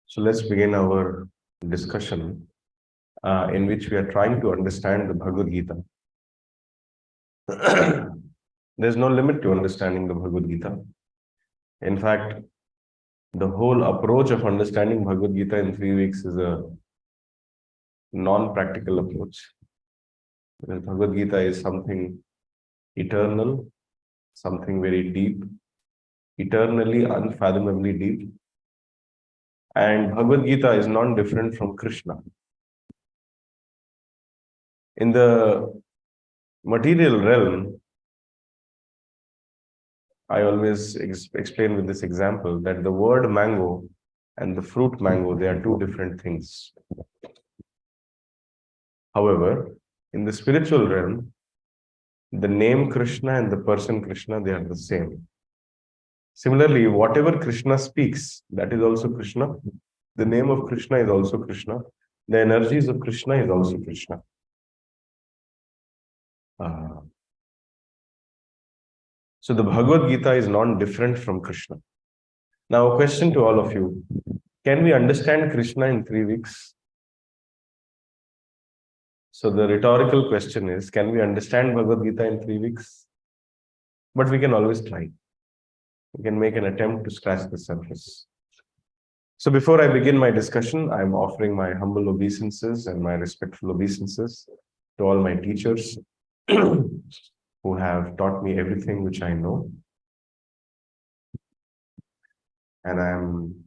So let's begin our discussion in which we are trying to understand the Bhagavad Gita. There's no limit to understanding the Bhagavad Gita. In fact, the whole approach of understanding Bhagavad Gita in 3 weeks is a non-practical approach. Because Bhagavad Gita is something eternal, something very deep, eternally, unfathomably deep. And Bhagavad Gita is not different from Krishna. In the material realm, I always explain with this example that the word mango and the fruit mango, they are two different things. However, in the spiritual realm, the name Krishna and the person Krishna, they are the same. Similarly, whatever Krishna speaks, that is also Krishna. The name of Krishna is also Krishna. The energies of Krishna is also Krishna. So the Bhagavad Gita is not different from Krishna. Now, a question to all of you. Can we understand Krishna in 3 weeks? So the rhetorical question is, can we understand Bhagavad Gita in 3 weeks? But we can always try. We can make an attempt to scratch the surface. So before I begin my discussion, I'm offering my humble obeisances and my respectful obeisances to all my teachers who have taught me everything which I know. And I'm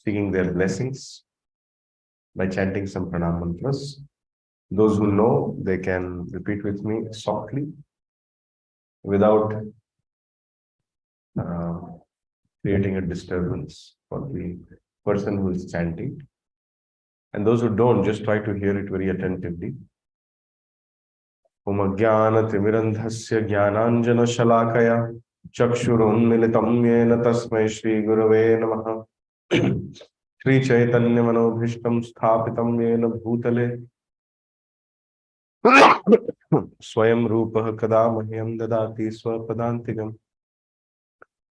seeking their blessings by chanting some pranam mantras. Those who know, they can repeat with me softly without creating a disturbance for the person who is chanting. And those who don't, just try to hear it very attentively. Om Ajnana-timirandhasya Jnananjana Shalakaya Chakshurunmilitam Yena Tasmai Shri Gurave Namaha Shri Chaitanya Manobhishtam Sthapitam Yena Bhutale Swayam Rupaha Kada Mahyam Dadati Swapadantikam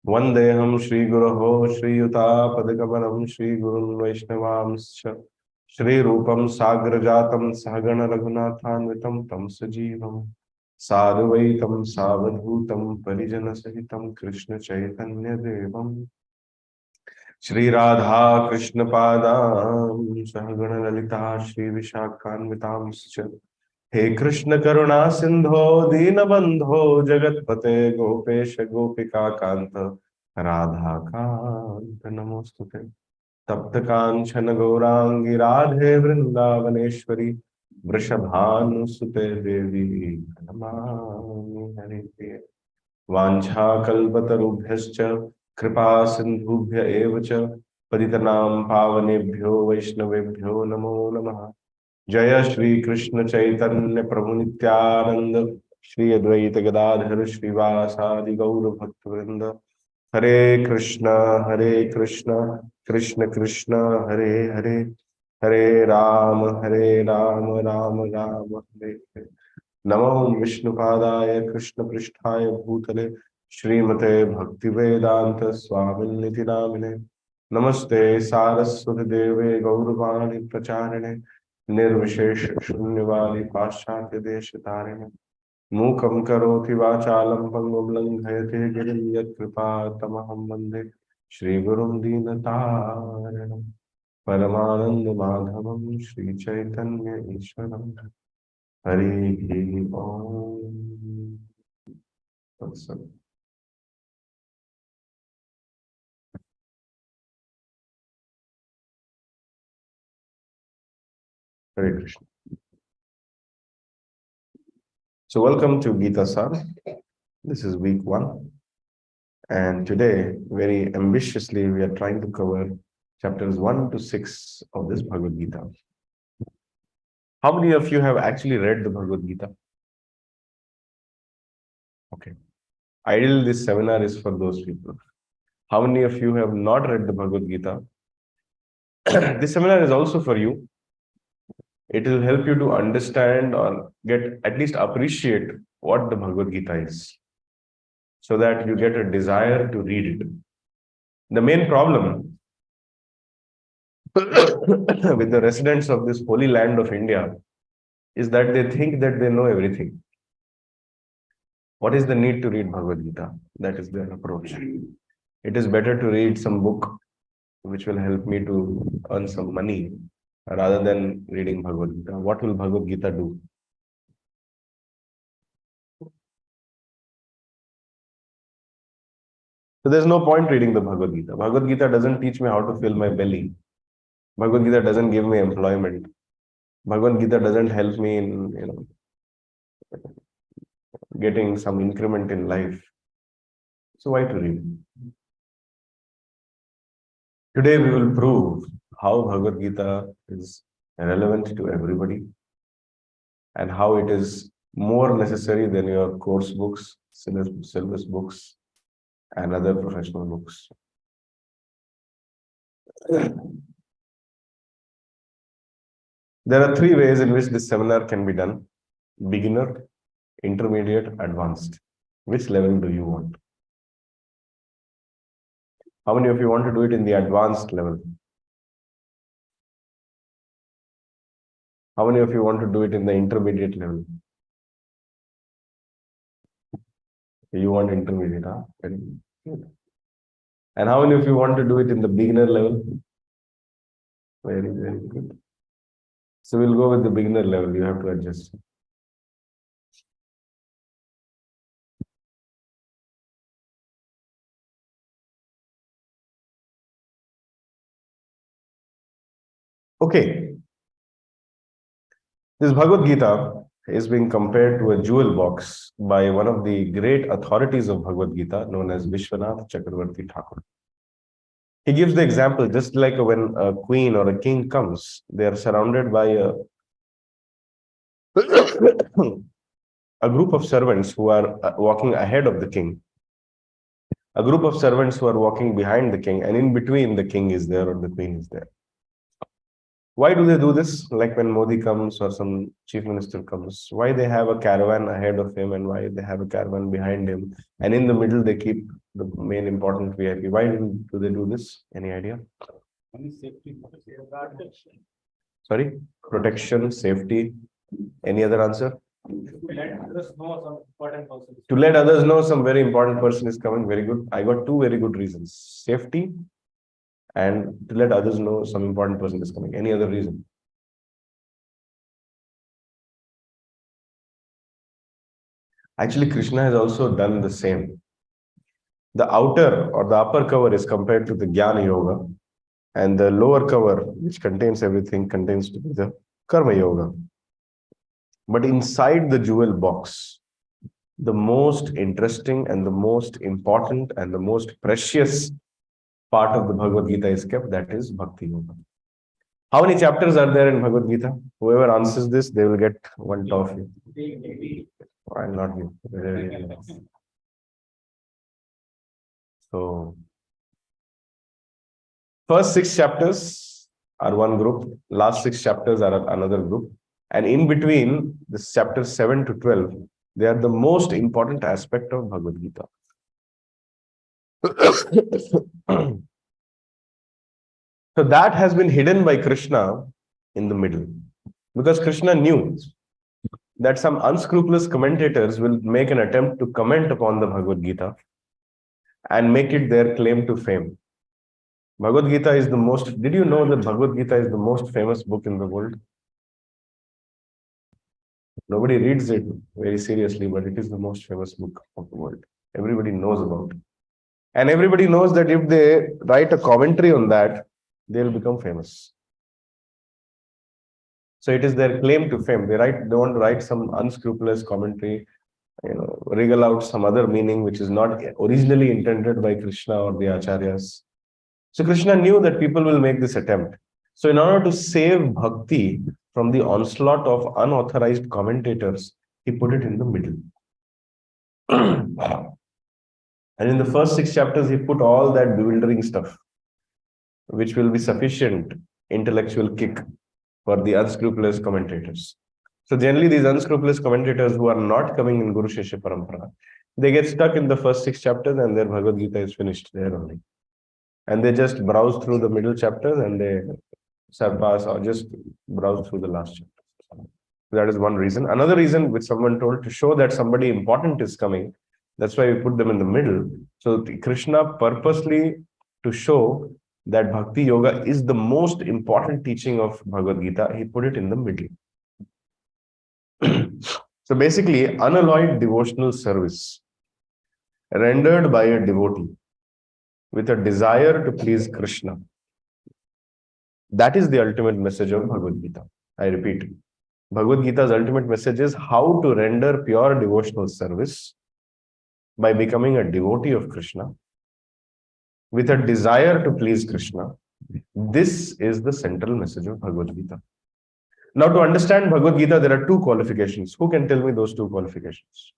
Vandeham Shri Guruho Shri Yuta Padakabalam Shri Gurun Vaishnavamscha Shri Rupam Sagrajatam Sahagana Raghunathanvitam Tam Sajivam Sadhuvaitam Savadhutam Parijana Sahitam Krishna Chaitanya Devam Shri Radha Krishna Padam Sahagana Lalita Shri Vishakhanvitamscha He Krishna Karuna Sindho Dinabandho Jagatpate Gopesha Gopika Kanta Radha Kanta Namostute Tapta Kanchana Gaurangi Radhe Vrindavaneshwari Vrishabhanusute Devi Namami Harite Vancha Kalpatarubhyascha Kripa Sindhubhya Evacha Paditanam Pavanebhyo Vaishnavebhyo Namo Namaha Jaya Shri Krishna Chaitanya Prabhu Nityananda Shri Advaita Gadadhar Shri Vasadi Gaura Bhaktivinoda Hare Krishna Krishna Krishna Hare Hare Hare Rama Rama Rama Hare Hare Namo Vishnu Padaya Krishna Pristhaya Bhutale Srimate Bhakti Vedanta Swaminiti Namine Namaste Saraswati Deve Gauravani Pracharine Nirvishesh Shunyavali Paschatya Deshatarine Mukam Karoti Vachalam Pangam Langhayate Girim Yat Kripa Tamaham Vande Shri Gurum Dinataranam Paramananda Madhavam Shri Chaitanya Ishwaram Hari Om. Hare Krishna. So welcome to Gita SAAR. This is week 1. And today, very ambitiously, we are trying to cover chapters 1 to 6 of this Bhagavad Gita. How many of you have actually read the Bhagavad Gita? Okay. Ideally, this seminar is for those people. How many of you have not read the Bhagavad Gita? This seminar is also for you. It will help you to understand or get at least appreciate what the Bhagavad Gita is, so that you get a desire to read it. The main problem with the residents of this holy land of India is that they think that they know everything. What is the need to read Bhagavad Gita? That is their approach. It is better to read some book which will help me to earn some money rather than reading Bhagavad Gita. What will Bhagavad Gita do? So there's no point reading the Bhagavad Gita. Bhagavad Gita doesn't teach me how to fill my belly. Bhagavad Gita doesn't give me employment. Bhagavad Gita doesn't help me in getting some increment in life. So why to read? Today we will prove how Bhagavad Gita is relevant to everybody and how it is more necessary than your course books, syllabus books, and other professional books. There are three ways in which this seminar can be done: beginner, intermediate, advanced. Which level do you want? How many of you want to do it in the advanced level? How many of you want to do it in the intermediate level? You want intermediate, huh? Very good. And how many of you want to do it in the beginner level? Very, very good. So we'll go with the beginner level. You have to adjust. Okay. This Bhagavad Gita is being compared to a jewel box by one of the great authorities of Bhagavad Gita, known as Vishwanath Chakravarti Thakur. He gives the example, just like when a queen or a king comes, they are surrounded by a group of servants who are walking ahead of the king, a group of servants who are walking behind the king, and in between the king is there or the queen is there. Why do they do this? Like when Modi comes or some chief minister comes, why they have a caravan ahead of him and why they have a caravan behind him, and in the middle they keep the main important VIP. Why do they do this? Any idea? Safety. Sorry? Protection, safety. Any other answer? To let others know some very important person is coming. Very good. I got two very good reasons. Safety and to let others know some important person is coming. Any other reason? Actually, Krishna has also done the same. The outer or the upper cover is compared to the Jnana Yoga, and the lower cover, which contains everything, contains to be the Karma Yoga. But inside the jewel box, the most interesting and the most important and the most precious part of the Bhagavad Gita is kept, that is Bhakti Yoga. How many chapters are there in Bhagavad Gita? Whoever answers this, they will get one toffee. I'll not give. So, first 6 chapters are one group, last 6 chapters are another group, and in between this chapters 7 to 12, they are the most important aspect of Bhagavad Gita. So that has been hidden by Krishna in the middle, because Krishna knew that some unscrupulous commentators will make an attempt to comment upon the Bhagavad Gita and make it their claim to fame. Bhagavad Gita is the most, did you know that Bhagavad Gita is the most famous book in the world? Nobody reads it very seriously, but it is the most famous book of the world. Everybody knows about it. And everybody knows that if they write a commentary on that, they'll become famous. So it is their claim to fame. They want to write some unscrupulous commentary, wriggle out some other meaning which is not originally intended by Krishna or the Acharyas. So Krishna knew that people will make this attempt. So in order to save bhakti from the onslaught of unauthorized commentators, he put it in the middle. And in the first 6 chapters, he put all that bewildering stuff, which will be sufficient intellectual kick for the unscrupulous commentators. So generally, these unscrupulous commentators who are not coming in Guru Shishya Parampara, they get stuck in the first 6 chapters and their Bhagavad Gita is finished there only. And they just browse through the middle chapters and they surpass or just browse through the last chapter. That is one reason. Another reason which someone told, to show that somebody important is coming, that's why we put them in the middle. So Krishna purposely, to show that Bhakti Yoga is the most important teaching of Bhagavad Gita, he put it in the middle. So basically, unalloyed devotional service rendered by a devotee with a desire to please Krishna. That is the ultimate message of Bhagavad Gita. I repeat, Bhagavad Gita's ultimate message is how to render pure devotional service by becoming a devotee of Krishna with a desire to please Krishna. This is the central message of Bhagavad Gita. Now, to understand Bhagavad Gita, there are two qualifications. Who can tell me those two qualifications?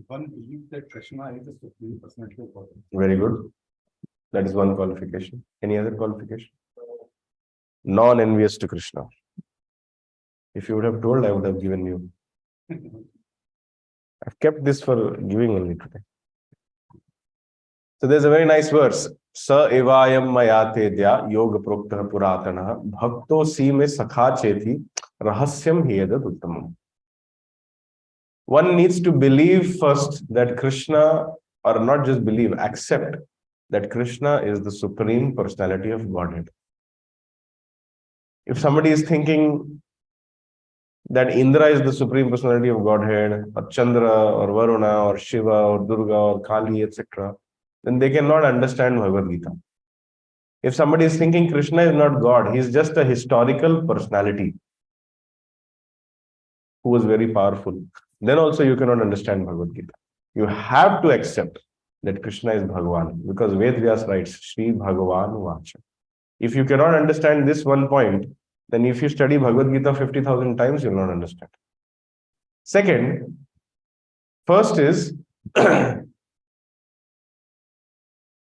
One believes that Krishna is the supreme personality of God. Very good. That is one qualification. Any other qualification? Non-envious to Krishna. If you would have told, I would have given you. I've kept this for giving only today. So there's a very nice verse. Sa evayam mayatedya yoga proktah puratana bhakto si me sakha chethi rahasyam hiyada uttamam. One needs to believe first that Krishna, or not just believe, accept that Krishna is the supreme personality of Godhead. If somebody is thinking that Indra is the supreme personality of Godhead, or Chandra, or Varuna, or Shiva, or Durga, or Kali, etc., then they cannot understand Bhagavad Gita. If somebody is thinking Krishna is not God, he is just a historical personality who was very powerful, then also you cannot understand Bhagavad Gita. You have to accept that Krishna is Bhagavan, because Ved Vyas writes, Shri Bhagavan Vacha. If you cannot understand this one point, then if you study Bhagavad Gita 50,000 times, you will not understand. Second, first is,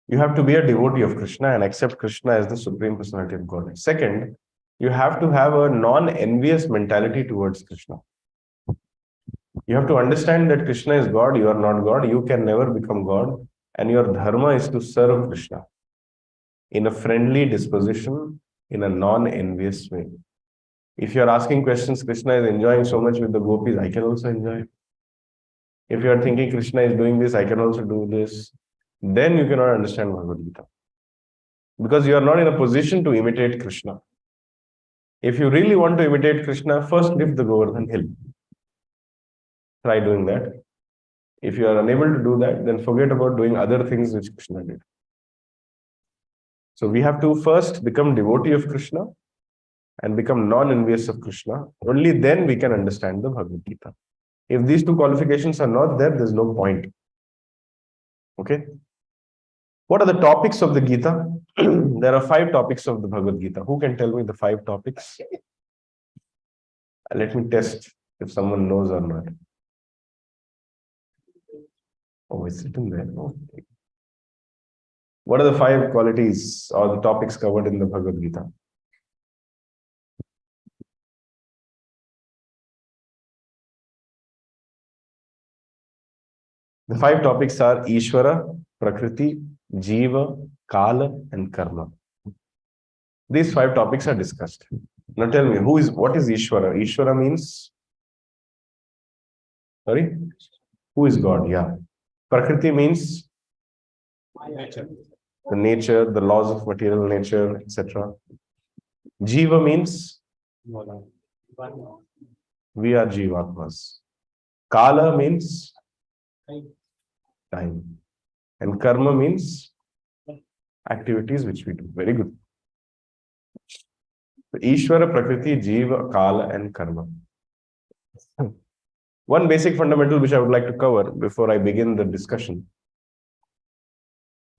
you have to be a devotee of Krishna and accept Krishna as the supreme personality of God. Second, you have to have a non-envious mentality towards Krishna. You have to understand that Krishna is God, you are not God, you can never become God, and your dharma is to serve Krishna in a friendly disposition, in a non-envious way. If you are asking questions, Krishna is enjoying so much with the gopis, I can also enjoy. If you are thinking Krishna is doing this, I can also do this, then you cannot understand Bhagavad Gita. Because you are not in a position to imitate Krishna. If you really want to imitate Krishna, first lift the Govardhan hill. Try doing that. If you are unable to do that, then forget about doing other things which Krishna did. So we have to first become devotee of Krishna and become non-envious of Krishna. Only then we can understand the Bhagavad Gita. If these two qualifications are not there, there's no point. Okay? What are the topics of the Gita? There are 5 topics of the Bhagavad Gita. Who can tell me the 5 topics? Let me test if someone knows or not. Oh, it's written there. Oh. What are the 5 qualities or the topics covered in the Bhagavad Gita? The 5 topics are Ishvara, Prakriti, Jiva, Kala, and Karma. These 5 topics are discussed. Now tell me, what is Ishvara? Ishvara means, sorry? Who is God? Yeah. Prakriti means Nature. the nature, the laws of material nature, etc. Jiva means we are Jivatmas. Kala means time. And karma means activities which we do. Very good. So, Ishvara, Prakriti, Jiva, Kala, and Karma. One basic fundamental which I would like to cover before I begin the discussion,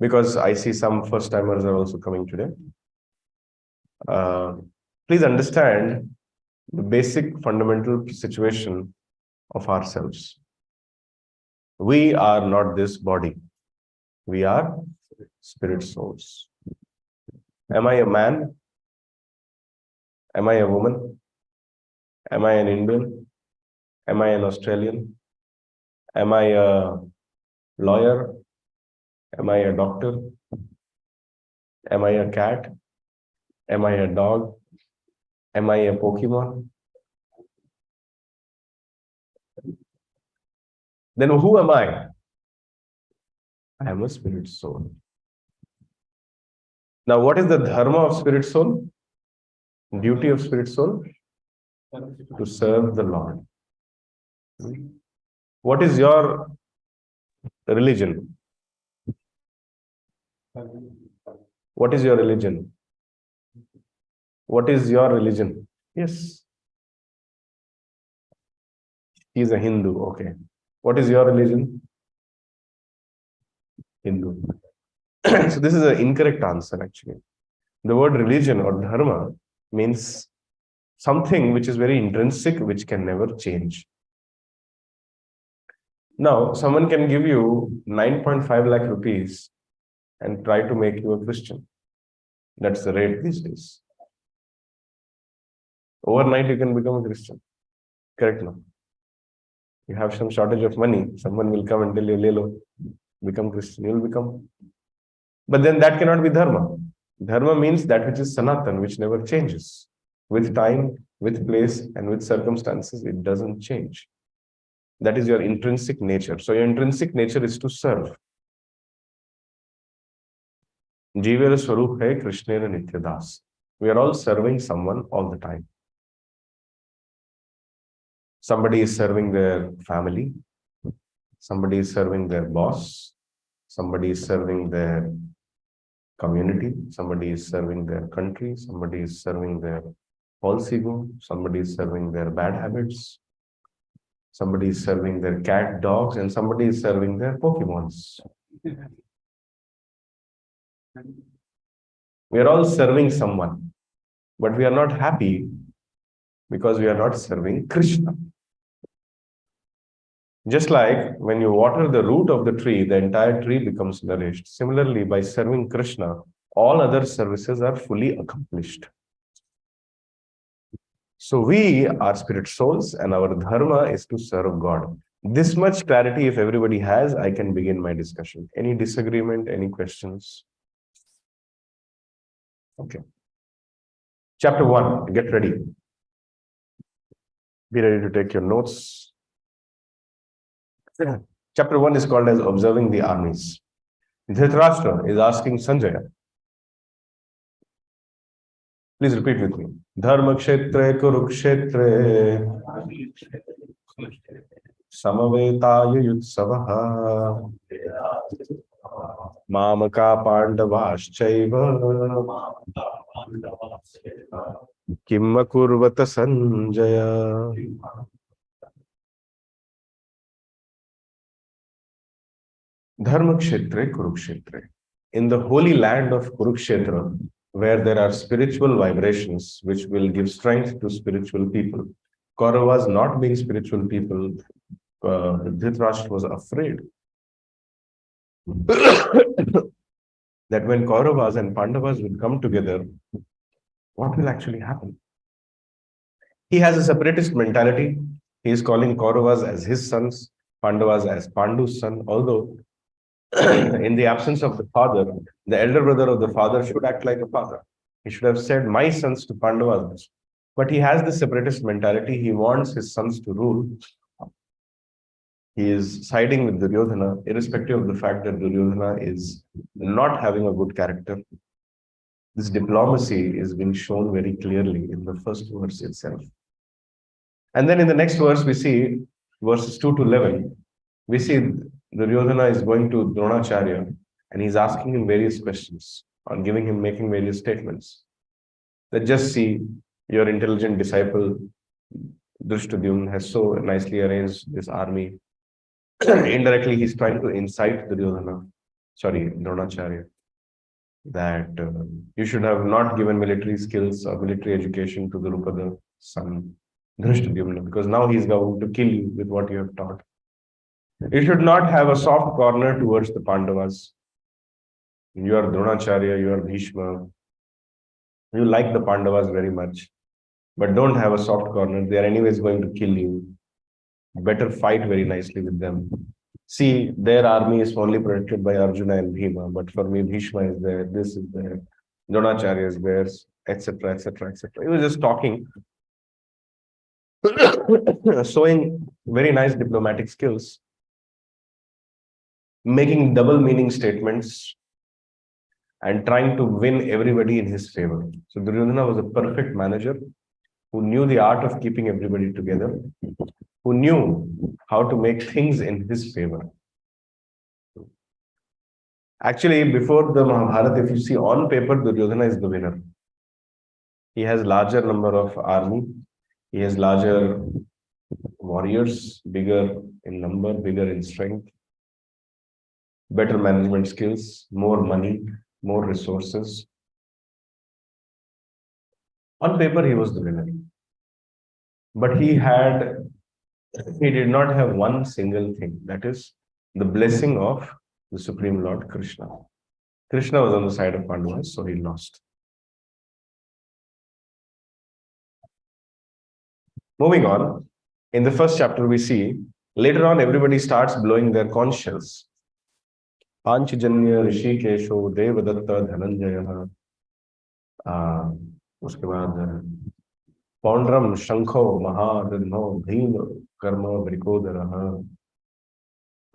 because I see some first-timers are also coming today. Please understand the basic fundamental situation of ourselves. We are not this body. We are spirit souls. Am I a man? Am I a woman? Am I an Indian? Am I an Australian? Am I a lawyer? Am I a doctor? Am I a cat? Am I a dog? Am I a Pokemon? Then who am I? I am a spirit soul. Now, what is the dharma of spirit soul? Duty of spirit soul? To serve the Lord. What is your religion? What is your religion? What is your religion? Yes. He is a Hindu. Okay. What is your religion? Hindu. So this is an incorrect answer actually. The word religion or dharma means something which is very intrinsic, which can never change. Now, someone can give you 9.5 lakh rupees and try to make you a Christian. That's the rate these days. Overnight, you can become a Christian. Correct now. You have some shortage of money, someone will come and tell you, Lelo, become Christian, you will become. But then that cannot be dharma. Dharma means that which is sanatan, which never changes. With time, with place, and with circumstances, it doesn't change. That is your intrinsic nature. So your intrinsic nature is to serve. Jivera Swarup hai Krishnera Nityadas. We are all serving someone all the time. Somebody is serving their family. Somebody is serving their boss. Somebody is serving their community. Somebody is serving their country. Somebody is serving their false ego. Somebody is serving their bad habits. Somebody is serving their cat, dogs, and somebody is serving their Pokemons. We are all serving someone, but we are not happy because we are not serving Krishna. Just like when you water the root of the tree, the entire tree becomes nourished. Similarly, by serving Krishna, all other services are fully accomplished. So we are spirit souls and our dharma is to serve God. This much clarity, if everybody has, I can begin my discussion. Any disagreement, any questions? Okay. Chapter 1, get ready. Be ready to take your notes. Chapter 1 is called as Observing the Armies. Dhritarashtra is asking Sanjaya. Please repeat with me. Dharma kshetre kurukshetre samavetaya yutsavaha mamaka pandavaschaiva kimma kurvata Sanjaya. Dharma kshetre kurukshetre. In the holy land of Kurukshetra, where there are spiritual vibrations which will give strength to spiritual people. Kauravas not being spiritual people, Dhritarashtra was afraid that when Kauravas and Pandavas would come together, what will actually happen? He has a separatist mentality. He is calling Kauravas as his sons, Pandavas as Pandu's son, although in the absence of the father, the elder brother of the father should act like a father. He should have said, my sons to Pandavas. But he has this separatist mentality. He wants his sons to rule. He is siding with Duryodhana, irrespective of the fact that Duryodhana is not having a good character. This diplomacy is being shown very clearly in the first verse itself. And then in the next verse, we see verses 2 to 11. We see Duryodhana is going to Dronacharya and he's asking him various questions or making various statements. That just see your intelligent disciple Drishtadyumna has so nicely arranged this army. Indirectly, he's trying to incite Dronacharya, that you should have not given military skills or military education to the Drupada son Drishtadyumna, because now he's going to kill you with what you have taught. You should not have a soft corner towards the Pandavas. You are Dronacharya, you are Bhishma. You like the Pandavas very much, but don't have a soft corner. They are anyways going to kill you. Better fight very nicely with them. see, their army is only protected by Arjuna and Bhima, but for me, Bhishma is there, this is there, Dronacharya is there, etc., etc., etc. He was just talking, showing very nice diplomatic skills, making double meaning statements, and trying to win everybody in his favor. So Duryodhana was a perfect manager who knew the art of keeping everybody together, who knew how to make things in his favor. Actually, before the Mahabharata, if you see on paper, Duryodhana is the winner. He has larger number of army, he has larger warriors, bigger in number, bigger in strength, better management skills, more money, more resources. On paper, he was the winner. But he did not have one single thing, that is the blessing of the Supreme Lord Krishna. Krishna was on the side of Pandavas, so he lost. Moving on, in the first chapter, we see later on everybody starts blowing their conch shells. Panchajanya, Rishikesho, Devadatta, Dhananjaya. उसके बाद पौंड्रम शंखो महादन्नो भीम कर्म वृकोदरः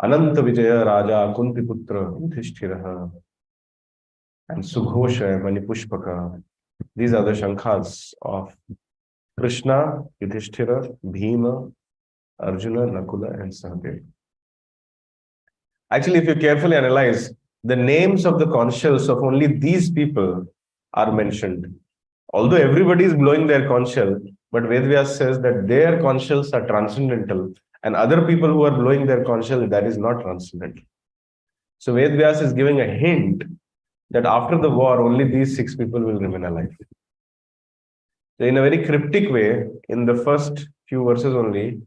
अनंत विजय राजा कुंतीपुत्र युधिष्ठिरः and Sughosha Manipushpaka. These are the shankhas of Krishna, Yudhishthira, Bhima, Arjuna, Nakula, and Sahadev. Actually, if you carefully analyze, the names of the conch shells of only these people are mentioned. Although everybody is blowing their conch shell, but Vedvyas says that their conch shells are transcendental, and other people who are blowing their conch shell, that is not transcendental. So Vedvyas is giving a hint that after the war, only these 6 people will remain alive. So in a very cryptic way, in the first few verses only,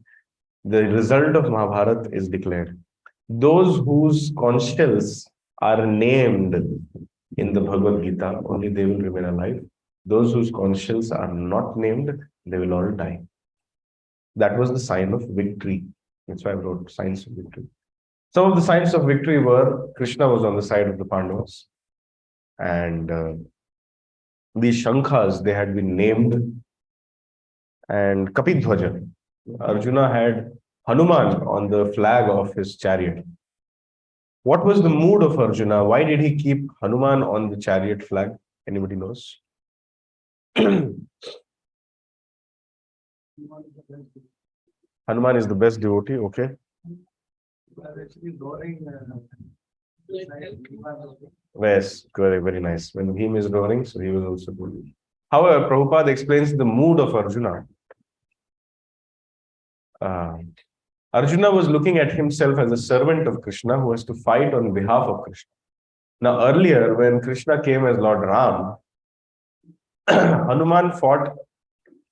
the result of Mahabharata is declared. Those whose conch shells are named in the Bhagavad Gita, only they will remain alive. Those whose conch shells are not named, they will all die. That was the sign of victory. That's why I wrote signs of victory. Some of the signs of victory were Krishna was on the side of the Pandavas. And these Shankhas, they had been named. And Kapidhwaja, Arjuna had Hanuman on the flag of his chariot. What was the mood of Arjuna? Why did he keep Hanuman on the chariot flag? Anybody knows? Hanuman is the best devotee, okay. Yes, very, very nice. When Bhim is roaring, so he was also good. However, Prabhupada explains the mood of Arjuna. Arjuna was looking at himself as a servant of Krishna who has to fight on behalf of Krishna. Now, earlier, when Krishna came as Lord Ram, Hanuman fought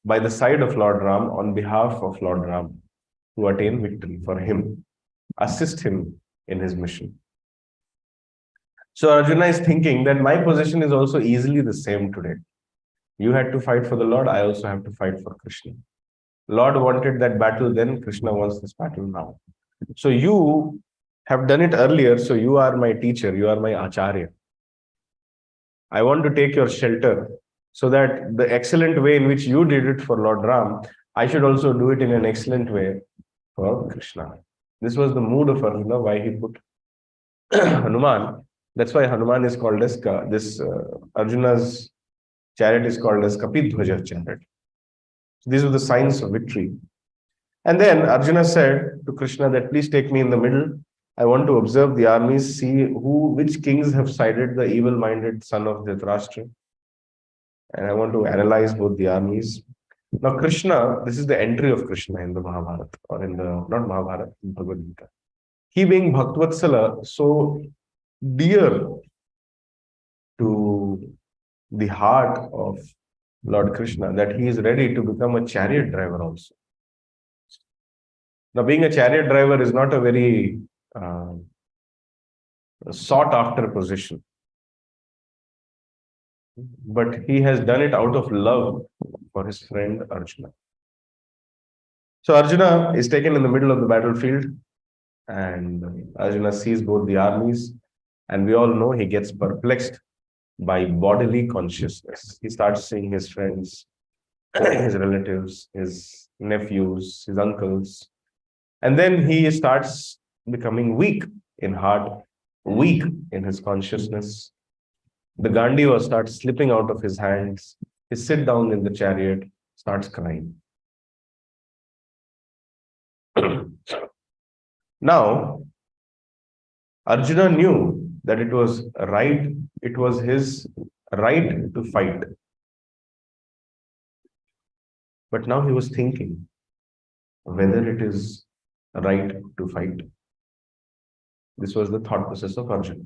by the side of Lord Ram on behalf of Lord Ram to attain victory for him, assist him in his mission. So Arjuna is thinking that my position is also easily the same today. You had to fight for the Lord, I also have to fight for Krishna. Lord wanted that battle then, Krishna wants this battle now. So you have done it earlier, so you are my teacher, you are my Acharya. I want to take your shelter so that the excellent way in which you did it for Lord Ram, I should also do it in an excellent way for Krishna. This was the mood of Arjuna, why he put Hanuman. That's why Hanuman is called as Arjuna's chariot is called as Kapidhwaja chariot. These were the signs of victory. And then Arjuna said to Krishna that please take me in the middle. I want to observe the armies, see which kings have sided the evil-minded son of Dhritarashtra. And I want to analyze both the armies. Now Krishna, this is the entry of Krishna in the Mahabharata, or in the, not Mahabharata, in Bhagavad Gita. He being Bhaktvatsala, so dear to the heart of Lord Krishna, that he is ready to become a chariot driver also. Now, being a chariot driver is not a very sought after position, but he has done it out of love for his friend Arjuna. So Arjuna is taken in the middle of the battlefield, And Arjuna sees both the armies, and we all know he gets perplexed by bodily consciousness. He starts seeing his friends, his relatives, his nephews, his uncles, and then he starts becoming weak in heart, weak in his consciousness. The Gandiva starts slipping out of his hands. He sits down in the chariot, starts crying. Now, Arjuna knew that it was his right to fight. But now he was thinking whether it is right to fight. This was the thought process of Arjuna.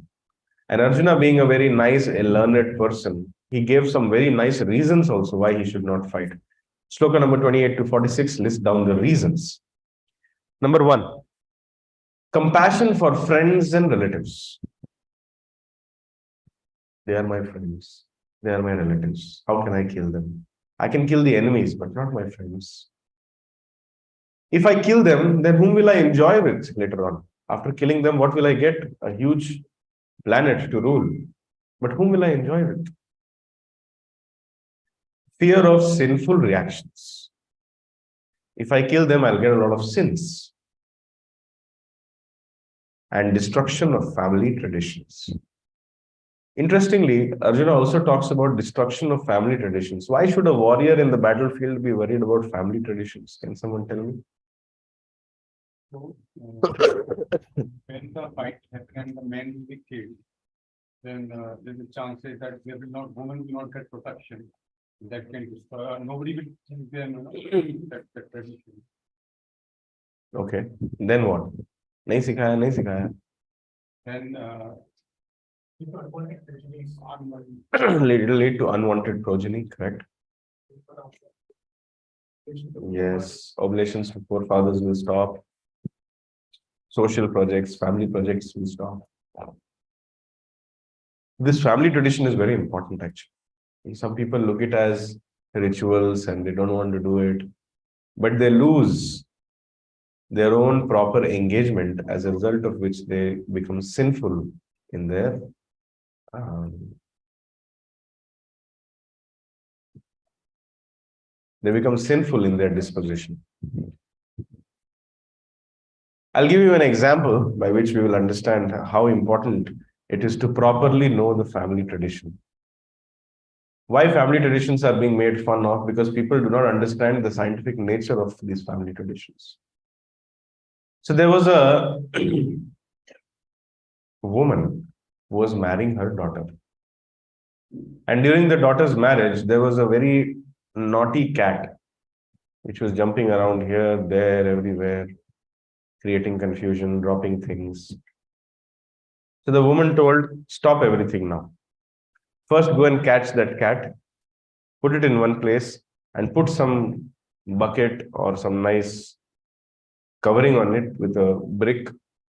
And Arjuna, being a very nice, a learned person, he gave some very nice reasons also why he should not fight. Shloka number 28 to 46 lists down the reasons. Number one, compassion for friends and relatives. They are my friends. They are my relatives. How can I kill them? I can kill the enemies, but not my friends. If I kill them, then whom will I enjoy with later on? After killing them, what will I get? A huge planet to rule. But whom will I enjoy with? Fear of sinful reactions. If I kill them, I'll get a lot of sins. And destruction of family traditions. Interestingly, Arjuna also talks about destruction of family traditions. Why should a warrior in the battlefield be worried about family traditions? Can someone tell me? So, when the fight happens and the men will be killed, then there's a chance that women will not get protection. That can destroy. Nobody will think then that tradition. Okay. Then what? Nahi sikhaya, nahi sikhaya. Then It'll lead to unwanted progeny, correct? Yes. Oblations to forefathers will stop. Social projects, family projects will stop. This family tradition is very important, actually. Some people look it as rituals and they don't want to do it, but they lose their own proper engagement, as a result of which they become sinful in their disposition. I'll give you an example by which we will understand how important it is to properly know the family tradition. Why family traditions are being made fun of? Because people do not understand the scientific nature of these family traditions. So there was a woman who was marrying her daughter. And during the daughter's marriage, there was a very naughty cat which was jumping around here, there, everywhere, creating confusion, dropping things. So the woman told, stop everything now. First, go and catch that cat, put it in one place, and put some bucket or some nice covering on it with a brick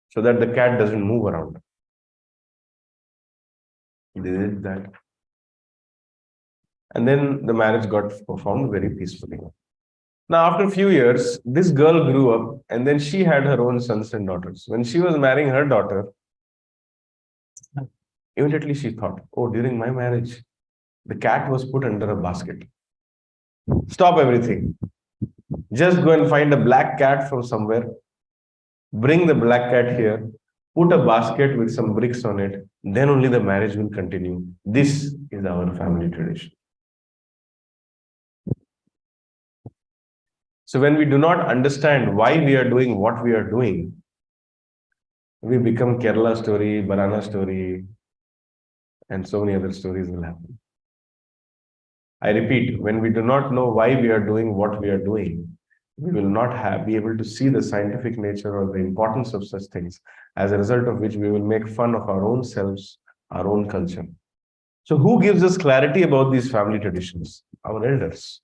so that the cat doesn't move around. They did that. And then the marriage got performed very peacefully. Now, after a few years, this girl grew up and then she had her own sons and daughters. When she was marrying her daughter, immediately she thought, oh, during my marriage, the cat was put under a basket. Stop everything. Just go and find a black cat from somewhere. Bring the black cat here. Put a basket with some bricks on it. Then only the marriage will continue. This is our family tradition. So when we do not understand why we are doing what we are doing, we become Kerala story, banana story, and so many other stories will happen. I repeat, when we do not know why we are doing what we are doing, we will not be able to see the scientific nature or the importance of such things, as a result of which we will make fun of our own selves, our own culture. So who gives us clarity about these family traditions? Our elders.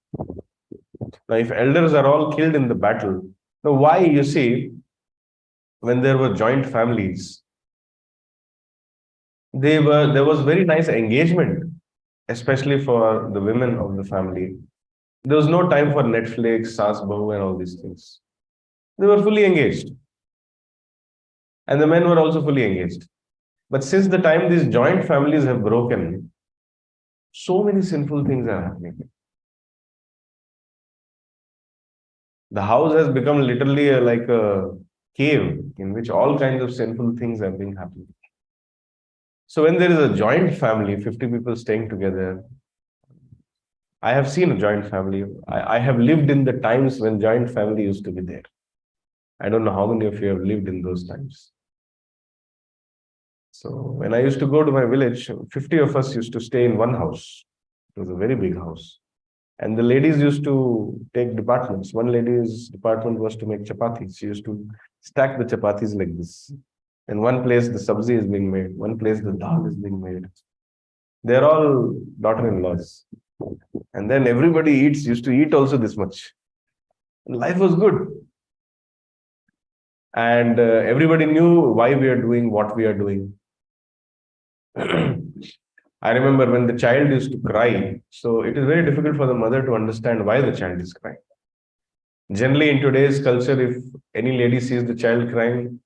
Now, if elders are all killed in the battle, now why, you see, when there were joint families, there was very nice engagement, especially for the women of the family. There was no time for Netflix, Saas Bahu, and all these things. They were fully engaged. And the men were also fully engaged. But since the time these joint families have broken, so many sinful things are happening. The house has become literally like a cave in which all kinds of sinful things have been happening. So when there is a joint family, 50 people staying together, I have seen a joint family. I have lived in the times when joint family used to be there. I don't know how many of you have lived in those times. So when I used to go to my village, 50 of us used to stay in one house. It was a very big house. And the ladies used to take departments. One lady's department was to make chapatis. She used to stack the chapatis like this. In one place, the sabzi is being made. One place, the dal is being made. They're all daughter-in-laws. And then everybody used to eat also this much. And life was good. And everybody knew why we are doing what we are doing. I remember when the child used to cry, so it is very difficult for the mother to understand why the child is crying. Generally, in today's culture, if any lady sees the child crying,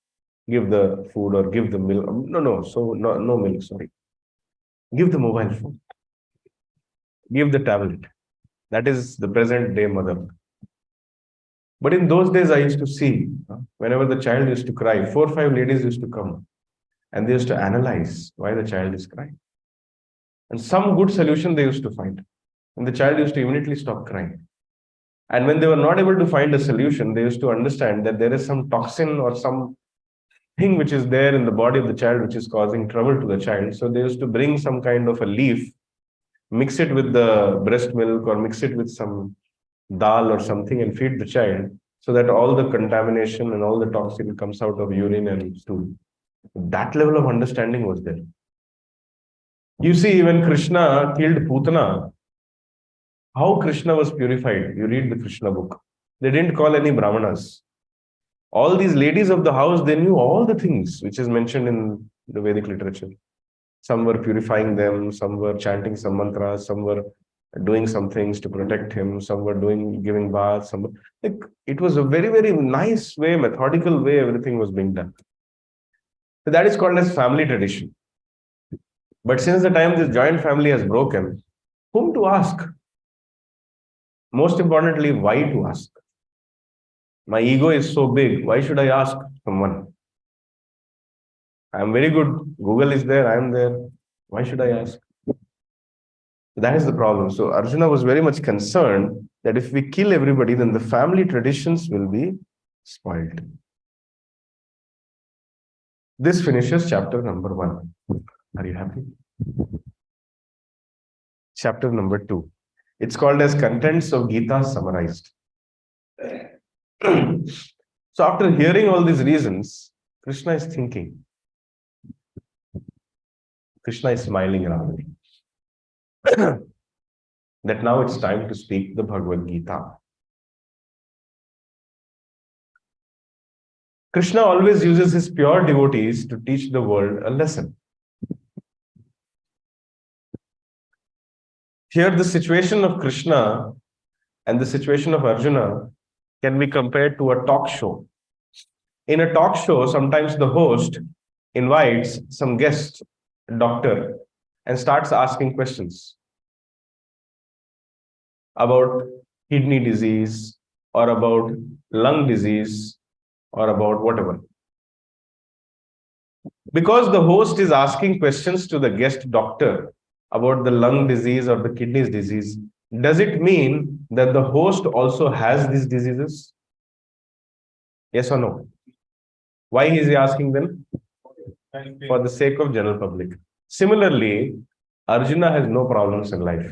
give the food or give the milk. No milk, sorry. Give the mobile phone. Give the tablet. That is the present day mother. But in those days, I used to see, whenever the child used to cry, 4 or 5 ladies used to come and they used to analyze why the child is crying. And some good solution they used to find. And the child used to immediately stop crying. And when they were not able to find a solution, they used to understand that there is some toxin or some thing which is there in the body of the child which is causing trouble to the child. So they used to bring some kind of a leaf, mix it with the breast milk or mix it with some dal or something and feed the child so that all the contamination and all the toxin comes out of urine and stool. That level of understanding was there. You see, when Krishna killed Putana, how Krishna was purified. You read the Krishna book. They didn't call any Brahmanas. All these ladies of the house, they knew all the things which is mentioned in the Vedic literature. Some were purifying them, some were chanting some mantras, some were doing some things to protect him, some were giving baths, it was a very, very nice way, methodical way everything was being done. So that is called as family tradition. But since the time this joint family has broken, whom to ask? Most importantly, why to ask? My ego is so big, why should I ask someone? I am very good. Google is there, I am there. Why should I ask? That is the problem. So Arjuna was very much concerned that if we kill everybody, then the family traditions will be spoiled. This finishes chapter number 1. Are you happy? Chapter number 2. It's called as Contents of Gita Summarized. So after hearing all these reasons, Krishna is thinking. Krishna is smiling around. That now it's time to speak the Bhagavad Gita. Krishna always uses his pure devotees to teach the world a lesson. Here, the situation of Krishna and the situation of Arjuna can be compared to a talk show. In a talk show, sometimes the host invites some guest, a doctor, and starts asking questions about kidney disease or about lung disease or about whatever. Because the host is asking questions to the guest doctor about the lung disease or the kidneys disease, does it mean that the host also has these diseases? Yes or no? Why is he asking them? For the sake of general public. Similarly, Arjuna has no problems in life.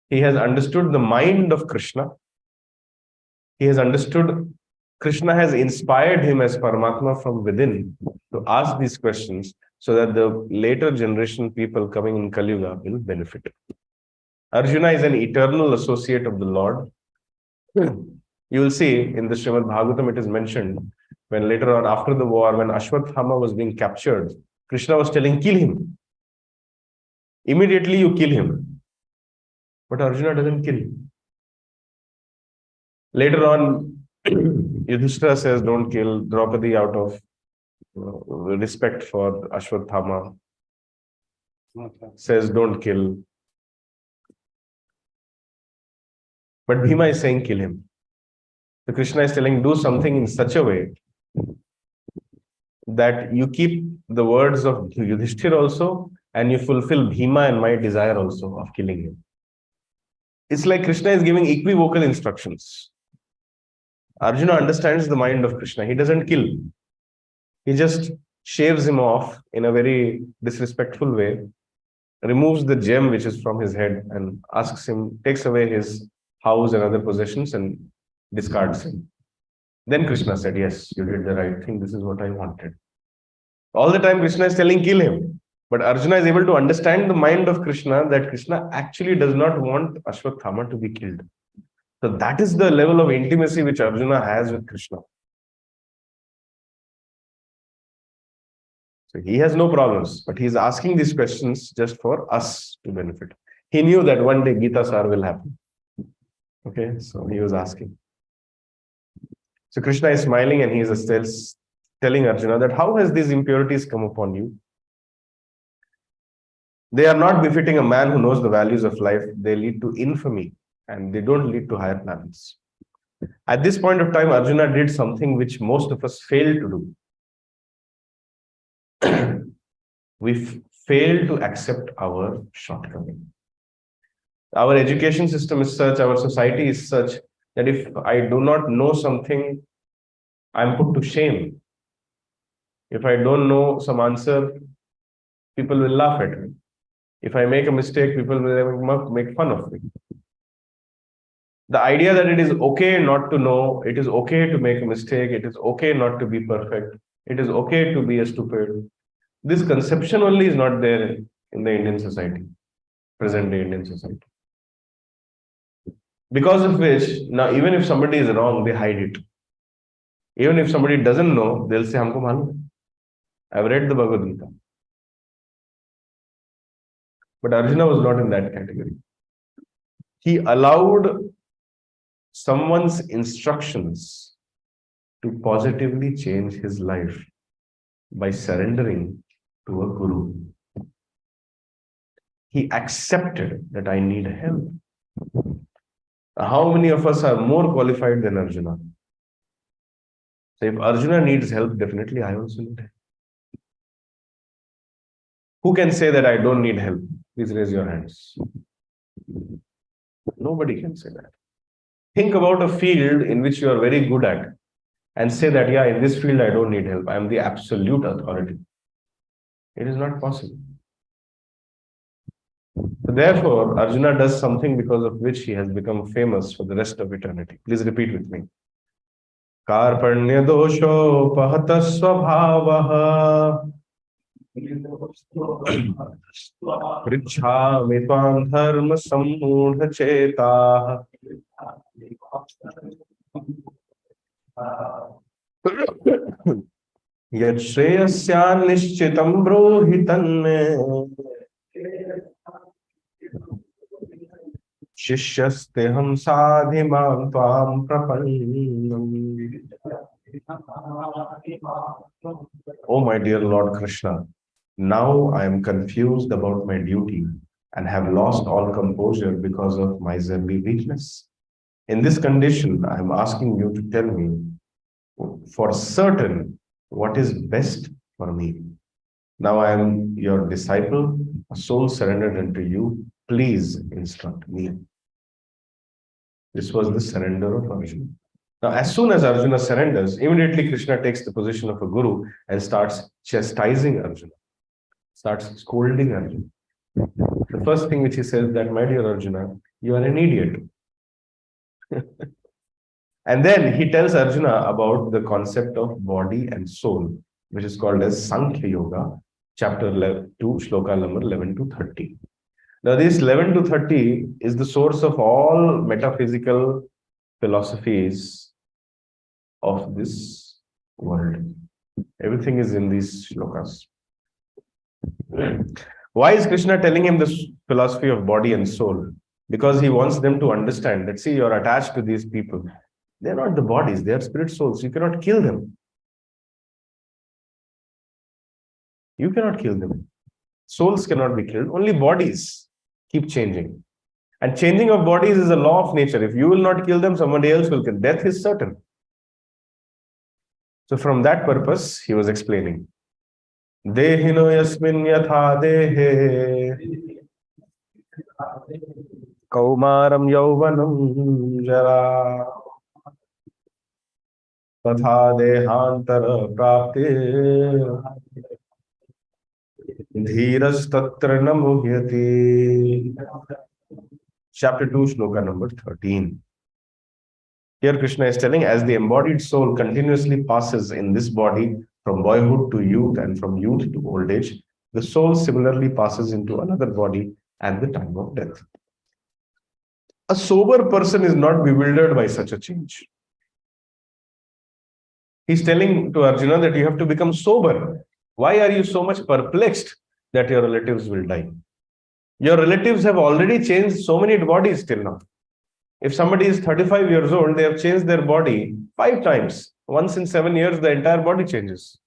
He has understood the mind of Krishna. He has understood Krishna has inspired him as Paramatma from within to ask these questions so that the later generation people coming in Kali Yuga will benefit. Arjuna is an eternal associate of the Lord. You will see in the Srimad Bhagavatam it is mentioned when later on after the war, when Ashwathama was being captured, Krishna was telling, kill him. Immediately you kill him. But Arjuna doesn't kill him. Later on, Yudhishthira says, don't kill Draupadi out of respect for Ashwatthama, No, sir. says don't kill. But Bhima is saying kill him. So Krishna is telling do something in such a way that you keep the words of Yudhishthir also and you fulfill Bhima and my desire also of killing him. It's like Krishna is giving equivocal instructions. Arjuna understands the mind of Krishna. He doesn't kill. He just shaves him off in a very disrespectful way, removes the gem which is from his head and asks him, takes away his house and other possessions and discards him. Then Krishna said, yes, you did the right thing. This is what I wanted. All the time Krishna is telling, kill him. But Arjuna is able to understand the mind of Krishna, that Krishna actually does not want Ashwatthama to be killed. So that is the level of intimacy which Arjuna has with Krishna. So he has no problems, but he is asking these questions just for us to benefit. He knew that one day GITA SAAR will happen. Okay, so he was asking. So Krishna is smiling and he is telling Arjuna that how has these impurities come upon you? They are not befitting a man who knows the values of life. They lead to infamy and they don't lead to higher planets. At this point of time, Arjuna did something which most of us fail to do. We fail to accept our shortcoming. Our education system is such, our society is such that if I do not know something, I'm put to shame. If I don't know some answer, people will laugh at me. If I make a mistake, people will make fun of me. The idea that it is okay not to know, it is okay to make a mistake, it is okay not to be perfect, it is okay to be a stupid. This conception only is not there in the Indian society, present day Indian society. Because of which, now even if somebody is wrong, they hide it. Even if somebody doesn't know, they'll say, Humko malum. I've read the Bhagavad Gita. But Arjuna was not in that category. He allowed someone's instructions to positively change his life by surrendering to a guru. He accepted that I need help. How many of us are more qualified than Arjuna? So if Arjuna needs help, definitely I also need help. Who can say that I don't need help? Please raise your hands. Nobody can say that. Think about a field in which you are very good at and say that, yeah, in this field I don't need help. I am the absolute authority. It is not possible. So therefore, Arjuna does something because of which he has become famous for the rest of eternity. Please repeat with me. Karpanya dosho pahata svabhavaha Prichhami tvam dharma sammudha chetah. Yad shreyasya nishchitam brohitanme Shishyasteham sadhimam tvam prapannam. Oh my dear Lord Krishna, now I am confused about my duty and have lost all composure because of miserly weakness. In this condition, I am asking you to tell me for certain what is best for me. Now I am your disciple, a soul surrendered unto you. Please instruct me. This was the surrender of Arjuna. Now, as soon as Arjuna surrenders, immediately Krishna takes the position of a guru and starts chastising Arjuna, starts scolding Arjuna. The first thing which he says that, my dear Arjuna, you are an idiot. And then he tells Arjuna about the concept of body and soul, which is called as Sankhya Yoga, chapter 2, shloka number 11 to 30. Now, this 11 to 30 is the source of all metaphysical philosophies of this world. Everything is in these shlokas. Why is Krishna telling him this philosophy of body and soul? Because he wants them to understand that, see, you're attached to these people. They're not the bodies, they are spirit souls. You cannot kill them. You cannot kill them. Souls cannot be killed. Only bodies keep changing. And changing of bodies is a law of nature. If you will not kill them, somebody else will kill. Death is certain. So from that purpose, he was explaining. Dehino yasmin yatha dehe kaumaram yauvanam jara tatha dehantara prapte dhiras tatra namuhyati. Chapter 2, shloka number 13. Here Krishna is telling, as the embodied soul continuously passes in this body from boyhood to youth and from youth to old age, the soul similarly passes into another body at the time of death. A sober person is not bewildered by such a change. He's telling to Arjuna that you have to become sober. Why are you so much perplexed that your relatives will die? Your relatives have already changed so many bodies till now. If somebody is 35 years old, they have changed their body 5 times. Once in 7 years, the entire body changes.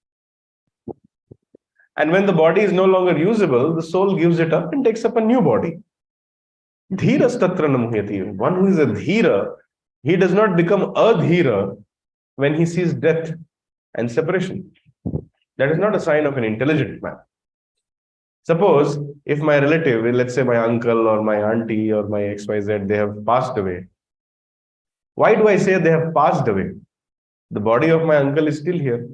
And when the body is no longer usable, the soul gives it up and takes up a new body. Dhiras tatra namuhyati. One who is a dhira, he does not become a dhira when he sees death and separation. That is not a sign of an intelligent man. Suppose if my relative, let's say my uncle or my auntie or my XYZ, they have passed away. Why do I say they have passed away? The body of my uncle is still here.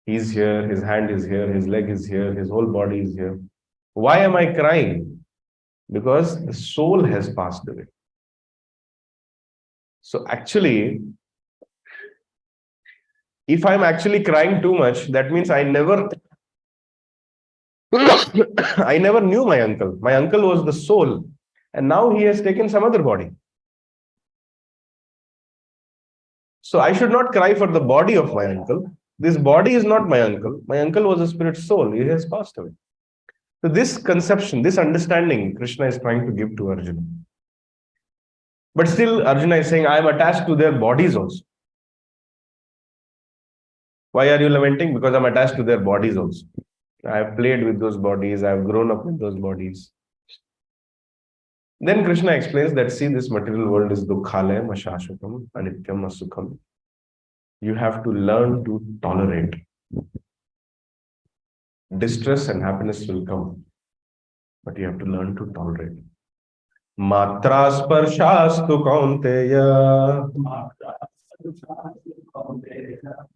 He's here, his hand is here, his leg is here, his whole body is here. Why am I crying? Because the soul has passed away. So actually, if I'm actually crying too much, that means I never knew my uncle. My uncle was the soul, and now he has taken some other body. So I should not cry for the body of my uncle. This body is not my uncle. My uncle was a spirit soul. He has passed away. So this conception, this understanding, Krishna is trying to give to Arjuna. But still, Arjuna is saying, I am attached to their bodies also. Why are you lamenting? Because I'm attached to their bodies also. I have played with those bodies. I have grown up with those bodies. Then Krishna explains that, see, this material world is dukkhalayam, ashashvatam, anityam, asukham. You have to learn to tolerate. Distress and happiness will come, but you have to learn to tolerate. Matra sparshastu kaunteya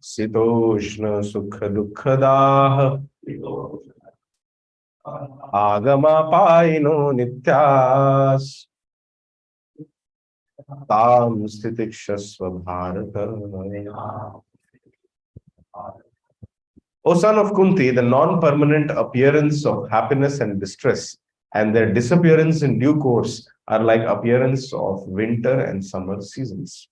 sitoshna sukha dukkhadah agama paino nityas tam stitikshasva bharata. O son of Kunti, the non-permanent appearance of happiness and distress and their disappearance in due course are like appearance of winter and summer seasons.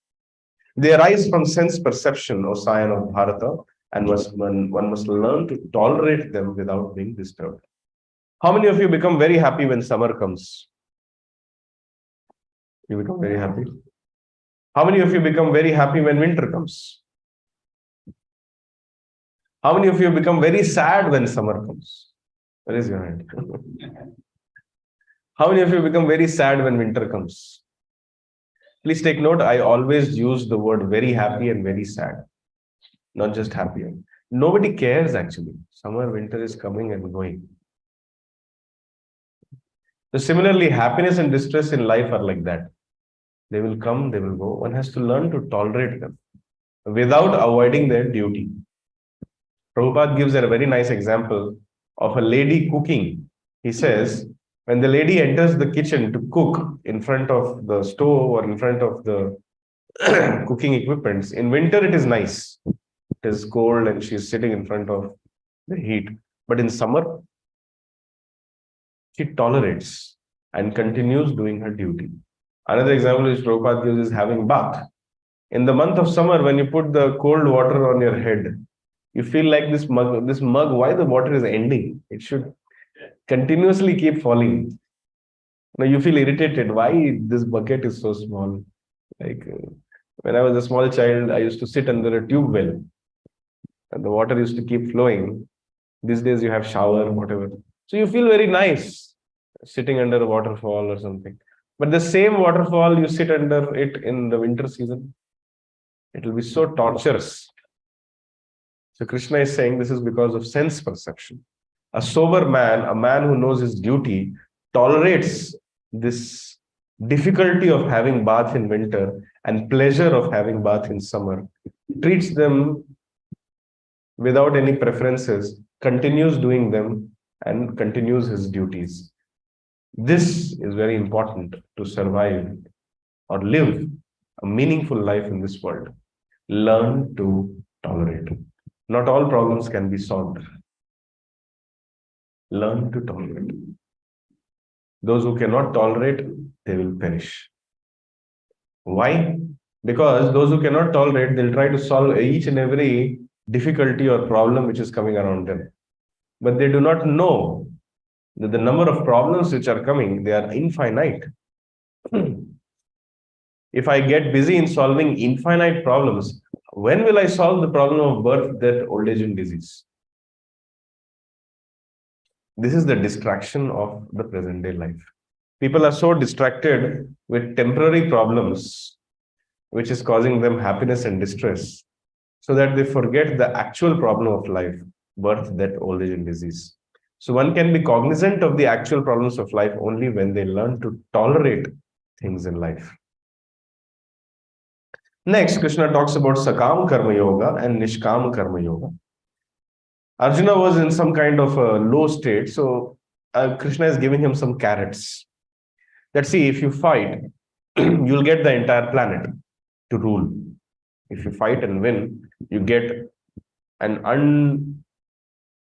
They arise from sense perception, O scion of Bharata, and one must learn to tolerate them without being disturbed. How many of you become very happy when summer comes? You become very happy. How many of you become very happy when winter comes? How many of you become very sad when summer comes? Where is your hand? How many of you become very sad when winter comes? Please take note, I always use the word very happy and very sad, not just happy. Nobody cares actually. Summer, winter is coming and going. So similarly, happiness and distress in life are like that. They will come, they will go. One has to learn to tolerate them without avoiding their duty. Prabhupada gives a very nice example of a lady cooking. He says, when the lady enters the kitchen to cook in front of the stove or in front of the cooking equipments, in winter it is nice. It is cold and she is sitting in front of the heat. But in summer, she tolerates and continues doing her duty. Another example which Prabhupada gives is having bath. In the month of summer, when you put the cold water on your head, you feel like this mug, why the water is ending? It should continuously keep falling. Now you feel irritated. Why this bucket is so small? Like when I was a small child, I used to sit under a tube well, and the water used to keep flowing. These days you have shower, whatever. So you feel very nice sitting under a waterfall or something. But the same waterfall, you sit under it in the winter season, it will be so torturous. So Krishna is saying this is because of sense perception. A sober man, a man who knows his duty, tolerates this difficulty of having bath in winter and pleasure of having bath in summer, treats them without any preferences, continues doing them and continues his duties. This is very important to survive or live a meaningful life in this world. Learn to tolerate. Not all problems can be solved. Learn to tolerate. Those who cannot tolerate, they will perish. Why? Because those who cannot tolerate, they'll try to solve each and every difficulty or problem which is coming around them. But they do not know that the number of problems which are coming, they are infinite. If I get busy in solving infinite problems, when will I solve the problem of birth, death, old age, and disease? This is the distraction of the present day life. People are so distracted with temporary problems, which is causing them happiness and distress, so that they forget the actual problem of life, birth, death, old age, and disease. So one can be cognizant of the actual problems of life only when they learn to tolerate things in life. Next, Krishna talks about Sakam Karma Yoga and Nishkam Karma Yoga. Arjuna was in some kind of a low state, so Krishna is giving him some carrots. That see, if you fight, you'll get the entire planet to rule. If you fight and win, you get an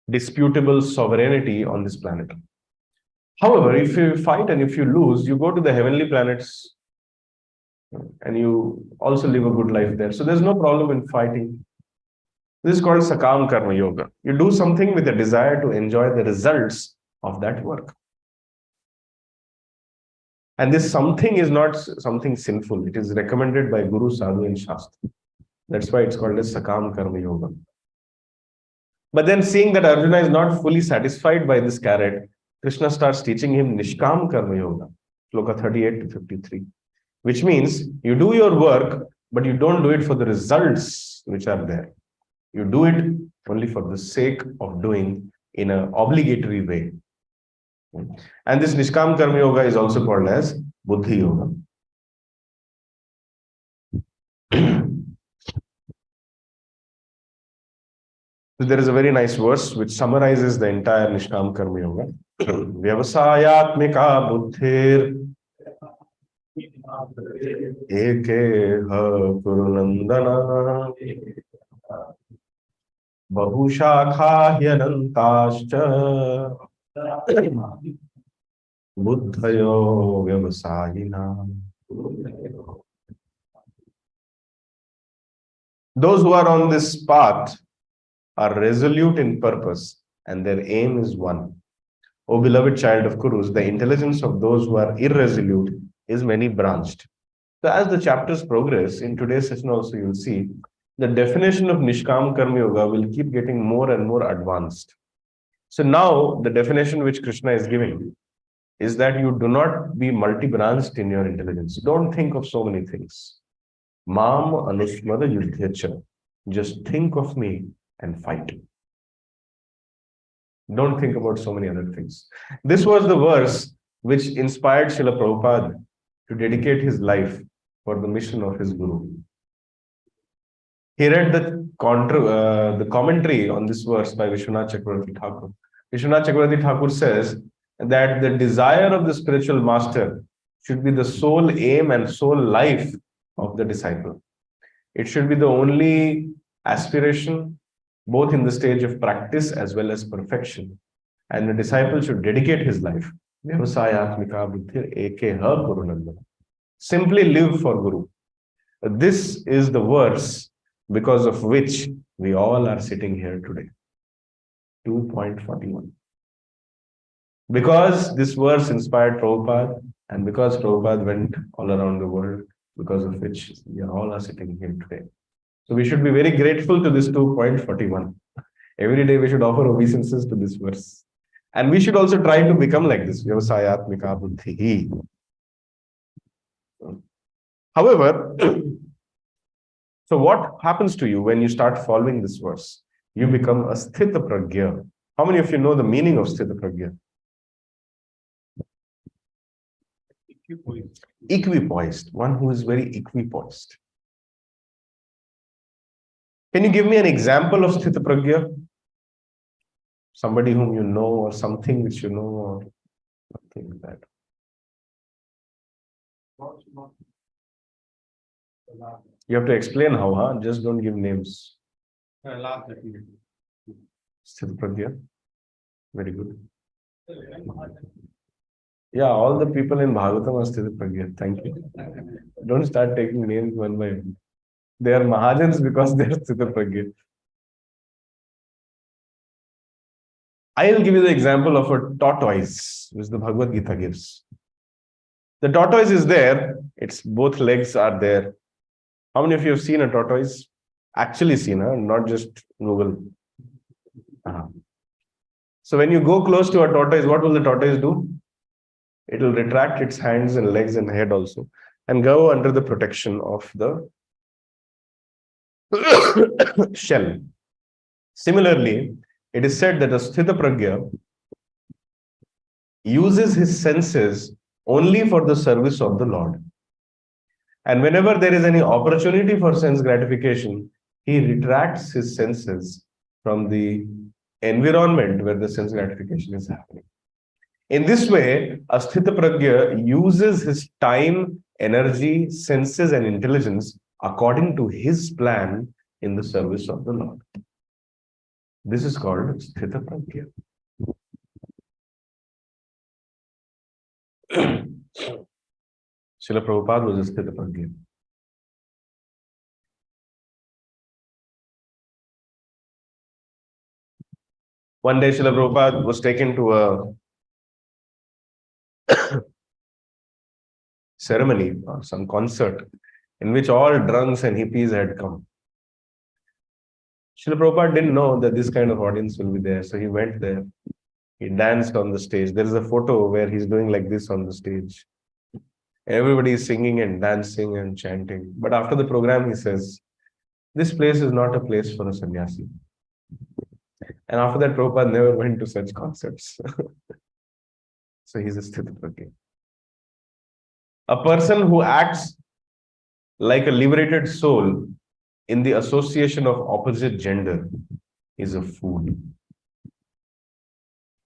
undisputable sovereignty on this planet. However, if you fight and if you lose, you go to the heavenly planets and you also live a good life there. So there's no problem in fighting. This is called Sakam Karma Yoga. You do something with a desire to enjoy the results of that work. And this something is not something sinful. It is recommended by Guru, Sadhu, and Shastra. That's why it's called as Sakam Karma Yoga. But then seeing that Arjuna is not fully satisfied by this carrot, Krishna starts teaching him Nishkam Karma Yoga, Shloka 38 to 53, which means you do your work, but you don't do it for the results which are there. You do it only for the sake of doing in an obligatory way. And this Nishkam Karma Yoga is also called as Buddhi Yoga. So there is a very nice verse which summarizes the entire Nishkam Karma Yoga. Vyavasayatmika buddhir ekeha kurunandana bahushakha hyanantascha buddhayo vyavasayina. Those who are on this path are resolute in purpose and their aim is one. O beloved child of Kurus, the intelligence of those who are irresolute is many branched. So as the chapters progress, in today's session also you'll see the definition of Nishkam Karma Yoga will keep getting more and more advanced. So now the definition which Krishna is giving is that you do not be multi-branched in your intelligence. Don't think of so many things. Mam anushmada yudhyacha. Just think of me and fight. Don't think about so many other things. This was the verse which inspired Srila Prabhupada to dedicate his life for the mission of his Guru. He read the commentary on this verse by Vishwanath Chakravarti Thakur. Vishwanath Chakravarti Thakur says that the desire of the spiritual master should be the sole aim and sole life of the disciple. It should be the only aspiration, both in the stage of practice as well as perfection. And the disciple should dedicate his life. Simply live for Guru. This is the verse because of which we all are sitting here today. 2.41. Because this verse inspired Prabhupada, and because Prabhupada went all around the world, because of which we all are sitting here today. So we should be very grateful to this 2.41. Every day we should offer obeisances to this verse. And we should also try to become like this. Vyavasayatmika buddhi. However, so what happens to you when you start following this verse? You become a sthita pragya. How many of you know the meaning of sthita pragya? Equipoised, one who is very equipoised. Can you give me an example of sthita pragya? Somebody whom you know, or something which you know, or something like that. You have to explain how, huh? Just don't give names. Sthita pragya. Very good. Yeah, all the people in Bhagavatam are Sthita pragya. Thank you. Don't start taking names one by one. They are Mahajans because they are Sthita pragya. I'll give you the example of a tortoise, which the Bhagavad Gita gives. The tortoise is there, its both legs are there. How many of you have seen a tortoise? Actually seen, huh? Not just Google. So when you go close to a tortoise, what will the tortoise do? It will retract its hands and legs and head also and go under the protection of the shell. Similarly, it is said that a Sthita Pragya uses his senses only for the service of the Lord. And whenever there is any opportunity for sense gratification, he retracts his senses from the environment where the sense gratification is happening. In this way, a Sthita Pragya uses his time, energy, senses, and intelligence according to his plan in the service of the Lord. This is called Sthita Pragya. Srila Prabhupada was a Sthita Pragya. One day, Srila Prabhupada was taken to a ceremony or some concert in which all drunks and hippies had come. Srila Prabhupada didn't know that this kind of audience will be there, so he went there. He danced on the stage. There is a photo where he's doing like this on the stage. Everybody is singing and dancing and chanting. But after the program, he says, this place is not a place for a sannyasi. And after that, Prabhupada never went to such concerts. So he's a Sthita Pragya. A person who acts like a liberated soul in the association of opposite gender is a fool.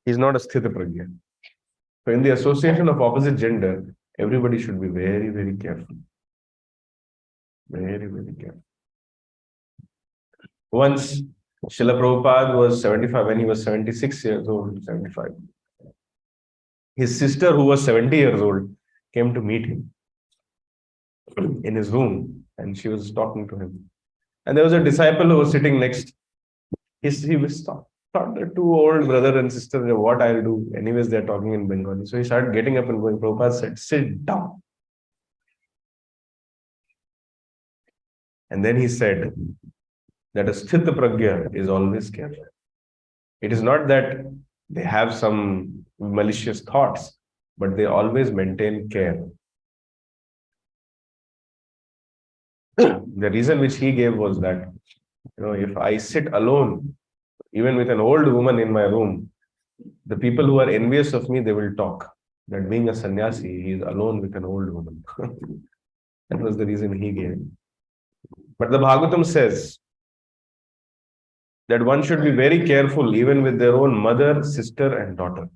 He's not a Sthita Pragya. So in the association of opposite gender, everybody should be very, very careful. Very, very careful. Once, Srila Prabhupada was 75, when he was 76 years old, 75. His sister, who was 70 years old, came to meet him in his room, and she was talking to him. And there was a disciple who was sitting next. He was thought the two old brother and sister, what I'll do. Anyways, they're talking in Bengali. So he started getting up and going. Prabhupada said, sit down. And then he said that a Sthita Pragya is always careful. It is not that they have some malicious thoughts, but they always maintain care. The reason which he gave was that, if I sit alone, even with an old woman in my room, the people who are envious of me, they will talk. That being a sannyasi, he is alone with an old woman. That was the reason he gave. But the Bhagavatam says that one should be very careful even with their own mother, sister, and daughter.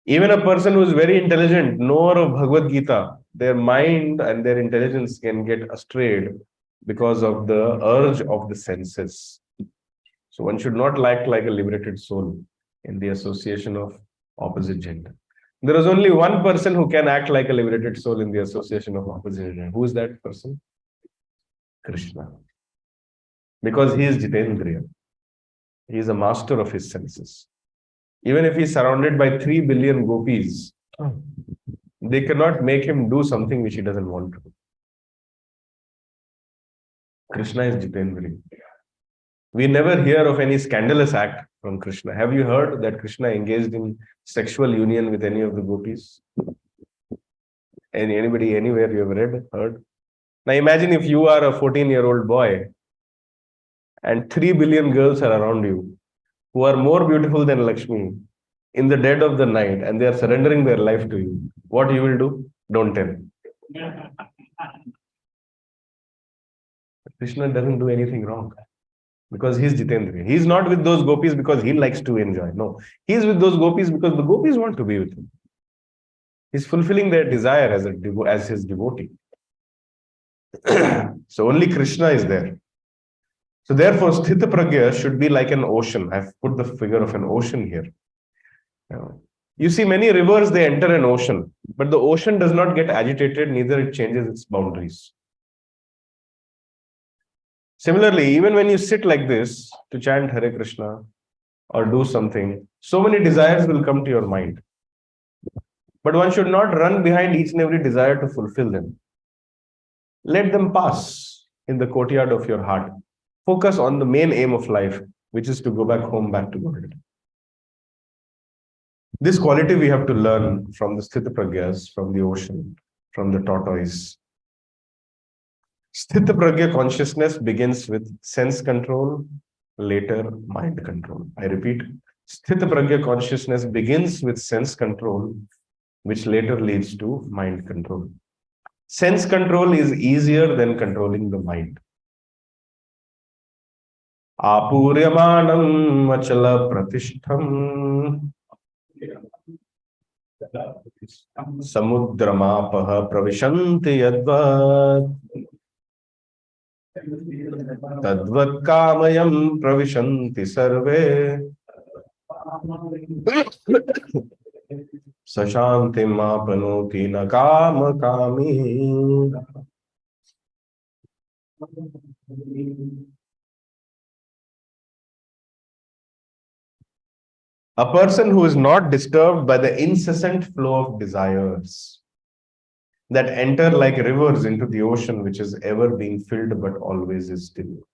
Even a person who is very intelligent, knower of Bhagavad Gita, their mind and their intelligence can get astrayed because of the urge of the senses. So one should not act like a liberated soul in the association of opposite gender. There is only one person who can act like a liberated soul in the association of opposite gender. Who is that person? Krishna. Because he is Jitendriya. He is a master of his senses. Even if he is surrounded by 3 billion gopis, they cannot make him do something which he doesn't want to Krishna is Jitendriya. We never hear of any scandalous act from Krishna. Have you heard that Krishna engaged in sexual union with any of the gopis? Anybody, anywhere you have read, heard? Now imagine if you are a 14-year-old boy and 3 billion girls are around you who are more beautiful than Lakshmi in the dead of the night and they are surrendering their life to you. What you will do? Don't tell. Krishna doesn't do anything wrong because he's Jitendriya. He's not with those gopis because he likes to enjoy. No, he's with those gopis because the gopis want to be with him. He's fulfilling their desire as his devotee. So only Krishna is there. So therefore, Sthita Pragya should be like an ocean. I've put the figure of an ocean here. You see, many rivers, they enter an ocean, but the ocean does not get agitated, neither it changes its boundaries. Similarly, even when you sit like this to chant Hare Krishna or do something, so many desires will come to your mind. But one should not run behind each and every desire to fulfill them. Let them pass in the courtyard of your heart. Focus on the main aim of life, which is to go back home, back to God. This quality we have to learn from the Sthita Pragyas, from the ocean, from the tortoise. Sthita Pragya consciousness begins with sense control, later mind control. I repeat, Sthita Pragya consciousness begins with sense control, which later leads to mind control. Sense control is easier than controlling the mind. Apuryamanam achala pratishtham samudramapah pravishanti yadvat tadvat kamayam pravishanti sarve sashantim apanoti na kama kami. A person who is not disturbed by the incessant flow of desires that enter like rivers into the ocean, which is ever being filled but always is still,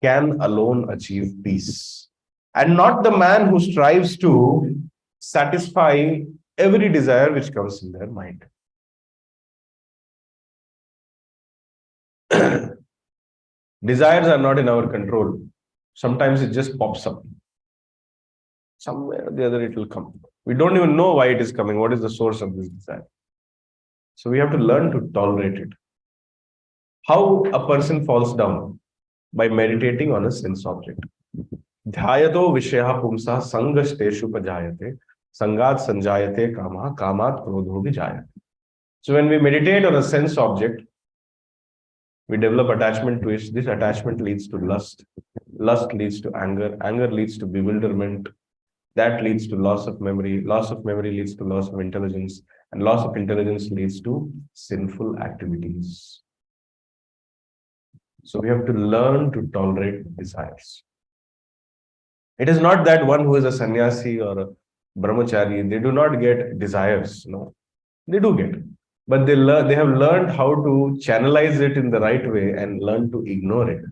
can alone achieve peace. And not the man who strives to satisfy every desire which comes in their mind. Desires are not in our control. Sometimes it just pops up. Somewhere or the other it will come. We don't even know why it is coming. What is the source of this desire? So we have to learn to tolerate it. How a person falls down? By meditating on a sense object. Dhyayato vishyaha pumsa sangasteshu pajayate sangat sanjayate kama kamat krodho vijayate. So when we meditate on a sense object, we develop attachment to it. This attachment leads to lust. Lust leads to anger. Anger leads to bewilderment. That leads to loss of memory. Loss of memory leads to loss of intelligence. And loss of intelligence leads to sinful activities. So we have to learn to tolerate desires. It is not that one who is a sannyasi or a brahmachari, they do not get desires. No, they do get. But they have learned how to channelize it in the right way and learn to ignore it.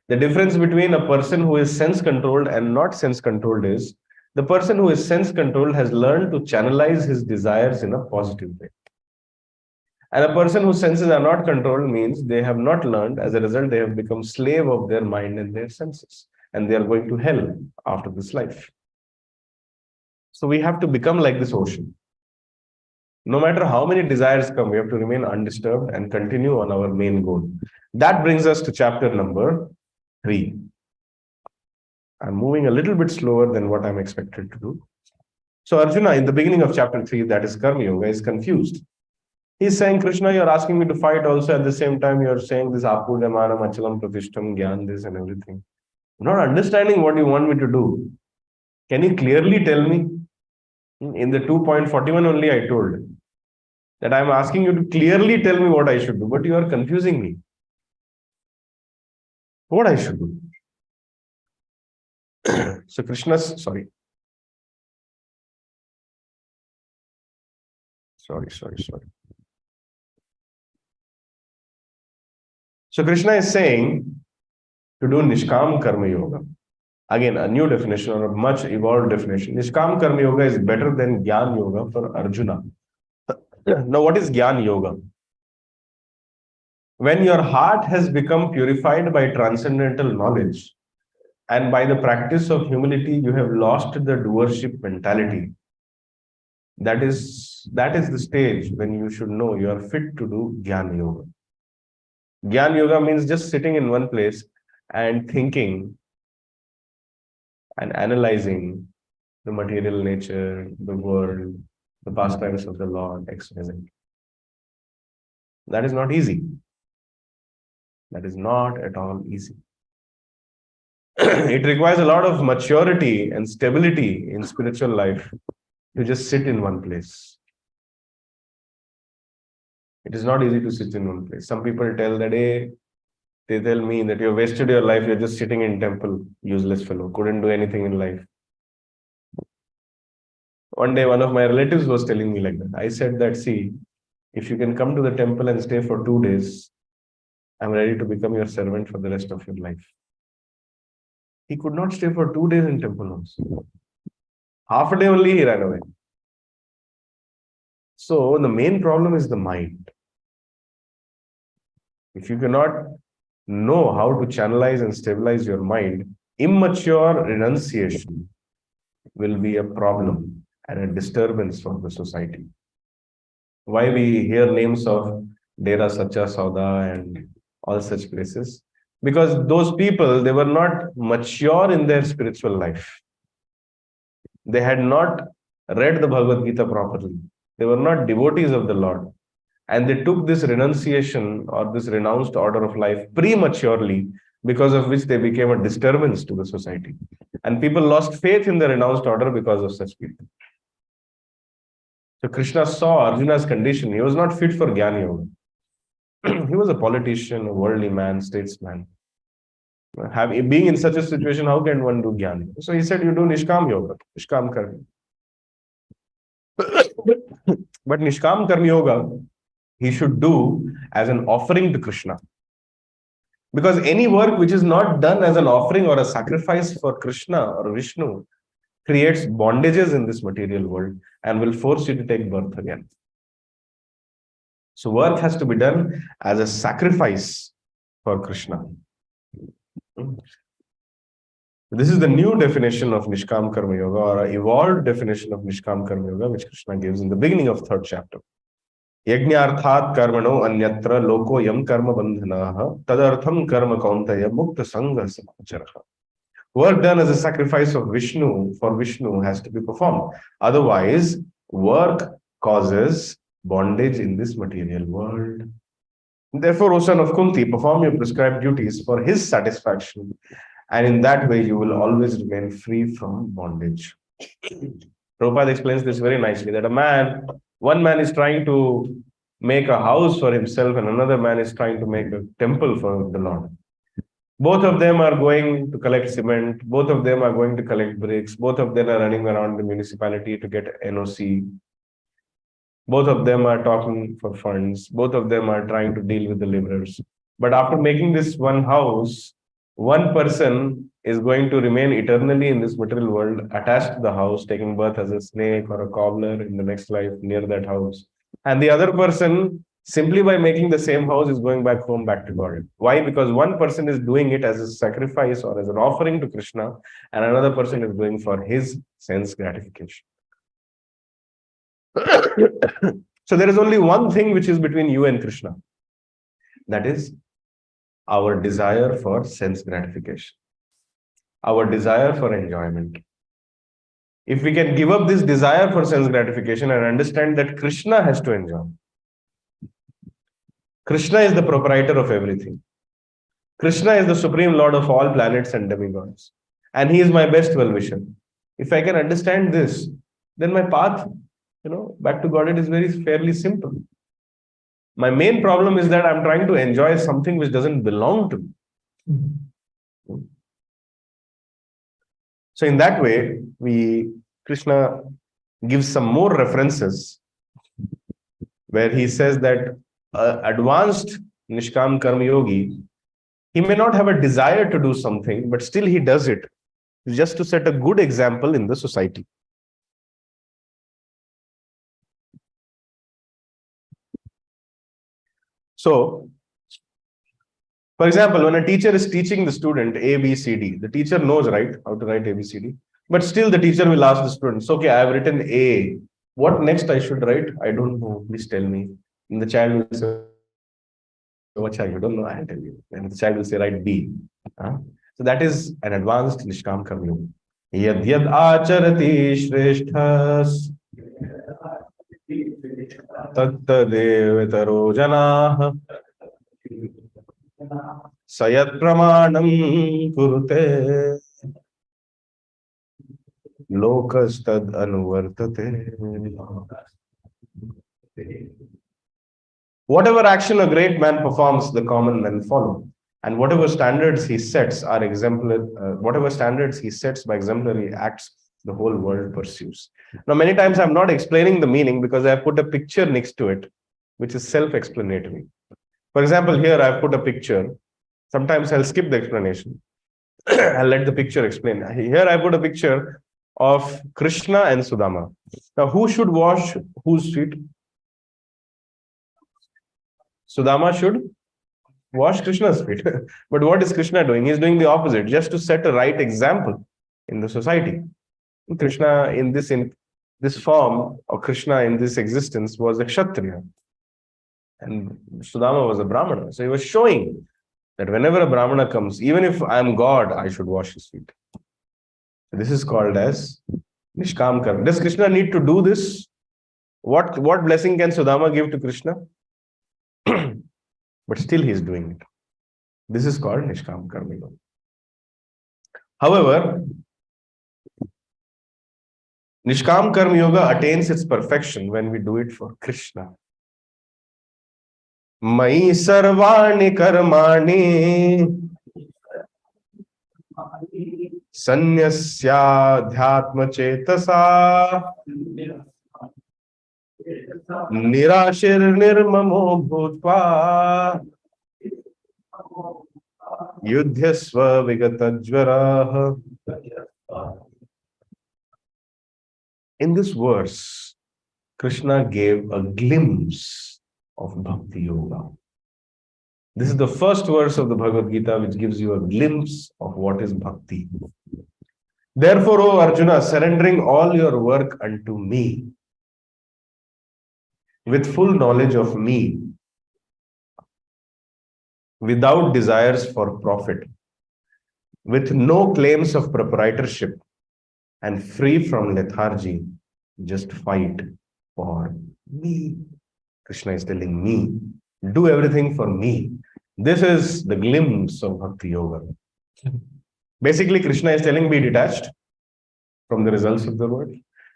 The difference between a person who is sense controlled and not sense controlled is the person who is sense controlled has learned to channelize his desires in a positive way. And a person whose senses are not controlled means they have not learned. As a result, they have become slave of their mind and their senses. And they are going to hell after this life. So we have to become like this ocean. No matter how many desires come, we have to remain undisturbed and continue on our main goal. That brings us to chapter number 3. I'm moving a little bit slower than what I'm expected to do. So Arjuna, in the beginning of chapter 3, that is Karma Yoga, is confused. He's saying, Krishna, you're asking me to fight also. At the same time, you're saying this Apudamana, Machalam, Pratishtam, Gyan, this and everything. I'm not understanding what you want me to do. Can you clearly tell me? In the 2.41 only I told that I'm asking you to clearly tell me what I should do, but you are confusing me. What I should do? So Krishna's, sorry. So Krishna is saying to do Nishkam Karma Yoga. Again, a new definition or a much evolved definition. Nishkam Karma Yoga is better than Gyan Yoga for Arjuna. Now, what is Gyan Yoga? When your heart has become purified by transcendental knowledge and by the practice of humility, you have lost the doership mentality. That is the stage when you should know you are fit to do Gyan Yoga. Gyan Yoga means just sitting in one place and thinking and analyzing the material nature, the world, the pastimes of the Lord, etc. That is not easy. That is not at all easy. It requires a lot of maturity and stability in spiritual life to just sit in one place. It is not easy to sit in one place. Some people tell that, hey, they tell me that you've wasted your life, you're just sitting in temple, useless fellow, couldn't do anything in life. One day, one of my relatives was telling me like that. I said that, see, if you can come to the temple and stay for 2 days, I'm ready to become your servant for the rest of your life. He could not stay for 2 days in temple also. Half a day only he ran away. So the main problem is the mind. If you cannot know how to channelize and stabilize your mind, immature renunciation will be a problem and a disturbance for the society. Why we hear names of Dera Sacha Sauda and all such places? Because those people, they were not mature in their spiritual life. They had not read the Bhagavad Gita properly. They were not devotees of the Lord. And they took this renunciation or this renounced order of life prematurely, because of which they became a disturbance to the society. And people lost faith in the renounced order because of such people. So Krishna saw Arjuna's condition. He was not fit for Jnana Yoga. He was a politician, a worldly man, statesman. Being in such a situation, how can one do Jnana Yoga? So he said, you do Nishkam Yoga, Nishkam Karma. But Nishkam Karma Yoga, he should do as an offering to Krishna. Because any work which is not done as an offering or a sacrifice for Krishna or Vishnu creates bondages in this material world and will force you to take birth again. So work has to be done as a sacrifice for Krishna. This is the new definition of Nishkam Karma Yoga, or an evolved definition of Nishkam Karma Yoga, which Krishna gives in the beginning of 3rd chapter. Yajñarthat karmano anyatra loko yam karma bandhanaha tadartham karma kauntaya mukta sangha samacharaha. Work done as a sacrifice of Vishnu for Vishnu has to be performed. Otherwise, work causes bondage in this material world. Therefore, O son of Kunti, perform your prescribed duties for his satisfaction, and in that way you will always remain free from bondage. Prabhupada explains this very nicely, that one man is trying to make a house for himself and another man is trying to make a temple for the Lord. Both of them are going to collect cement, both of them are going to collect bricks, both of them are running around the municipality to get NOC. Both of them are talking for funds, both of them are trying to deal with the laborers. But after making this one house, one person is going to remain eternally in this material world, attached to the house, taking birth as a snake or a cobbler in the next life near that house. And the other person, simply by making the same house, is going back home, back to God. Why? Because one person is doing it as a sacrifice or as an offering to Krishna, and another person is doing for his sense gratification. So there is only one thing which is between you and Krishna. That is our desire for sense gratification, our desire for enjoyment. If we can give up this desire for sense gratification and understand that Krishna has to enjoy. Krishna is the proprietor of everything. Krishna is the supreme lord of all planets and demigods. And he is my best well-wisher. If I can understand this, then my path, back to God, is fairly simple. My main problem is that I'm trying to enjoy something which doesn't belong to me. So in that way, Krishna gives some more references where he says that advanced Nishkam Karma Yogi, he may not have a desire to do something, but still he does it just to set a good example in the society. So, for example, when a teacher is teaching the student A, B, C, D, the teacher knows, right, how to write A, B, C, D. But still the teacher will ask the students, okay, I have written A. What next I should write? I don't know. Please tell me. And the child will say, what child? You don't know, I'll tell you. And the child will say, write B. So that is an advanced Nishkam Karma Yoga. Yad yad acharati shreshthas tattadevataro janah sayat pramanam kurute lokastad anuvartate. Whatever action a great man performs, the common men follow. And whatever standards he sets are exemplary, whatever standards he sets by exemplary acts, the whole world pursues. Now, many times I'm not explaining the meaning because I put a picture next to it, which is self-explanatory. For example, here I've put a picture. Sometimes I'll skip the explanation. I'll let the picture explain. Here I put a picture of Krishna and Sudama. Now, who should wash whose feet? Sudama should wash Krishna's feet. But what is Krishna doing? He's doing the opposite, just to set a right example in the society. Krishna in this form, or Krishna in this existence, was a Kshatriya. And Sudama was a Brahmana. So he was showing that whenever a Brahmana comes, even if I am God, I should wash his feet. This is called as Nishkam Karma. Does Krishna need to do this? What blessing can Sudama give to Krishna? But still he is doing it. This is called Nishkam Karma Yoga. However, Nishkam Karma Yoga attains its perfection when we do it for Krishna. Mai sarvani karmani sanyasya dhyatma chetasa nirashir nirmamo bhutva yudhyasva vigatajvaraha. In this verse, Krishna gave a glimpse of Bhakti Yoga. This is the first verse of the Bhagavad Gita which gives you a glimpse of what is Bhakti. Therefore, O Arjuna, surrendering all your work unto me, with full knowledge of me, without desires for profit, with no claims of proprietorship, and free from lethargy, just fight for me. Krishna is telling me, do everything for me. This is the glimpse of Bhakti Yoga. Basically, Krishna is telling, be detached from the results of the work.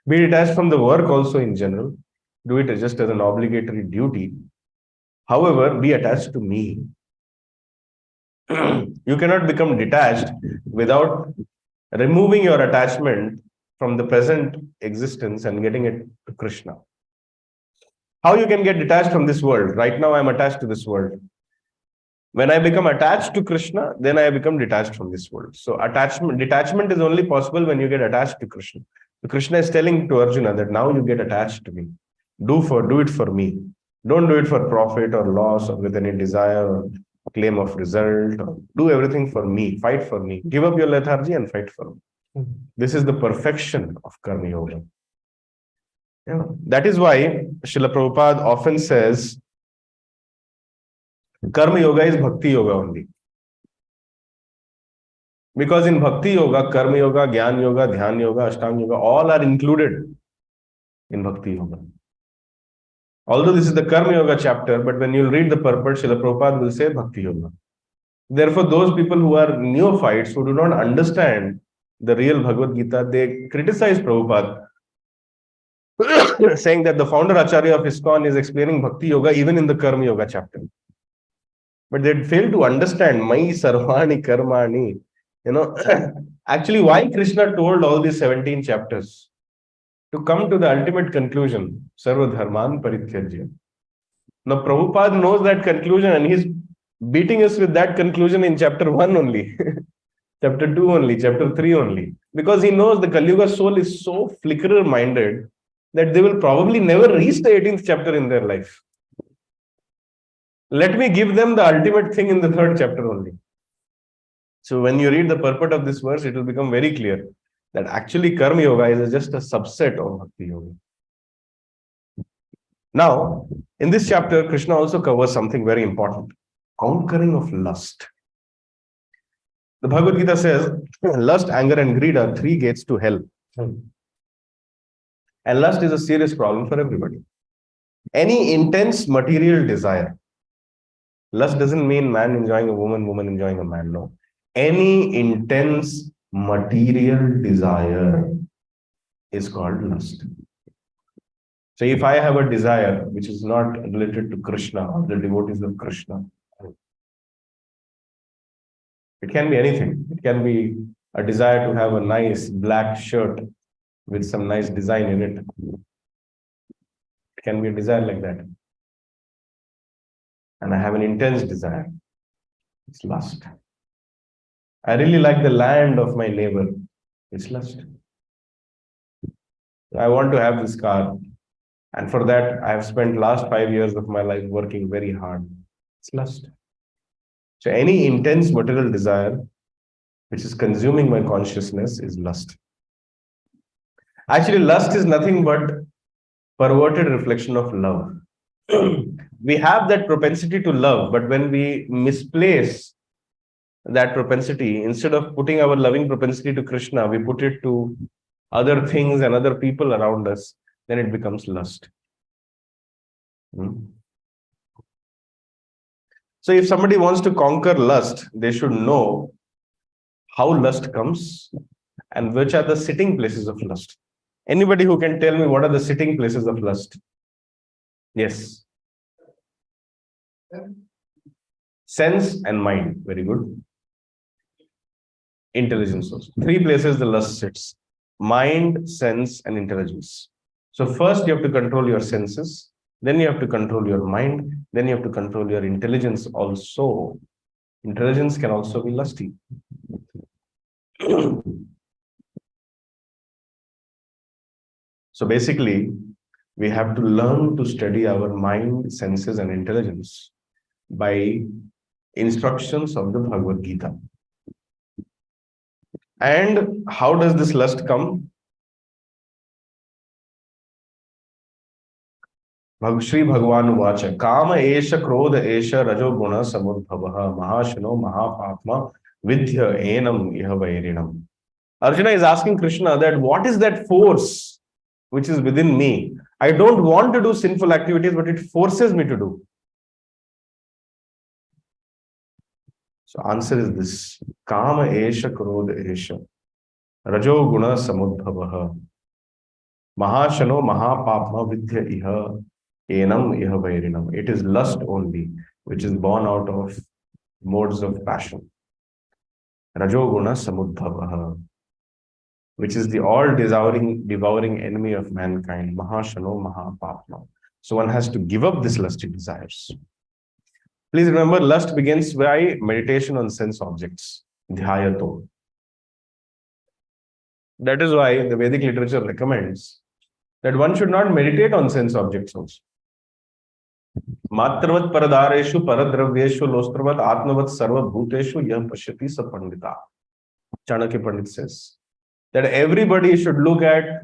Be detached from the work also in general. Do it just as an obligatory duty. However, be attached to me. You cannot become detached without removing your attachment from the present existence and getting it to Krishna. How you can get detached from this world? Right now, I'm attached to this world. When I become attached to Krishna, then I become detached from this world. So detachment is only possible when you get attached to Krishna. So Krishna is telling to Arjuna that now you get attached to me. Do it for me. Don't do it for profit or loss or with any desire or claim of result. Or do everything for me. Fight for me. Give up your lethargy and fight for me. This is the perfection of Karma Yoga. Yeah. That is why Srila Prabhupada often says, Karma Yoga is Bhakti Yoga only. Because in Bhakti Yoga, Karma Yoga, Jnana Yoga, Dhyan Yoga, Ashtanga Yoga, all are included in Bhakti Yoga. Although this is the Karma Yoga chapter, but when you read the purport, Srila Prabhupada will say Bhakti Yoga. Therefore, those people who are neophytes, who do not understand the real Bhagavad Gita, they criticize Prabhupada, saying that the founder Acharya of ISKCON is explaining Bhakti Yoga even in the Karma Yoga chapter. But they fail to understand Mai Sarvani Karmani. Actually, why Krishna told all these 17 chapters? To come to the ultimate conclusion, Sarva Dharman Parityajya. Now, Prabhupada knows that conclusion and he's beating us with that conclusion in chapter 1 only, chapter 2 only, chapter 3 only. Because he knows the Kali Yuga soul is so flickerer minded that they will probably never reach the 18th chapter in their life. Let me give them the ultimate thing in the 3rd chapter only. So when you read the purport of this verse, it will become very clear that actually Karma Yoga is just a subset of Bhakti Yoga. Now, in this chapter, Krishna also covers something very important, conquering of lust. The Bhagavad Gita says, lust, anger, and greed are 3 gates to hell. And lust is a serious problem for everybody. Any intense material desire. Lust doesn't mean man enjoying a woman, woman enjoying a man. No. Any intense material desire is called lust. So if I have a desire which is not related to Krishna or the devotees of Krishna, it can be anything. It can be a desire to have a nice black shirt with some nice design in it. It can be a desire like that. And I have an intense desire. It's lust. I really like the land of my neighbor. It's lust. I want to have this car. And for that, I have spent last 5 years of my life working very hard. It's lust. So any intense material desire which is consuming my consciousness is lust. Actually, lust is nothing but perverted reflection of love. We have that propensity to love, but when we misplace that propensity, instead of putting our loving propensity to Krishna, we put it to other things and other people around us, then it becomes lust. So if somebody wants to conquer lust, they should know how lust comes and which are the sitting places of lust. Anybody who can tell me what are the sitting places of lust? Yes. Sense and mind. Very good. Intelligence also. 3 places the lust sits. Mind, sense, and intelligence. So first you have to control your senses. Then you have to control your mind. Then you have to control your intelligence also. Intelligence can also be lusty. So basically, we have to learn to study our mind, senses, and intelligence by instructions of the Bhagavad Gita. And how does this lust come? Shri Bhagavan Vacha Kama Esha Krodha Esha Rajo Guna Samudbhavaha Mahashano Mahapatma Vidya Enam Ihavairinam. Arjuna is asking Krishna that what is that force which is within me? I don't want to do sinful activities, but it forces me to do. So answer is this. Kama Esha Krodha Esha Rajo Guna Samudbhavaha Mahashano Mahapatma Vidya Iha Enam Ihavairinam. It is lust only, which is born out of modes of passion. Rajoguna Samudbhavaha, which is the all-devouring enemy of mankind. Mahashano Mahapatma. So one has to give up this lusty desires. Please remember, lust begins by meditation on sense objects. Dhyayato. That is why the Vedic literature recommends that one should not meditate on sense objects also. Matravat paradareshu paradravyeshu lostravat atmavat sarva bhuteshu yam pashyati sa pandita. Chanakya Pandit says that everybody should look at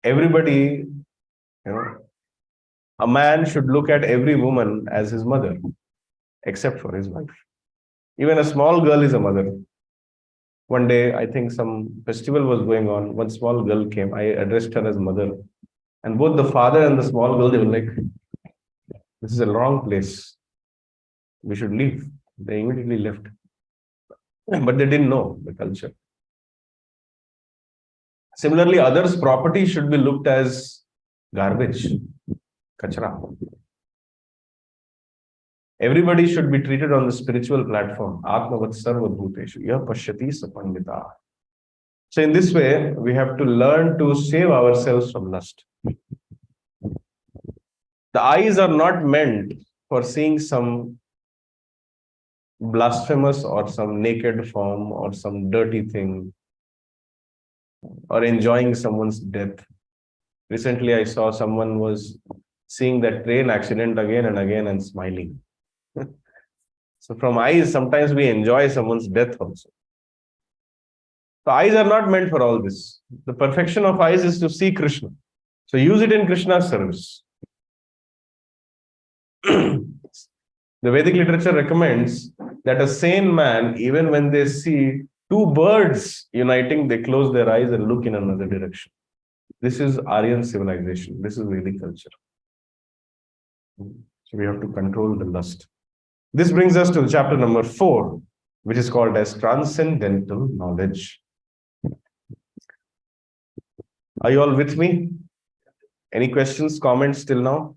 everybody, a man should look at every woman as his mother, except for his wife. Even a small girl is a mother. One day, I think some festival was going on. One small girl came. I addressed her as mother. And both the father and the small girl, they were like, this is a wrong place. We should leave. They immediately left. But they didn't know the culture. Similarly, others' property should be looked as garbage, kachra. Everybody should be treated on the spiritual platform. Atmavat sarva bhuteshu yah pashyati sa pandita. So in this way, we have to learn to save ourselves from lust. The eyes are not meant for seeing some blasphemous or some naked form or some dirty thing or enjoying someone's death. Recently, I saw someone was seeing that train accident again and again and smiling. So from eyes, sometimes we enjoy someone's death also. The eyes are not meant for all this. The perfection of eyes is to see Krishna. So use it in Krishna's service. The Vedic literature recommends that a sane man, even when they see two birds uniting, they close their eyes and look in another direction. This is Aryan civilization. This is Vedic culture. So we have to control the lust. This brings us to chapter number 4, which is called as transcendental knowledge. Are you all with me? Any questions, comments till now?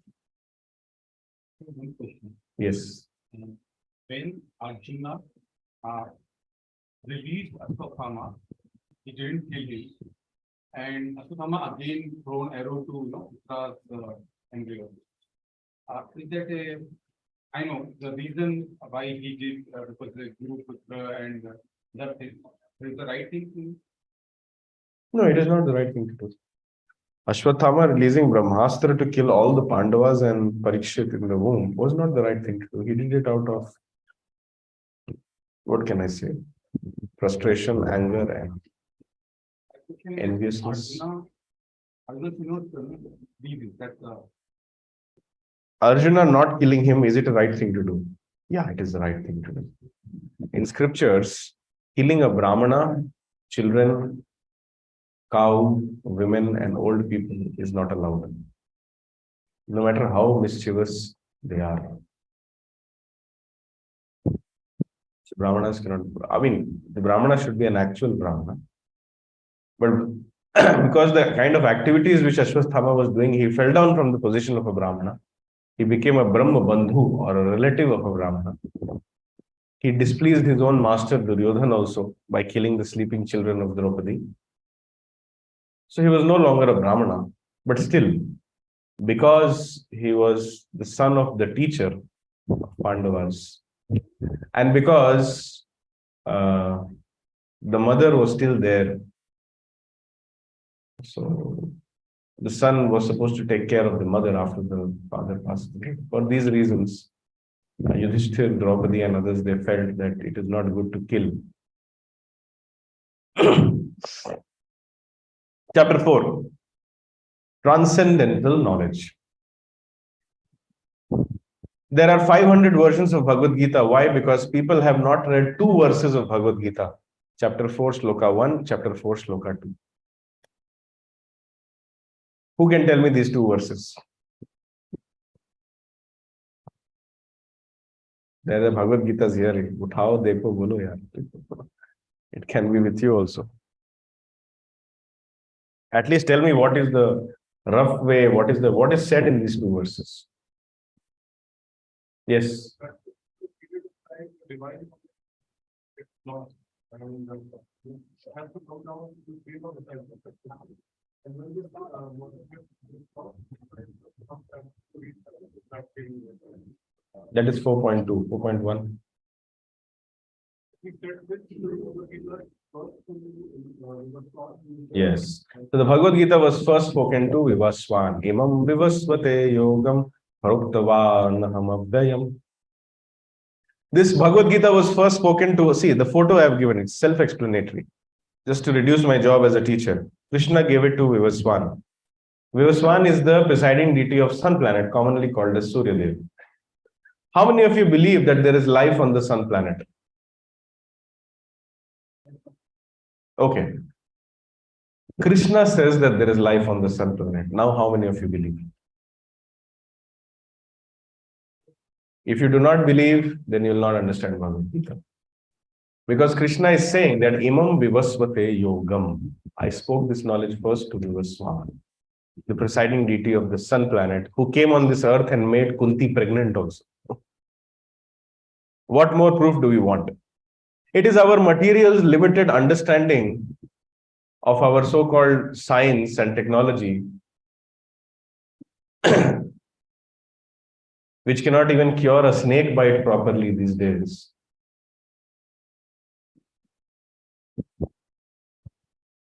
One question. Yes. When Arjuna released Ashwatthama, he didn't kill him. And Ashwatthama again thrown arrow to Mitra's embryo. Is that a, I know the reason why he did because the Guru Putra and that is the right thing to. No, it is not the right thing to do. Ashwatthama releasing Brahmastra to kill all the Pandavas and Parikshit in the womb was not the right thing to do. He did it out of, what can I say, frustration, anger, and enviousness. Arjuna not killing him, is it a right thing to do? Yeah, it is the right thing to do. In scriptures, killing a Brahmana, children, cow, women, and old people is not allowed, no matter how mischievous they are. So Brahmanas cannot, I mean, the Brahmana should be an actual Brahmana. But because the kind of activities which Ashwatthama was doing, he fell down from the position of a Brahmana. He became a Brahma Bandhu or a relative of a Brahmana. He displeased his own master Duryodhana also by killing the sleeping children of Draupadi. So he was no longer a Brahmana, but still, because he was the son of the teacher of Pandavas, and because the mother was still there, so the son was supposed to take care of the mother after the father passed away. For these reasons, Yudhishthir, Draupadi, and others, they felt that it is not good to kill. Chapter 4, Transcendental Knowledge. There are 500 versions of Bhagavad Gita. Why? Because people have not read 2 verses of Bhagavad Gita. Chapter 4, Shloka 1, Chapter 4, Shloka 2. Who can tell me these 2 verses? There are Bhagavad Gita's here. Uthao, dekho, bolo yaar. It can be with you also. At least tell me what is the rough way, what is said in these 2 verses. Yes. That is 4.2, 4.1. Yes. So the Bhagavad Gita was first spoken to Vivaswan. Imam Vivasvate Yogam Haruktavanaham Abhyayam. This Bhagavad Gita was first spoken to, see, the photo I have given, it's self-explanatory. Just to reduce my job as a teacher, Krishna gave it to Vivaswan. Vivaswan is the presiding deity of sun planet, commonly called as Surya Dev. How many of you believe that there is life on the sun planet? Okay. Krishna says that there is life on the sun planet. Now, how many of you believe? If you do not believe, then you will not understand Bhagavad Gita. Because Krishna is saying that Imam Vivasvate Yogam. I spoke this knowledge first to Vivaswan, the presiding deity of the sun planet, who came on this earth and made Kunti pregnant also. What more proof do we want? It is our material's limited understanding of our so-called science and technology, which cannot even cure a snake bite properly these days.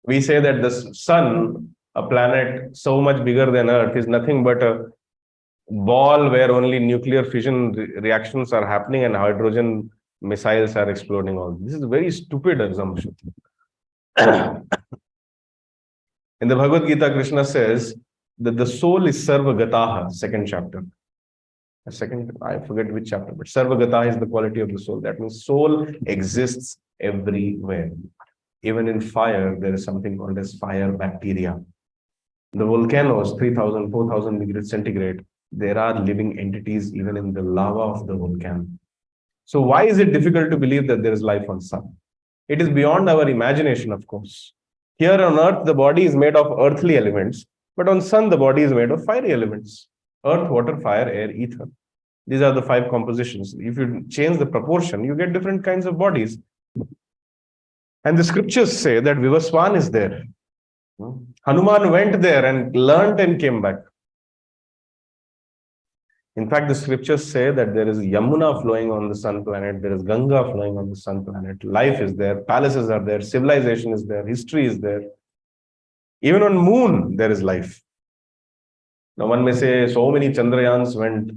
We say that the sun, a planet so much bigger than Earth, is nothing but a ball where only nuclear fission reactions are happening and hydrogen missiles are exploding. All this is a very stupid assumption. In the Bhagavad Gita, Krishna says that the soul is Sarvagataha, second chapter. A second, I forget which chapter, but Sarvagataha is the quality of the soul. That means soul exists everywhere. Even in fire, there is something called as fire bacteria. The volcanoes, 3,000, 4,000 degrees centigrade, there are living entities even in the lava of the volcano. So why is it difficult to believe that there is life on sun? It is beyond our imagination, of course. Here on Earth, the body is made of earthly elements, but on sun, the body is made of fiery elements. Earth, water, fire, air, ether. These are the 5 compositions. If you change the proportion, you get different kinds of bodies. And the scriptures say that Vivaswan is there. Hanuman went there and learned and came back. In fact, the scriptures say that there is Yamuna flowing on the sun planet, there is Ganga flowing on the sun planet, life is there, palaces are there, civilization is there, history is there. Even on moon, there is life. Now one may say, so many Chandrayans went,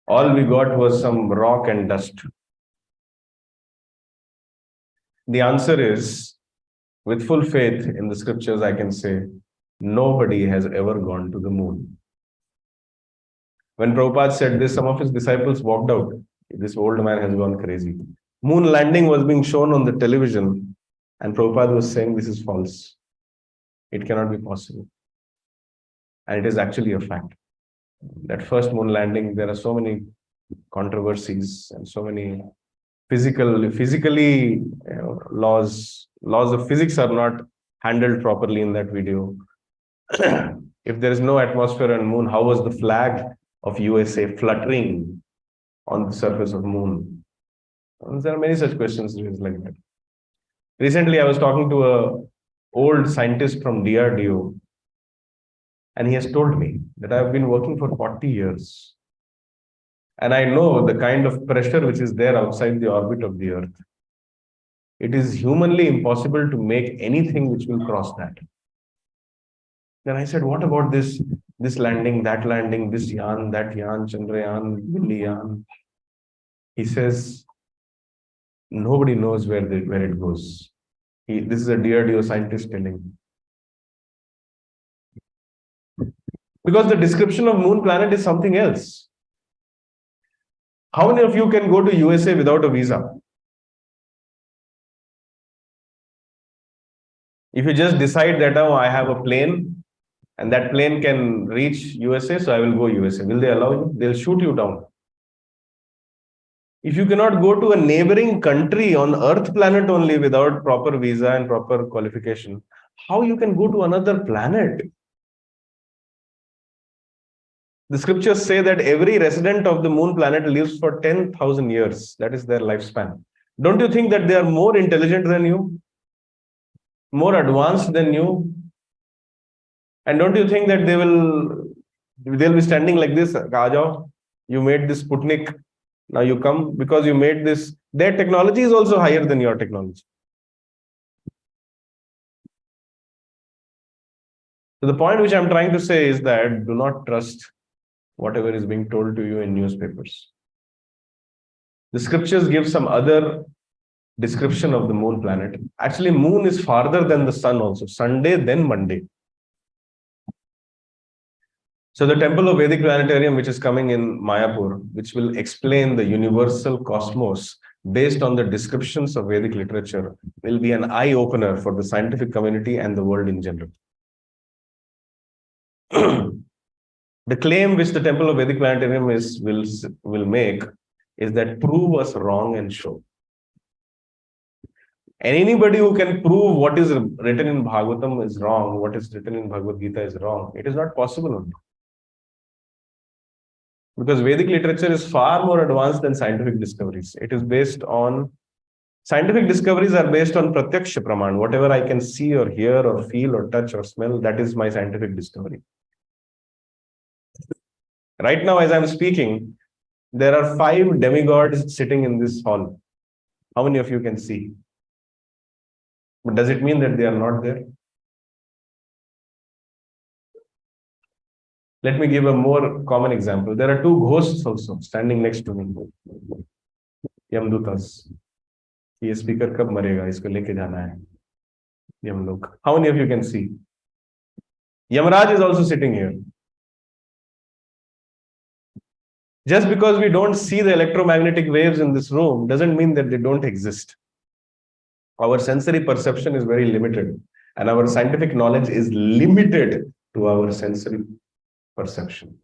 all we got was some rock and dust. The answer is, with full faith in the scriptures, I can say, nobody has ever gone to the moon. When Prabhupada said this, some of his disciples walked out. This old man has gone crazy. Moon landing was being shown on the television, and Prabhupada was saying this is false. It cannot be possible. And it is actually a fact. That first moon landing, there are so many controversies and so many physically laws of physics are not handled properly in that video. If there is no atmosphere on moon, how was the flag of USA fluttering on the surface of moon? And there are many such questions raised like that. Recently, I was talking to an old scientist from DRDO, and he has told me that I've been working for 40 years. And I know the kind of pressure which is there outside the orbit of the Earth. It is humanly impossible to make anything which will cross that. Then I said, what about this landing, that landing, this yan, that yan, Chandrayaan, Billiyan? He says, nobody knows where it goes. This is a DRDO scientist telling. Because the description of moon planet is something else. How many of you can go to USA without a visa? If you just decide that, oh, I have a plane and that plane can reach USA, so I will go USA. Will they allow you? They'll shoot you down. If you cannot go to a neighboring country on Earth planet only without proper visa and proper qualification, how you can go to another planet? The scriptures say that every resident of the moon planet lives for 10,000 years. That is their lifespan. Don't you think that they are more intelligent than you? More advanced than you? And don't you think that they'll be standing like this? Rajao, you made this Sputnik. Now you come because you made this. Their technology is also higher than your technology. So the point which I'm trying to say is that do not trust whatever is being told to you in newspapers. The scriptures give some other description of the moon planet. Actually, moon is farther than the sun also. Sunday, then Monday. So the temple of Vedic planetarium, which is coming in Mayapur, which will explain the universal cosmos based on the descriptions of Vedic literature, will be an eye-opener for the scientific community and the world in general. The claim which the temple of Vedic planetarium will make is that prove us wrong and show. And anybody who can prove what is written in Bhagavatam is wrong, what is written in Bhagavad Gita is wrong, it is not possible only. Because Vedic literature is far more advanced than scientific discoveries. It is based on, scientific discoveries are based on pratyaksha praman. Whatever I can see or hear or feel or touch or smell, that is my scientific discovery. Right now, as I'm speaking, there are 5 demigods sitting in this hall. How many of you can see? But does it mean that they are not there? Let me give a more common example. There are two ghosts also standing next to me. Yamdutas. ये speaker कब मरेगा? इसको लेके जाना है. Yamlok. How many of you can see? Yamraj is also sitting here. Just because we don't see the electromagnetic waves in this room doesn't mean that they don't exist. Our sensory perception is very limited, and our scientific knowledge is limited to our sensory perception.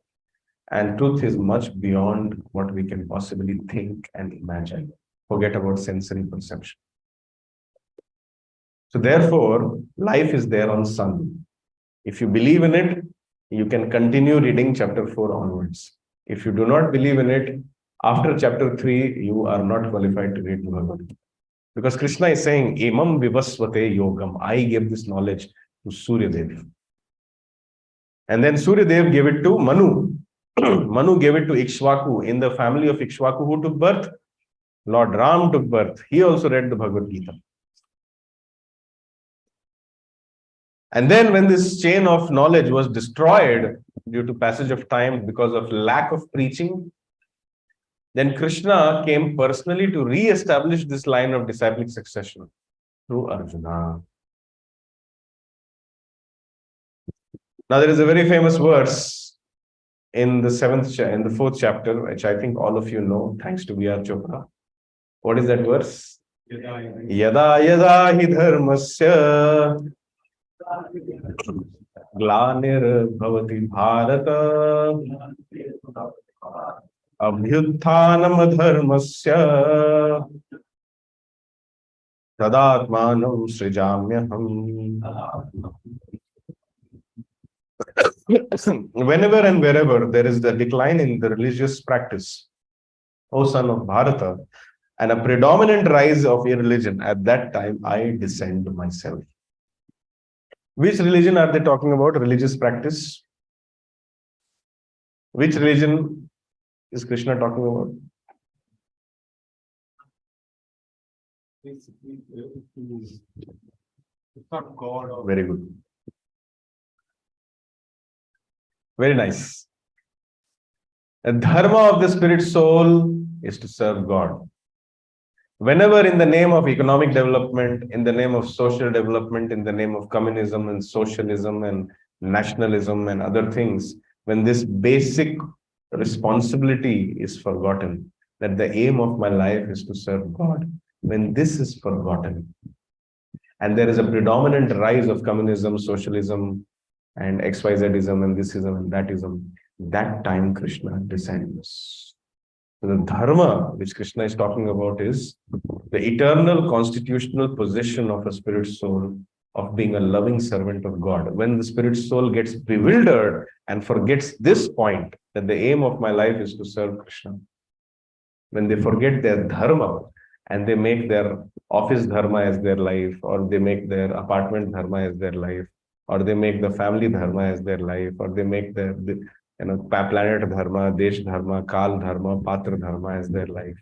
And truth is much beyond what we can possibly think and imagine. Forget about sensory perception. So therefore, life is there on sun. If you believe in it, you can continue reading chapter 4 onwards. If you do not believe in it, after chapter 3, you are not qualified to read the Bhagavad Gita. Because Krishna is saying, Imam vivasvate yogam. I gave this knowledge to Surya Dev. And then Surya Dev gave it to Manu. Manu gave it to Ikshvaku. In the family of Ikshvaku, who took birth? Lord Ram took birth. He also read the Bhagavad Gita. And then when this chain of knowledge was destroyed due to passage of time because of lack of preaching, then Krishna came personally to re-establish this line of disciplic succession through Arjuna. Now there is a very famous verse in the fourth chapter, which I think all of you know, thanks to V.R. Chopra. What is that verse? Yada yada hi dharmasya glanir bhavati bharata abhyutthanam dharmasya tadatmanam srijamyaham. Whenever and wherever there is the decline in the religious practice, O son of Bharata, and a predominant rise of irreligion, at that time I descend myself. Which religion are they talking about? Religious practice. Which religion is Krishna talking about? It's not God. Or Very good. Very nice. The dharma of the spirit soul is to serve God. Whenever in the name of economic development, in the name of social development, in the name of communism and socialism and nationalism and other things, when this basic responsibility is forgotten, that the aim of my life is to serve God, when this is forgotten, and there is a predominant rise of communism, socialism, and XYZism and thisism and thatism, that time Krishna descends. The dharma which Krishna is talking about is the eternal constitutional position of a spirit soul of being a loving servant of God. When the spirit soul gets bewildered and forgets this point, that the aim of my life is to serve Krishna, when they forget their dharma and they make their office dharma as their life, or they make their apartment dharma as their life, or they make the family dharma as their life, or they make their planet dharma, desh dharma, kal dharma, patra dharma as their life.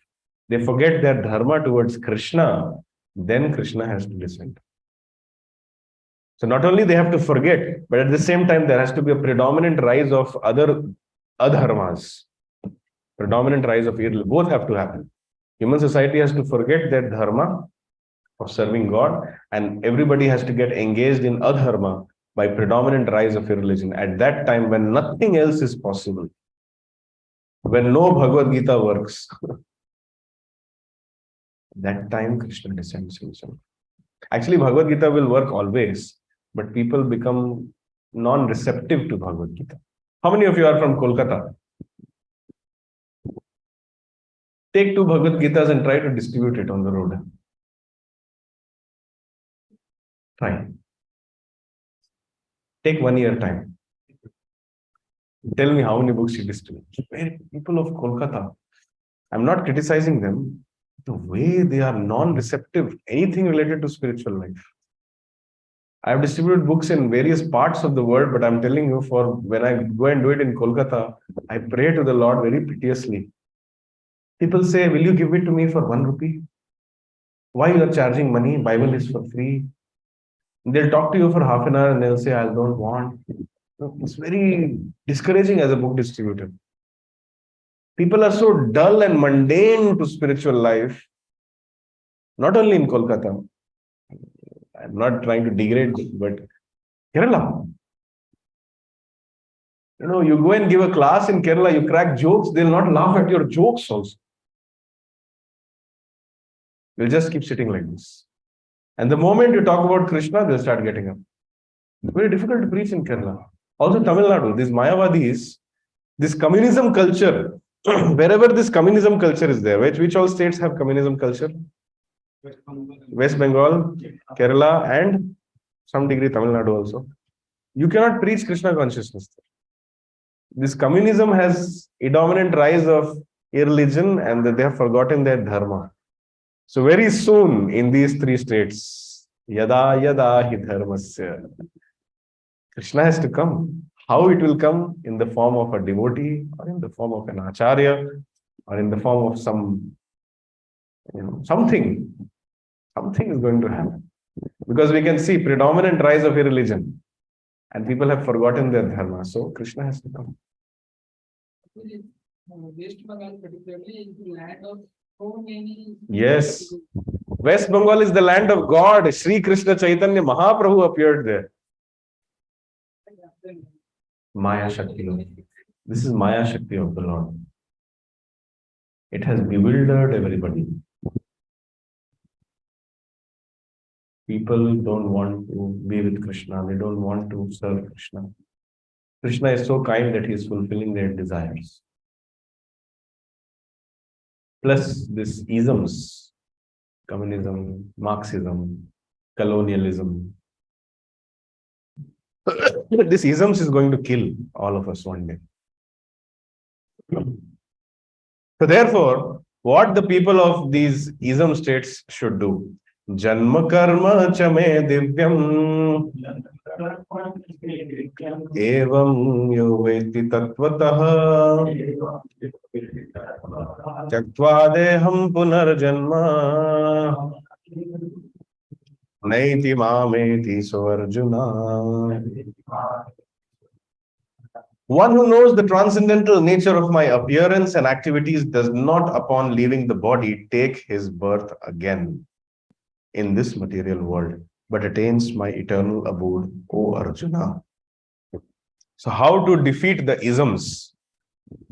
They forget their dharma towards Krishna, then Krishna has to descend. So not only they have to forget, but at the same time there has to be a predominant rise of other adharmas, predominant rise of evil. Both have to happen. Human society has to forget their dharma of serving God, and everybody has to get engaged in adharma by predominant rise of irreligion. At that time, when nothing else is possible, when no Bhagavad Gita works, that time Krishna descends himself. Actually, Bhagavad Gita will work always, but people become non-receptive to Bhagavad Gita. How many of you are from Kolkata? Take 2 Bhagavad Gitas and try to distribute it on the road. Try. Take 1 year time. Tell me how many books you distribute. People of Kolkata, I'm not criticizing them. The way they are non-receptive, anything related to spiritual life. I have distributed books in various parts of the world, but I'm telling you, for when I go and do it in Kolkata, I pray to the Lord very piteously. People say, will you give it to me for 1 rupee? Why you are charging money? Bible is for free. They'll talk to you for half an hour and they'll say, I don't want. It's very discouraging as a book distributor. People are so dull and mundane to spiritual life, not only in Kolkata. I'm not trying to degrade, but Kerala. You go and give a class in Kerala, you crack jokes, they'll not laugh at your jokes also. You'll just keep sitting like this. And the moment you talk about Krishna, they'll start getting up. It's very difficult to preach in Kerala. Also, Tamil Nadu, these Mayavadis, this communism culture, wherever this communism culture is there, which all states have communism culture? West Bengal, Kerala, and some degree Tamil Nadu also. You cannot preach Krishna consciousness. This communism has a dominant rise of irreligion and they have forgotten their dharma. So very soon in these three states, yada yada hi dharmasya, Krishna has to come. How it will come? In the form of a devotee, or in the form of an acharya, or in the form of some, something. Something is going to happen. Because we can see predominant rise of irreligion. And people have forgotten their dharma. So Krishna has to come. West Bengal particularly is the land of so many. Yes. West Bengal is the land of God. Sri Krishna Chaitanya Mahaprabhu appeared there. Maya Shakti. This is Maya Shakti of the Lord. It has bewildered everybody. People don't want to be with Krishna. They don't want to serve Krishna. Krishna is so kind that he is fulfilling their desires. Plus this isms, communism, Marxism, colonialism. This isms is going to kill all of us one day. So therefore, what the people of these ism states should do? Janma karma chame divyam evam yo veti tatvatah tyaktva deham punarjanma naiti mameti so Arjuna. One who knows the transcendental nature of my appearance and activities does not, upon leaving the body, take his birth again in this material world, but attains my eternal abode, O Arjuna. So how to defeat the isms?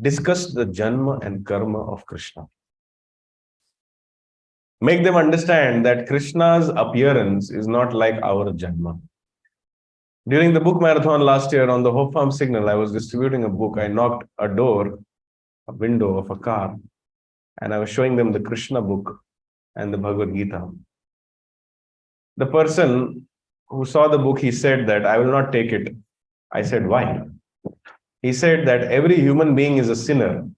Discuss the Janma and Karma of Krishna. Make them understand that Krishna's appearance is not like our Janma. During the book marathon last year on the Hope Farm Signal, I was distributing a book. I knocked a window of a car, and I was showing them the Krishna book and the Bhagavad Gita. The person who saw the book, he said that I will not take it. I said, why? He said that every human being is a sinner.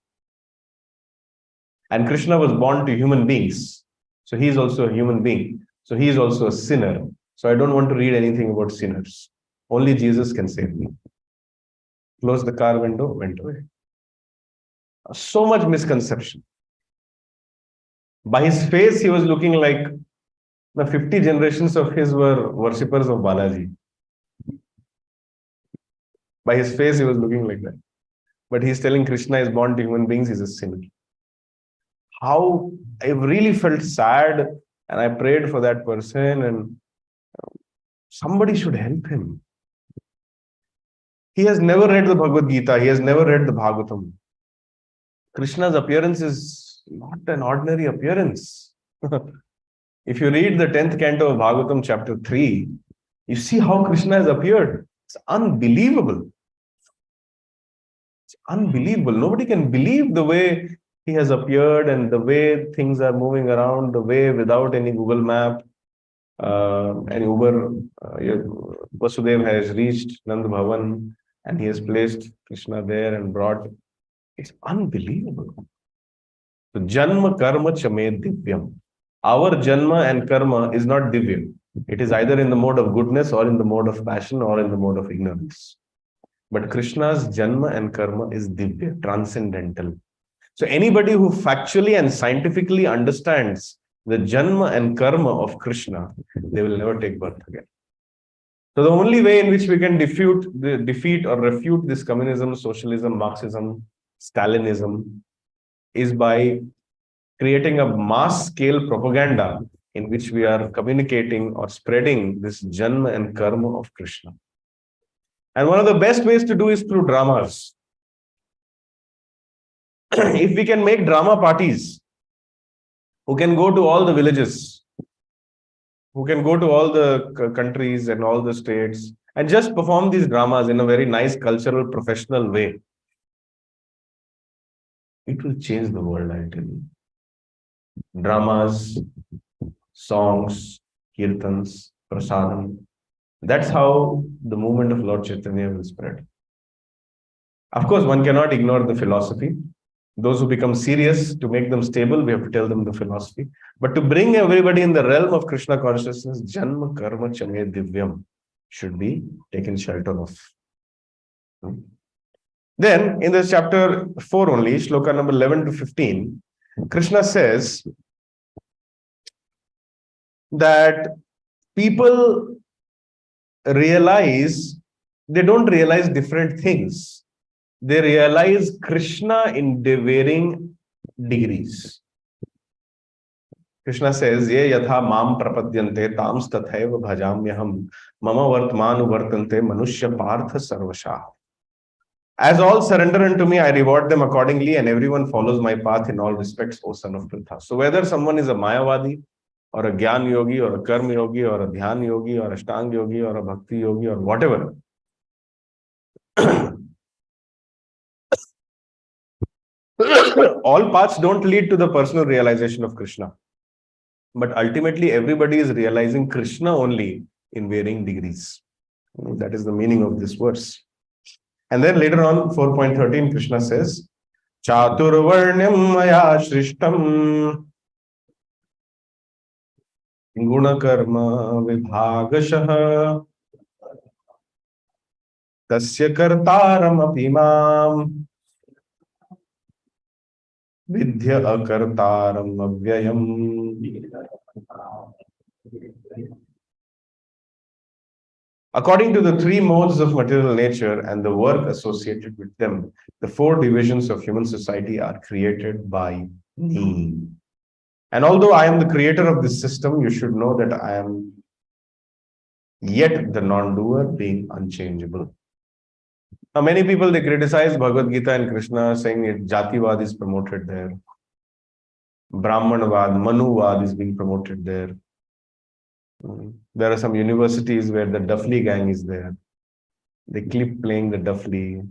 And Krishna was born to human beings. So he is also a human being. So he is also a sinner. So I don't want to read anything about sinners. Only Jesus can save me. Closed the car window, went away. So much misconception. By his face, he was looking like the 50 generations of his were worshippers of Balaji. By his face, he was looking like that. But he's telling Krishna is born to human beings, he's a sinner. How I really felt sad, and I prayed for that person, and somebody should help him. He has never read the Bhagavad Gita, he has never read the Bhagavatam. Krishna's appearance is not an ordinary appearance. If you read the 10th canto of Bhagavatam, chapter 3, you see how Krishna has appeared. It's unbelievable. It's unbelievable. Nobody can believe the way he has appeared and the way things are moving around, the way without any Google map, and Uber, Vasudev has reached Nand Bhavan and he has placed Krishna there and brought. It's unbelievable. So, Janma Karma Chame Divyam. Our Janma and Karma is not Divya. It is either in the mode of goodness or in the mode of passion or in the mode of ignorance. But Krishna's Janma and Karma is Divya, transcendental. So anybody who factually and scientifically understands the Janma and Karma of Krishna, they will never take birth again. So the only way in which we can defeat or refute this communism, socialism, Marxism, Stalinism is by creating a mass scale propaganda in which we are communicating or spreading this Janma and Karma of Krishna. And one of the best ways to do is through dramas. If we can make drama parties who can go to all the villages, who can go to all the countries and all the states and just perform these dramas in a very nice cultural, professional way, it will change the world, I tell you. Dramas, songs, kirtans, prasadam. That's how the movement of Lord Chaitanya will spread. Of course, one cannot ignore the philosophy. Those who become serious, to make them stable, we have to tell them the philosophy. But to bring everybody in the realm of Krishna consciousness, Janma Karma Chame Divyam should be taken shelter of. Then, in this chapter 4 only, shloka number 11 to 15, Krishna says that people realize, they don't realize different things. They realize Krishna in varying degrees. Krishna says, Ye yatha mam prapadyante tams tathaiva bhajamyaham mama vartmanu vartante manushya partha sarvashah. As all surrender unto me, I reward them accordingly, and everyone follows my path in all respects, O son of Pritha. So whether someone is a Mayavadi, or a Gyan Yogi, or a Karma Yogi, or a Dhyan Yogi, or a Ashtanga Yogi, or a Bhakti Yogi, or whatever, all paths don't lead to the personal realization of Krishna. But ultimately, everybody is realizing Krishna only in varying degrees. That is the meaning of this verse. And then later on, 4.13, Krishna says, Chaturvarnyam maya shrishtam gunakarma vibhagashah tasya kartaram apimam vidya akartaram avyayam. According to the three modes of material nature and the work associated with them, the four divisions of human society are created by me. And although I am the creator of this system, you should know that I am yet the non-doer, being unchangeable. Now, many people, they criticize Bhagavad Gita and Krishna, saying that Jativad is promoted there. Brahmanavad, Manuvad is being promoted there. There are some universities where the Duffly gang is there. They keep playing the Duffly.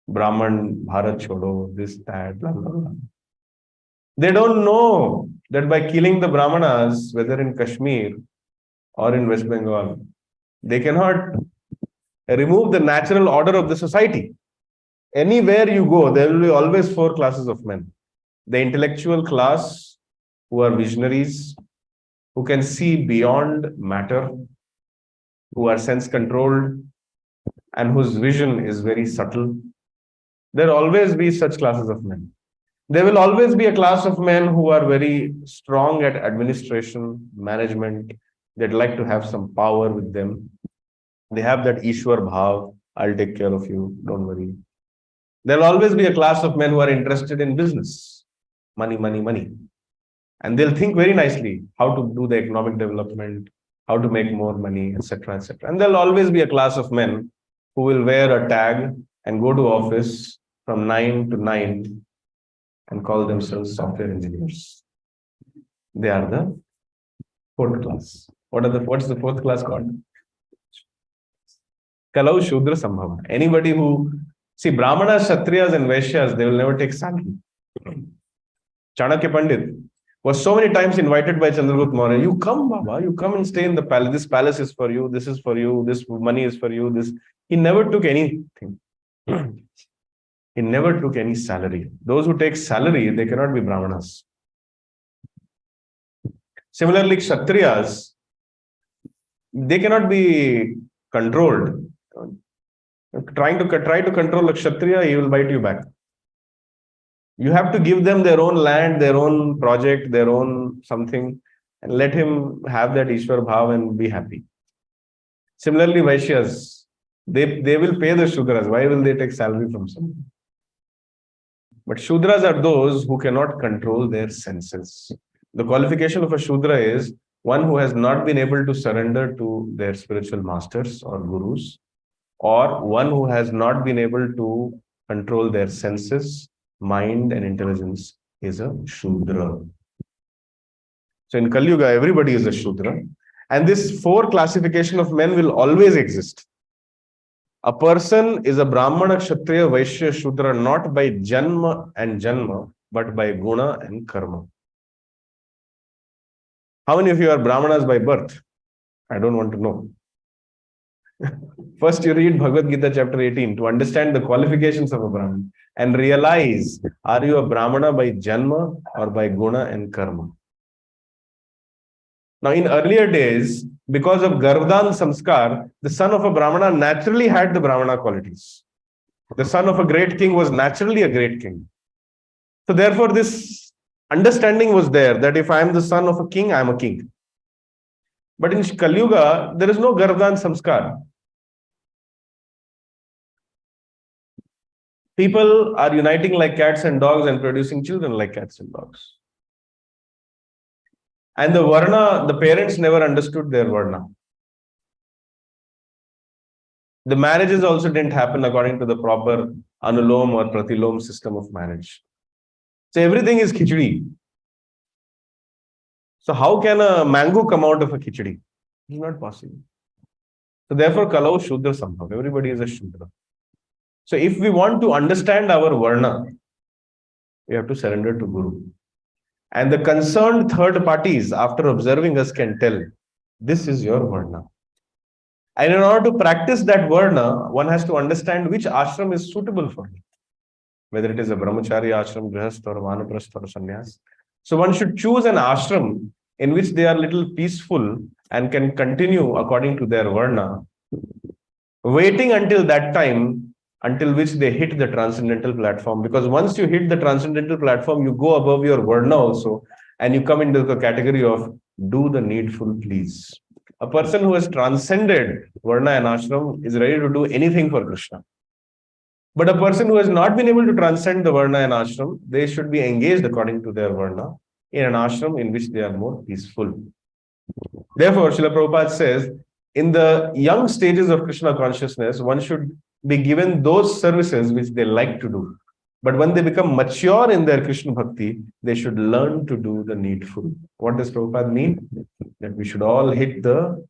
Brahman, Bharat Chodo, this, that, blah, blah, blah. They don't know that by killing the Brahmanas, whether in Kashmir or in West Bengal, they cannot remove the natural order of the society. Anywhere you go, there will be always four classes of men. The intellectual class, who are visionaries, who can see beyond matter, who are sense-controlled, and whose vision is very subtle. There will always be such classes of men. There will always be a class of men who are very strong at administration, management. They'd like to have some power with them. They have that Ishwar Bhav, I'll take care of you, don't worry. There'll always be a class of men who are interested in business. Money, money, money. And they'll think very nicely how to do the economic development, how to make more money, etc., etc. And there'll always be a class of men who will wear a tag and go to office from 9 to 9 and call themselves software engineers. They are the fourth class. What's the fourth class called? Kalau Shudra Sambhava. Anybody who, see, Brahmanas, Kshatriyas, and Vaishyas, they will never take salary. Chanakya Pandit was so many times invited by Chandragupta Maurya. You come, Baba, you come and stay in the palace. This palace is for you. This is for you. This money is for you. This. He never took anything. He never took any salary. Those who take salary, they cannot be Brahmanas. Similarly, Kshatriyas, they cannot be controlled. Try to control a Kshatriya, he will bite you back. You have to give them their own land, their own project, their own something, and let him have that Ishwar Bhav and be happy. Similarly, Vaishyas, they will pay the Shudras. Why will they take salary from someone? But Shudras are those who cannot control their senses. The qualification of a Shudra is one who has not been able to surrender to their spiritual masters or gurus, or one who has not been able to control their senses, mind, and intelligence is a Shudra. So in Kali Yuga, everybody is a Shudra. And this four classification of men will always exist. A person is a Brahmana, Kshatriya, Vaishya, Shudra not by Janma and Janma, but by Guna and Karma. How many of you are Brahmanas by birth? I don't want to know. First, you read Bhagavad Gita chapter 18 to understand the qualifications of a Brahman and realize, are you a Brahmana by Janma or by Guna and Karma? Now, in earlier days, because of Garbhadan Samskar, the son of a Brahmana naturally had the Brahmana qualities. The son of a great king was naturally a great king. So therefore, this understanding was there that if I am the son of a king, I am a king. But in Kali Yuga, there is no Garbhadan Samskar. People are uniting like cats and dogs and producing children like cats and dogs. And the Varna, the parents never understood their Varna. The marriages also didn't happen according to the proper Anulom or Pratilom system of marriage. So everything is khichdi. So how can a mango come out of a khichdi? It's not possible. So therefore, Kalau Shudra Sambhav. Everybody is a Shudra. So if we want to understand our Varna, we have to surrender to Guru. And the concerned third parties, after observing us, can tell, this is your Varna. And in order to practice that Varna, one has to understand which ashram is suitable for me. Whether it is a Brahmachari ashram, Grihastha or Vanaprastha or Sannyas. So one should choose an ashram in which they are little peaceful and can continue according to their Varna, waiting until that time until which they hit the transcendental platform. Because once you hit the transcendental platform, you go above your Varna also, and you come into the category of do the needful, please. A person who has transcended Varna and Ashram is ready to do anything for Krishna. But a person who has not been able to transcend the Varna and Ashram, they should be engaged according to their Varna in an ashram in which they are more peaceful. Therefore, Srila Prabhupada says, in the young stages of Krishna consciousness, one should be given those services which they like to do. But when they become mature in their Krishna Bhakti, they should learn to do the needful. What does Prabhupada mean? That we should all hit the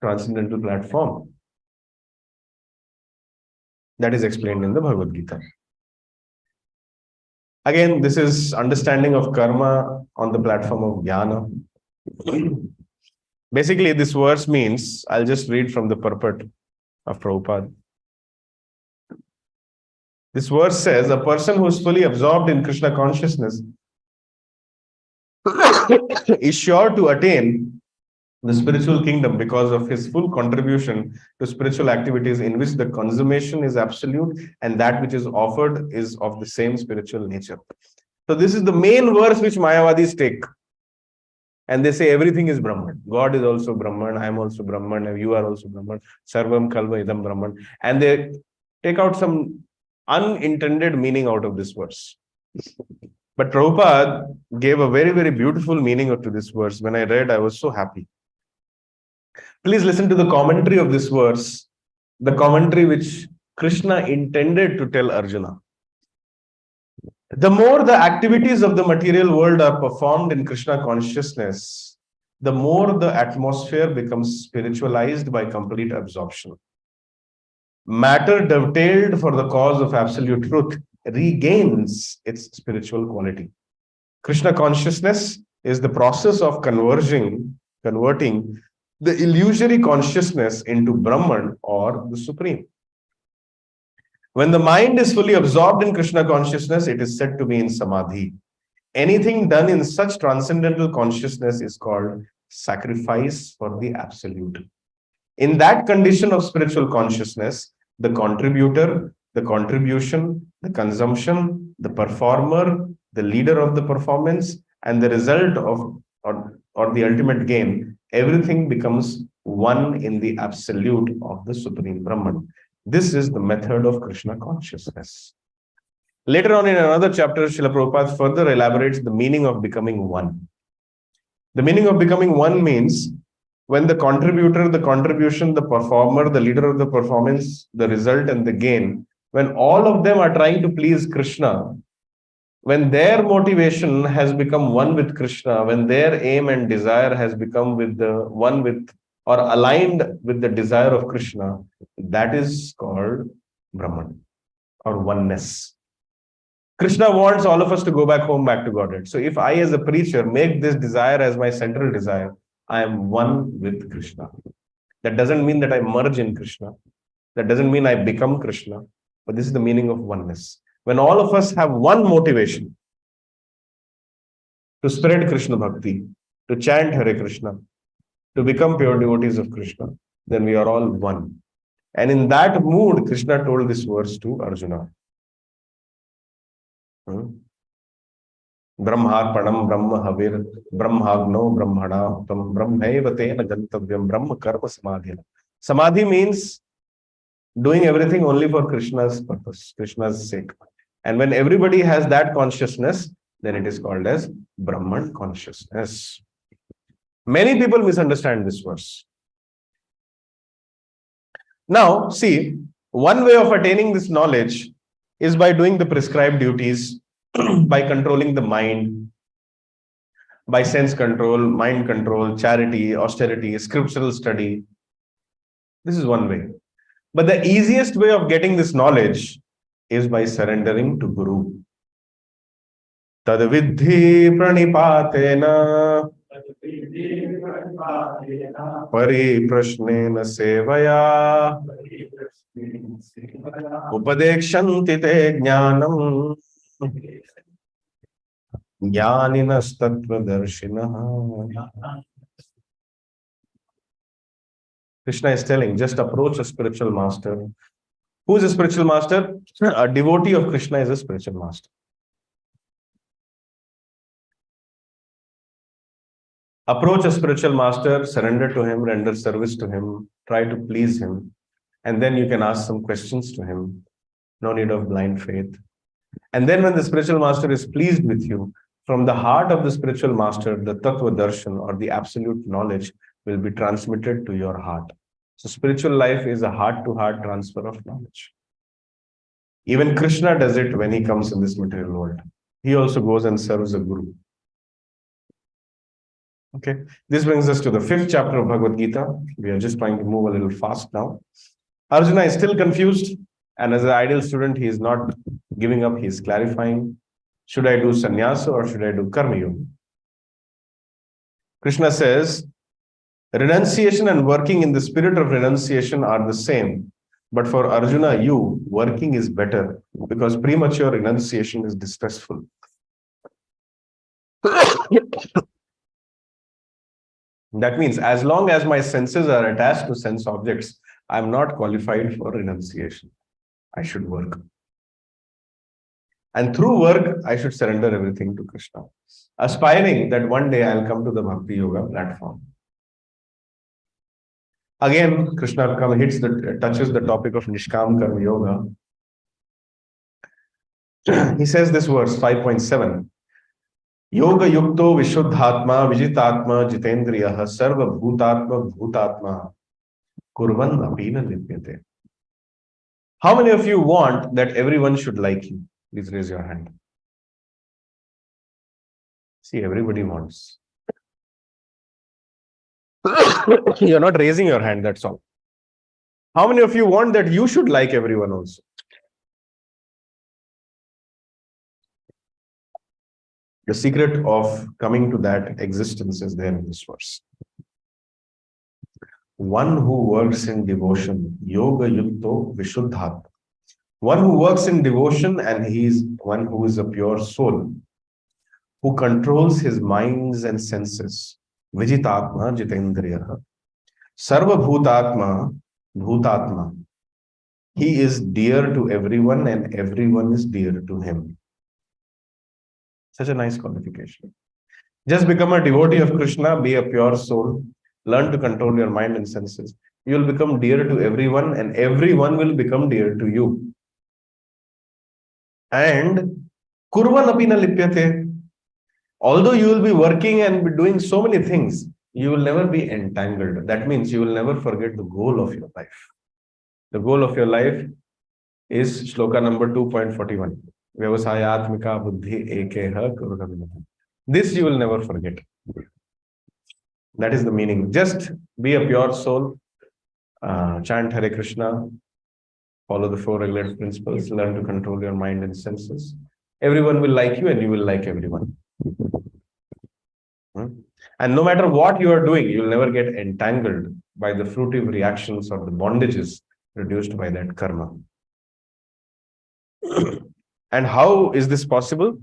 transcendental platform. That is explained in the Bhagavad Gita. Again, this is understanding of karma on the platform of jnana. Basically, this verse means, I'll just read from the purport of Prabhupada. This verse says, a person who is fully absorbed in Krishna consciousness is sure to attain the spiritual kingdom because of his full contribution to spiritual activities in which the consummation is absolute and that which is offered is of the same spiritual nature. So this is the main verse which Mayavadis take. And they say everything is Brahman. God is also Brahman. I am also Brahman. You are also Brahman. Sarvam Kalva Idam Brahman. And they take out some unintended meaning out of this verse. But Prabhupada gave a very, very beautiful meaning to this verse. When I read, I was so happy. Please listen to the commentary of this verse, the commentary which Krishna intended to tell Arjuna. The more the activities of the material world are performed in Krishna consciousness, the more the atmosphere becomes spiritualized by complete absorption. Matter dovetailed for the cause of absolute truth regains its spiritual quality. Krishna consciousness is the process of converting the illusory consciousness into Brahman or the Supreme. When the mind is fully absorbed in Krishna consciousness, it is said to be in Samadhi. Anything done in such transcendental consciousness is called sacrifice for the absolute. In that condition of spiritual consciousness, the contributor, the contribution, the consumption, the performer, the leader of the performance, and the result of or the ultimate gain, everything becomes one in the absolute of the Supreme Brahman. This is the method of Krishna consciousness. Later on in another chapter, Srila Prabhupada further elaborates the meaning of becoming one. The meaning of becoming one means when the contributor, the contribution, the performer, the leader of the performance, the result and the gain, when all of them are trying to please Krishna, when their motivation has become one with Krishna, when their aim and desire has become with the one with or aligned with the desire of Krishna, that is called Brahman or oneness. Krishna wants all of us to go back home, back to Godhead. So if I as a preacher make this desire as my central desire, I am one with Krishna. That doesn't mean that I merge in Krishna. That doesn't mean I become Krishna. But this is the meaning of oneness. When all of us have one motivation to spread Krishna Bhakti, to chant Hare Krishna, to become pure devotees of Krishna, then we are all one. And in that mood, Krishna told this verse to Arjuna. Brahmarpanam Brahma Havir Brahmagno Brahmana Uttam Brahmaiva Tena Gantavyam Brahma Karma Samadhi. Samadhi means doing everything only for Krishna's purpose, Krishna's sake. And when everybody has that consciousness, then it is called as Brahman consciousness. Many people misunderstand this verse. Now, see, one way of attaining this knowledge is by doing the prescribed duties, by controlling the mind, by sense control, mind control, charity, austerity, scriptural study. This is one way. But the easiest way of getting this knowledge is by surrendering to Guru. Tadvidhi pranipatena pariprashnena sevaya upadekshanti te jnanam jnaninas tattvadarshinaha. Krishna is telling, just approach a spiritual master. Who is a spiritual master? A devotee of Krishna is a spiritual master. Approach a spiritual master, surrender to him, render service to him, try to please him, and then you can ask some questions to him. No need of blind faith. And then when the spiritual master is pleased with you, from the heart of the spiritual master, the Tattva Darshan or the absolute knowledge will be transmitted to your heart. So spiritual life is a heart-to-heart transfer of knowledge. Even Krishna does it when he comes in this material world. He also goes and serves a guru. Okay, this brings us to the 5th chapter of Bhagavad Gita. We are just trying to move a little fast now. Arjuna is still confused, and as an ideal student, he is not giving up, he is clarifying. Should I do sannyasa or should I do karma yoga? Krishna says, renunciation and working in the spirit of renunciation are the same. But for Arjuna, working is better because premature renunciation is distressful. That means as long as my senses are attached to sense objects, I am not qualified for renunciation. I should work. And through work, I should surrender everything to Krishna, aspiring that one day I'll come to the Bhakti Yoga platform. Again, Krishna touches the topic of Nishkam Karma Yoga. He says this verse 5.7. Yoga yukto vishuddhatma vijitatma jitendriyaha sarva bhutatma bhutatma kurvan apina lipyate. How many of you want that everyone should like you? Please raise your hand. See, everybody wants. You're not raising your hand, that's all. How many of you want that you should like everyone also? The secret of coming to that existence is there in this verse. One who works in devotion, yoga yukto vishuddhatma. One who works in devotion and he is one who is a pure soul, who controls his minds and senses. Vijitatma jitendriyaha. Sarva bhutatma bhutatma. He is dear to everyone and everyone is dear to him. Such a nice qualification. Just become a devotee of Krishna, be a pure soul, learn to control your mind and senses, you will become dear to everyone and everyone will become dear to you. And kurvan api na lipyate. Although you will be working and be doing so many things, you will never be entangled. That means you will never forget the goal of your life. The goal of your life is shloka number 2.41. Vyavasayatmika buddhi ekeha kurvanam. This you will never forget. That is the meaning. Just be a pure soul, chant Hare Krishna, follow the 4 regulative principles, learn to control your mind and senses. Everyone will like you and you will like everyone. And no matter what you are doing, you will never get entangled by the fruitive reactions or the bondages produced by that karma. And how is this possible?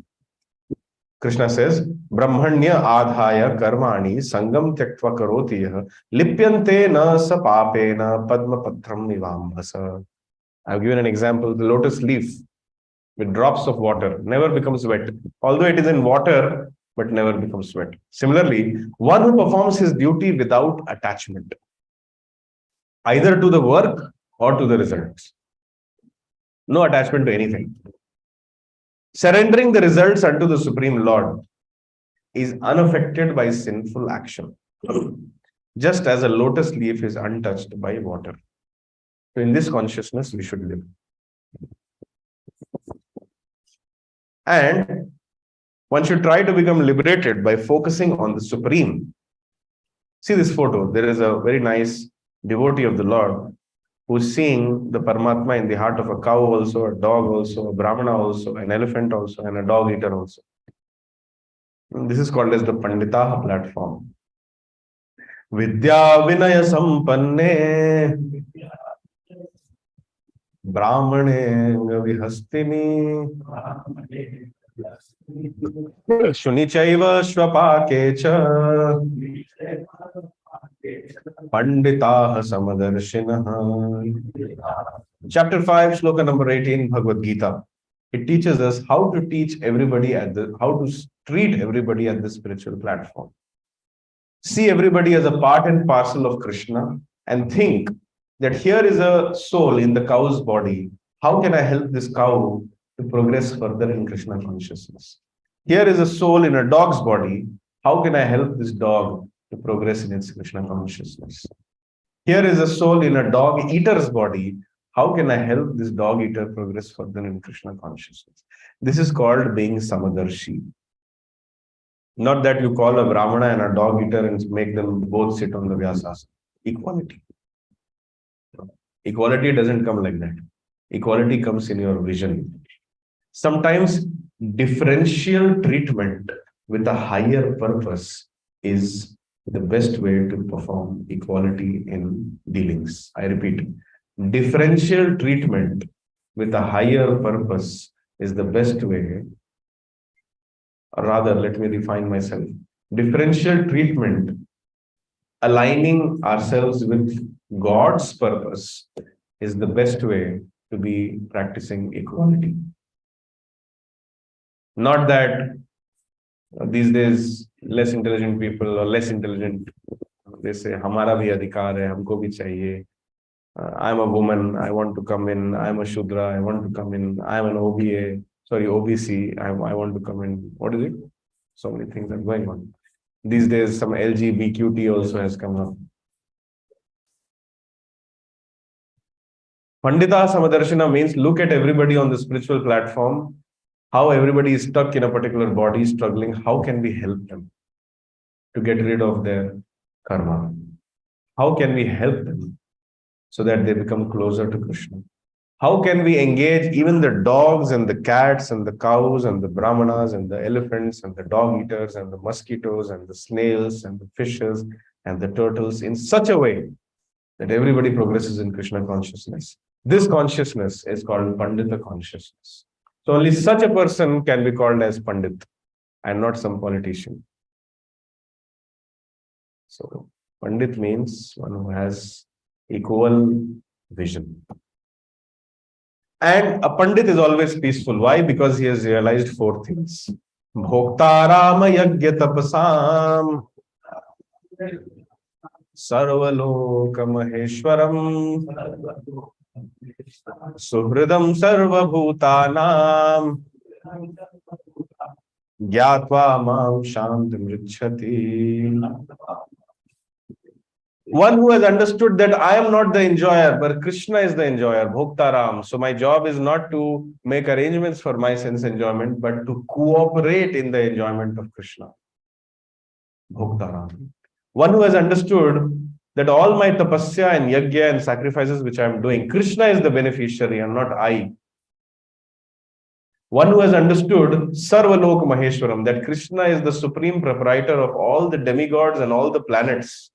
Krishna says, Brahmanya adhaya karmani sangam tyaktva karoti yah lipyante na sa papena padma patram nivambhasa. I've given an example. The lotus leaf with drops of water never becomes wet. Although it is in water, but never becomes wet. Similarly, one who performs his duty without attachment, either to the work or to the results. No attachment to anything. Surrendering the results unto the Supreme Lord is unaffected by sinful action, just as a lotus leaf is untouched by water. So in this consciousness, we should live. And one should try to become liberated by focusing on the Supreme. See this photo. There is a very nice devotee of the Lord who's seeing the Paramatma in the heart of a cow also, a dog also, a Brahmana also, an elephant also, and a dog eater also. And this is called as the Panditaha platform. Vidya Vinaya Sampanne Brahmane Vihastini Shunichaiva Shvapakecha Panditaha Samadarshinaha. Chapter 5, Shloka number 18, Bhagavad Gita. It teaches us how to teach everybody how to treat everybody at the spiritual platform. See everybody as a part and parcel of Krishna and think that here is a soul in the cow's body. How can I help this cow to progress further in Krishna consciousness? Here is a soul in a dog's body. How can I help this dog to progress in its Krishna consciousness? Here is a soul in a dog eater's body. How can I help this dog eater progress further in Krishna consciousness? This is called being Samadarshi. Not that you call a Brahmana and a dog eater and make them both sit on the Vyasasana. Equality. Equality doesn't come like that. Equality comes in your vision. Sometimes differential treatment with a higher purpose is the best way to perform equality in dealings. I repeat, differential treatment with a higher purpose is the best way, or rather, let me refine myself. Differential treatment, aligning ourselves with God's purpose, is the best way to be practicing equality. Not that these days less intelligent people or less intelligent, they say, "Hamara bhi adhikar hai, humko bhi chahiye. I'm a woman, I want to come in. I'm a Shudra, I want to come in. I'm an OBC, I want to come in." What is it? So many things are going on. These days, some LGBTQT also has come up. Pandita Samadarshana means look at everybody on the spiritual platform, how everybody is stuck in a particular body, struggling. How can we help them to get rid of their karma? How can we help them so that they become closer to Krishna? How can we engage even the dogs and the cats and the cows and the brahmanas and the elephants and the dog eaters and the mosquitoes and the snails and the fishes and the turtles in such a way that everybody progresses in Krishna consciousness? This consciousness is called Pandita consciousness. So only such a person can be called as Pandit and not some politician. So Pandit means one who has equal vision. And a Pandit is always peaceful. Why? Because he has realized 4 things. Bhoktarama yagya tapasam Sarvaloka Maheshwaram Suhridam Sarvabhutanam Gyatva Mam Shantam Richati. One who has understood that I am not the enjoyer, but Krishna is the enjoyer, Bhoktaram. So my job is not to make arrangements for my sense enjoyment, but to cooperate in the enjoyment of Krishna. Bhoktaram. One who has understood that all my tapasya and yajna and sacrifices which I am doing, Krishna is the beneficiary and not I. One who has understood Sarvalok Maheshwaram, that Krishna is the supreme proprietor of all the demigods and all the planets.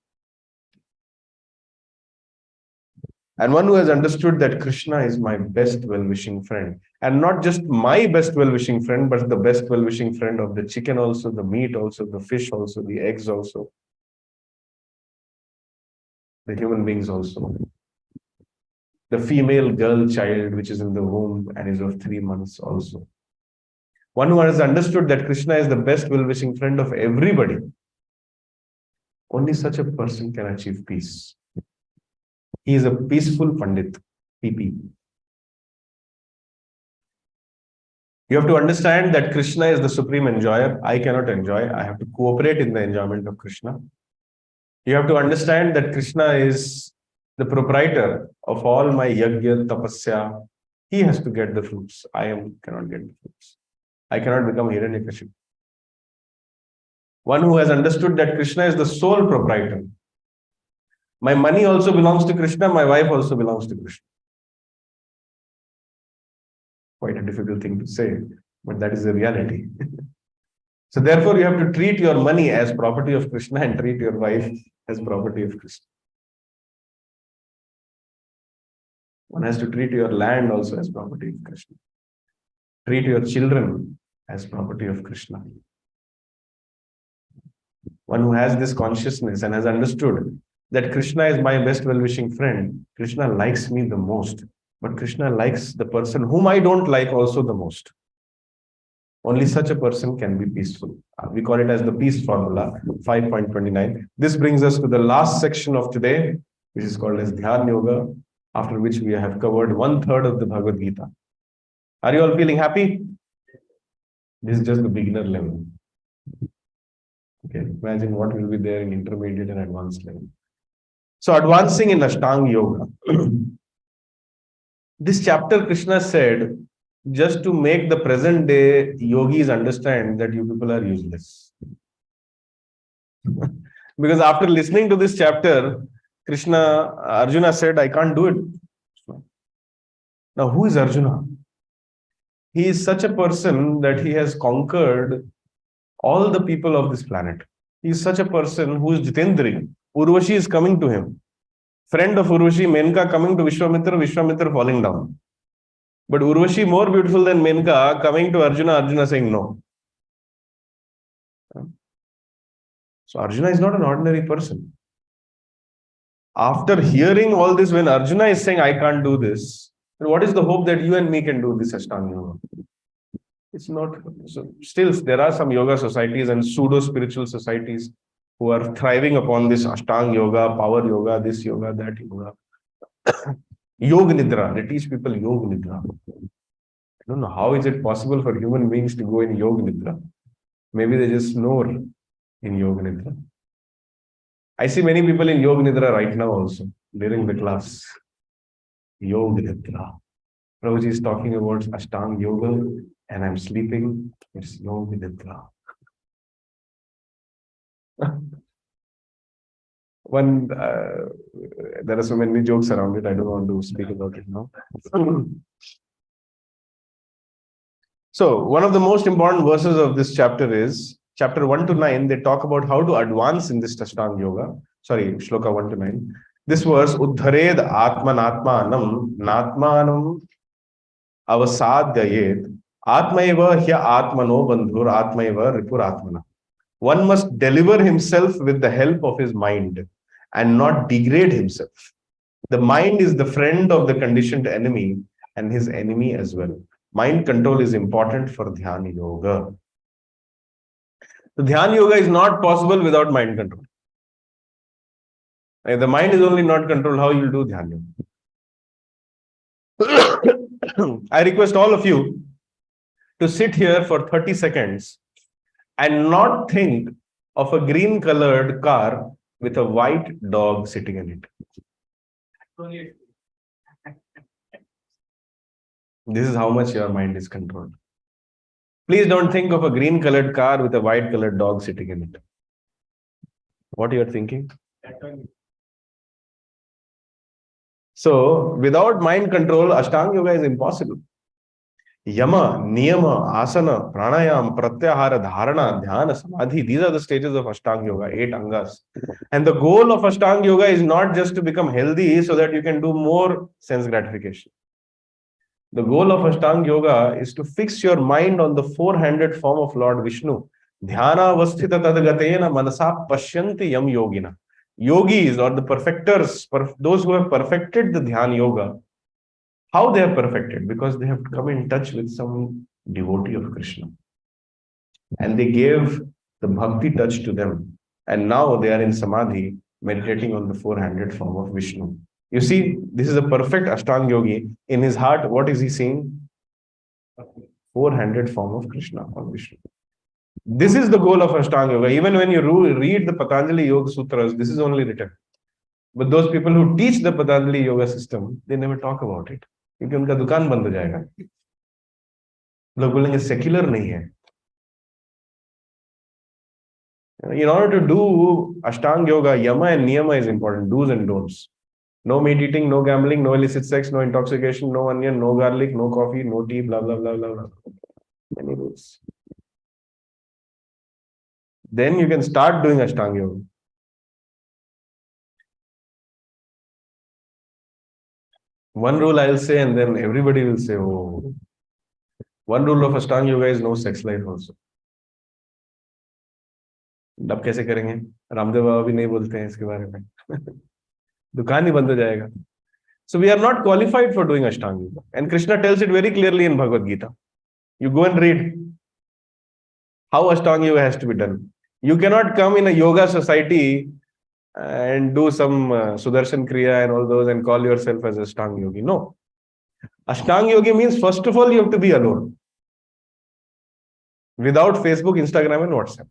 And one who has understood that Krishna is my best well-wishing friend. And not just my best well-wishing friend, but the best well-wishing friend of the chicken also, the meat also, the fish also, the eggs also. The human beings also. The female girl child which is in the womb and is of 3 months also. One who has understood that Krishna is the best well-wishing friend of everybody. Only such a person can achieve peace. He is a peaceful Pandit, PP. You have to understand that Krishna is the supreme enjoyer. I cannot enjoy. I have to cooperate in the enjoyment of Krishna. You have to understand that Krishna is the proprietor of all my yajna, tapasya. He has to get the fruits. I cannot get the fruits. I cannot become Hiranyakashipu. One who has understood that Krishna is the sole proprietor. My money also belongs to Krishna. My wife also belongs to Krishna. Quite a difficult thing to say, but that is the reality. So therefore, you have to treat your money as property of Krishna and treat your wife as property of Krishna. One has to treat your land also as property of Krishna. Treat your children as property of Krishna. One who has this consciousness and has understood that Krishna is my best well-wishing friend, Krishna likes me the most, but Krishna likes the person whom I don't like also the most. Only such a person can be peaceful. We call it as the peace formula, 5.29. This brings us to the last section of today, which is called as Dhyan Yoga, after which we have covered 1/3 of the Bhagavad Gita. Are you all feeling happy? This is just the beginner level. Okay, imagine what will be there in intermediate and advanced level. So advancing in Ashtanga Yoga. This chapter Krishna said just to make the present day yogis understand that you people are useless. Because after listening to this chapter, Arjuna said, I can't do it. Now, who is Arjuna? He is such a person that he has conquered all the people of this planet. He is such a person who is Jitendri. Urvashi is coming to him. Friend of Urvashi, Menka, coming to Vishwamitra falling down. But Urvashi, more beautiful than Menka, coming to Arjuna, Arjuna saying no. So Arjuna is not an ordinary person. After hearing all this, when Arjuna is saying, I can't do this, then what is the hope that you and me can do this Ashtanga Yoga? It's not. So still, there are some yoga societies and pseudo-spiritual societies who are thriving upon this Ashtanga Yoga, power yoga, this yoga, that yoga. Yoga Nidra. They teach people Yoga Nidra. I don't know how is it possible for human beings to go in Yoga Nidra. Maybe they just snore in Yoga Nidra. I see many people in Yoga Nidra right now also, during the class. Yoga Nidra. Prabhuji is talking about Ashtanga Yoga and I'm sleeping. It's Yoga Nidra. There are so many jokes around it. I don't want to speak about it now. So, one of the most important verses of this chapter is chapter 1 to 9. They talk about how to advance in this Ashtanga Yoga. Sorry, Shloka 1 to 9. This verse, Uddhared Atmanatmanam Natmanam Avasadhyayet Atmaiva Hya Atmano Bandhur Atmaiva Ripur Atmana. One must deliver himself with the help of his mind and not degrade himself. The mind is the friend of the conditioned enemy and his enemy as well. Mind control is important for Dhyan Yoga. The Dhyan Yoga is not possible without mind control. If the mind is only not controlled, how you'll do dhyan yoga? I request all of you to sit here for 30 seconds and not think of a green colored car with a white dog sitting in it. This is how much your mind is controlled. Please don't think of a green colored car with a white colored dog sitting in it. What you are thinking? So, without mind control, Ashtanga Yoga is impossible. Yama, Niyama, Asana, Pranayam, Pratyahara, Dharana, Dhyana, Samadhi. These are the stages of Ashtanga Yoga, 8 Angas. And the goal of Ashtanga Yoga is not just to become healthy so that you can do more sense gratification. The goal of Ashtanga Yoga is to fix your mind on the four-handed form of Lord Vishnu. Dhyana vasthita tadgatena manasa pashyanti yam yogina. Yogis or the perfecters, those who have perfected the Dhyan Yoga, how they have perfected? Because they have come in touch with some devotee of Krishna. And they gave the bhakti touch to them. And now they are in Samadhi, meditating on the four-handed form of Vishnu. You see, this is a perfect Ashtanga yogi. In his heart, what is he seeing? Four-handed form of Krishna or Vishnu. This is the goal of Ashtanga Yoga. Even when you read the Patanjali Yoga Sutras, this is only written. But those people who teach the Patanjali Yoga system, they never talk about it. क्योंकि उनका दुकान बंद हो जाएगा. लोग बोलेंगे secular नहीं है. In order to do Ashtanga Yoga, Yama and Niyama is important. Do's and don'ts. No meat eating, no gambling, no illicit sex, no intoxication, no onion, no garlic, no coffee, no tea, blah, blah, blah, blah, blah. Many rules. Then you can start doing Ashtanga Yoga. One rule I'll say, and then everybody will say, oh. One rule of Ashtanga Yoga is no sex life also. अब कैसे करेंगे? रामदेव बाबा भी नहीं बोलते हैं इसके बारे में. दुकान ही बंद हो जाएगा. So we are not qualified for doing Ashtanga Yoga. And Krishna tells it very clearly in Bhagavad Gita. You go and read how Ashtanga Yoga has to be done. You cannot come in a yoga society and do some Sudarshan Kriya and all those and call yourself as Ashtanga Yogi. No. Ashtanga Yogi means, first of all, you have to be alone. Without Facebook, Instagram and WhatsApp.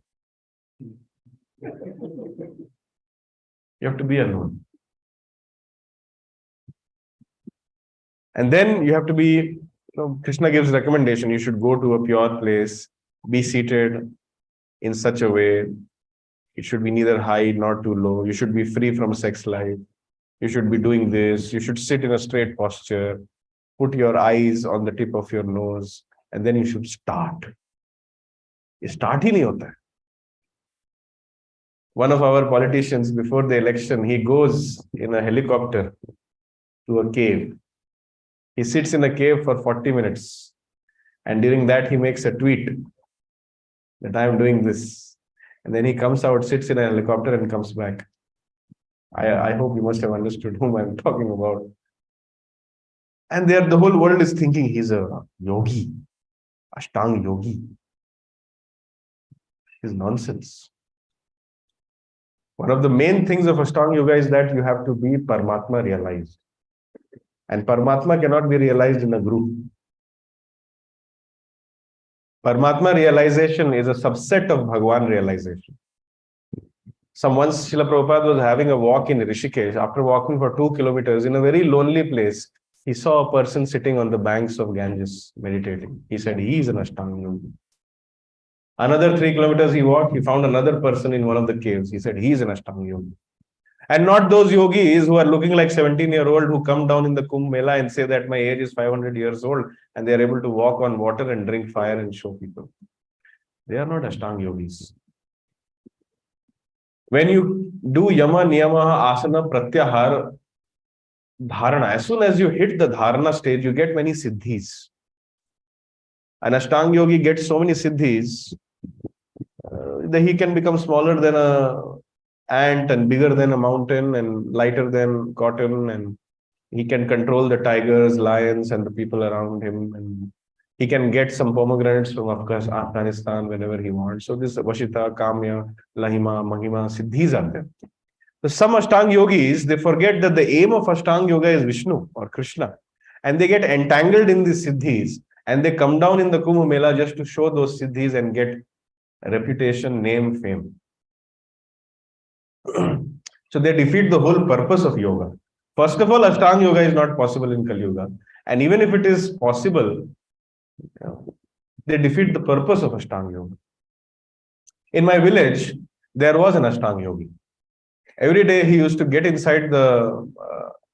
You have to be alone. And then you have to be, Krishna gives recommendation. You should go to a pure place, be seated in such a way. It should be neither high nor too low. You should be free from sex life. You should be doing this. You should sit in a straight posture. Put your eyes on the tip of your nose. And then you should start. Start hi nahi hota hai. One of our politicians, before the election, he goes in a helicopter to a cave. He sits in a cave for 40 minutes. And during that, he makes a tweet that I am doing this. And then he comes out, sits in a helicopter and comes back. I hope you must have understood whom I'm talking about. And there, the whole world is thinking he's a yogi, Ashtanga yogi. It's nonsense. One of the main things of Ashtanga Yoga is that you have to be Paramatma realized. And Paramatma cannot be realized in a group. Paramatma realization is a subset of Bhagwan realization. Once Srila Prabhupada was having a walk in Rishikesh. After walking for 2 kilometers in a very lonely place, he saw a person sitting on the banks of Ganges meditating. He said, he is an Ashtanga yogi. Another 3 kilometers he walked, he found another person in one of the caves. He said, he is an Ashtanga yogi. And not those yogis who are looking like 17-year-old who come down in the Kumbh Mela and say that my age is 500 years old and they are able to walk on water and drink fire and show people. They are not Ashtanga yogis. When you do Yama, Niyama, Asana, Pratyahara, Dharana, as soon as you hit the Dharana stage, you get many siddhis. An Ashtanga yogi gets so many siddhis that he can become smaller than an ant and bigger than a mountain and lighter than cotton, and he can control the tigers, lions and the people around him, and he can get some pomegranates from Afghanistan whenever he wants. So this Vashita, Kamya, Lahima, Mahima, siddhis are there. So some Ashtanga yogis, they forget that the aim of Ashtanga yoga is Vishnu or Krishna. And they get entangled in these siddhis and they come down in the Kumbh Mela just to show those siddhis and get reputation, name, fame. So they defeat the whole purpose of yoga. First of all, Ashtanga yoga is not possible in Kali Yuga. And even if it is possible, they defeat the purpose of Ashtanga yoga. In my village, there was an Ashtanga yogi. Every day he used to get inside the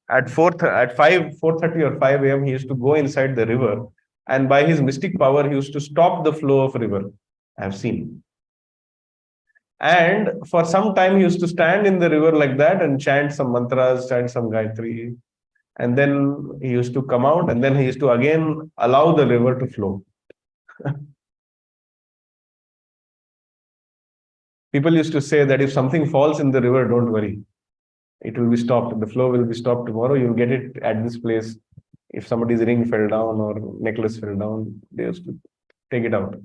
at 4:30 or 5 a.m. he used to go inside the river, and by his mystic power he used to stop the flow of river. I have seen. And for some time he used to stand in the river like that and chant some mantras, chant some Gayatri, and then he used to come out and then he used to again allow the river to flow. People used to say that if something falls in the river, don't worry. It will be stopped. The flow will be stopped tomorrow. You'll get it at this place. If somebody's ring fell down or necklace fell down, they used to take it out.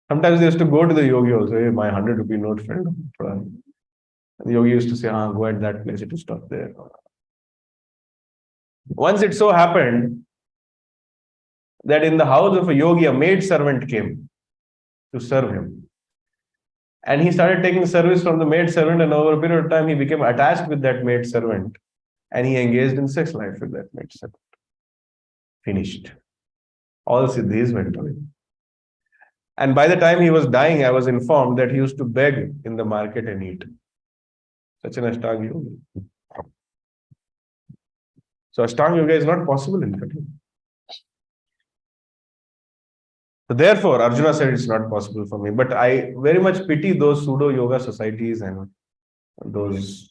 Sometimes they used to go to the yogi also. Hey, my 100 rupee note fell down. The yogi used to say, go at that place. It will stop there. Once it so happened that in the house of a yogi, a maid servant came to serve him. And he started taking service from the maid servant, and over a period of time, he became attached with that maid servant, and he engaged in sex life with that maid servant. Finished. All siddhis went away. And by the time he was dying, I was informed that he used to beg in the market and eat. Such an Ashtanga yoga. So Ashtanga yoga is not possible in Kali. So therefore, Arjuna said it's not possible for me. But I very much pity those pseudo yoga societies and those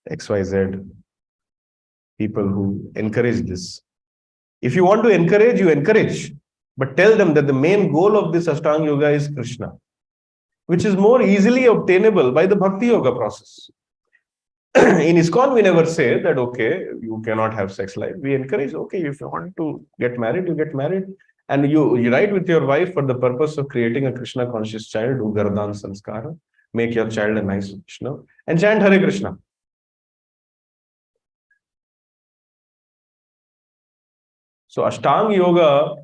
XYZ people who encourage this. If you want to encourage, you encourage. But tell them that the main goal of this Ashtanga yoga is Krishna, which is more easily obtainable by the Bhakti yoga process. In ISKCON, we never say that, okay, you cannot have sex life. We encourage, okay, if you want to get married, you get married. And you unite with your wife for the purpose of creating a Krishna conscious child, do Gardan Sanskara, make your child a nice Krishna, and chant Hare Krishna. So Ashtanga yoga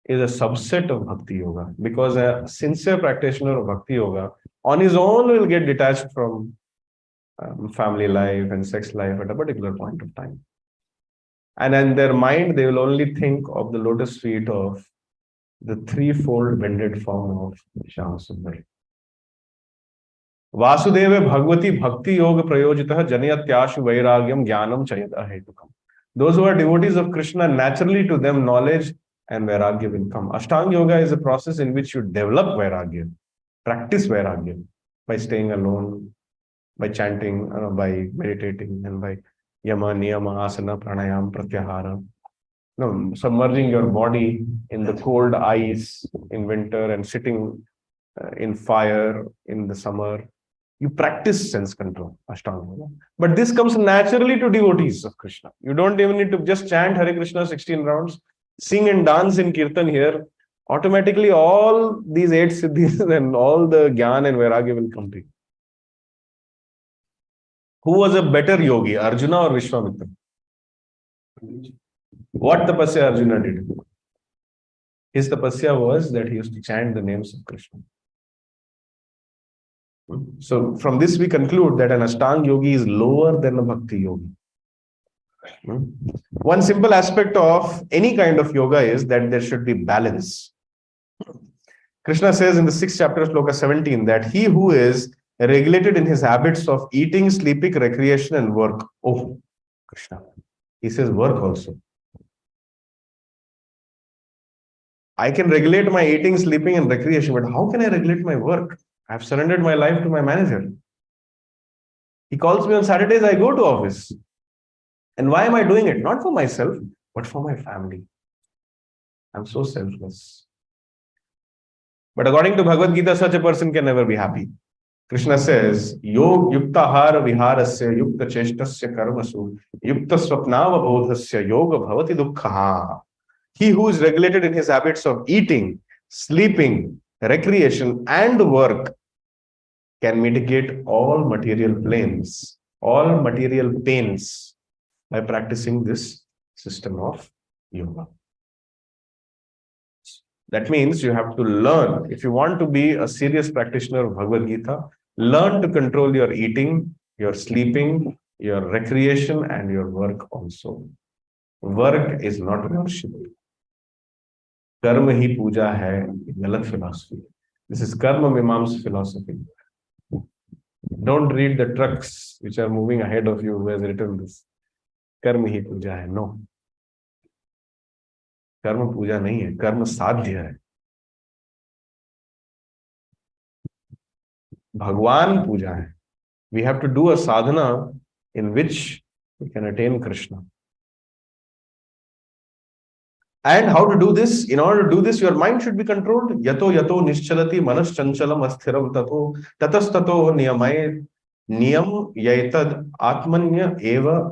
is a subset of Bhakti yoga, because a sincere practitioner of Bhakti yoga on his own will get detached from family life and sex life at a particular point of time. And in their mind, they will only think of the lotus feet of the threefold bended form of Shyam Sundar. Vasudeva Bhagavati Bhakti Yoga Prayojitaha Janayatyashu Vairagyam Jnanam Chayata Hetukam. Those who are devotees of Krishna, naturally to them knowledge and Vairagya will come. Ashtanga yoga is a process in which you develop Vairagya, practice Vairagya by staying alone, by chanting, by meditating, and by yama, niyama, asana, pranayam, pratyahara. No, submerging your body in the cold ice in winter and sitting in fire in the summer. You practice sense control, Ashtanga. But this comes naturally to devotees of Krishna. You don't even need to just chant Hare Krishna 16 rounds, sing and dance in Kirtan here. Automatically, all these 8 siddhis and all the Gyan and Vairagya will come to you. Who was a better yogi, Arjuna or Vishwamitra? What tapasya Arjuna did? His tapasya was that he used to chant the names of Krishna. So from this we conclude that an Ashtanga yogi is lower than a Bhakti yogi. One simple aspect of any kind of yoga is that there should be balance. Krishna says in the 6th chapter of Sloka 17 that he who is regulated in his habits of eating, sleeping, recreation, and work. Oh, Krishna. He says work also. I can regulate my eating, sleeping, and recreation, but how can I regulate my work? I have surrendered my life to my manager. He calls me on Saturdays, I go to office. And why am I doing it? Not for myself, but for my family. I'm so selfless. But according to Bhagavad Gita, such a person can never be happy. Krishna says, Yog yukta hara viharasya yukta cheshtasya karmasu yukta swapnava bodhasya yoga bhavati dukkha. He who is regulated in his habits of eating, sleeping, recreation, and work can mitigate all material pains by practicing this system of yoga. That means you have to learn. If you want to be a serious practitioner of Bhagavad Gita, learn to control your eating, your sleeping, your recreation, and your work also. Work is not worship. Karma hi puja hai, galat philosophy. This is Karma Mimamsa philosophy. Don't read the trucks which are moving ahead of you who has written this. Karma hi puja hai. No. कर्म पूजा नहीं है, कर्म साध्य है. भगवान पूजा है. We have to do a sadhana in which we can attain Krishna. And how to do this? In order to do this, your mind should be controlled. Yato yato nischalati manas chanchalam asthiram tato tatastato niyamay niyam yaitad atmanya eva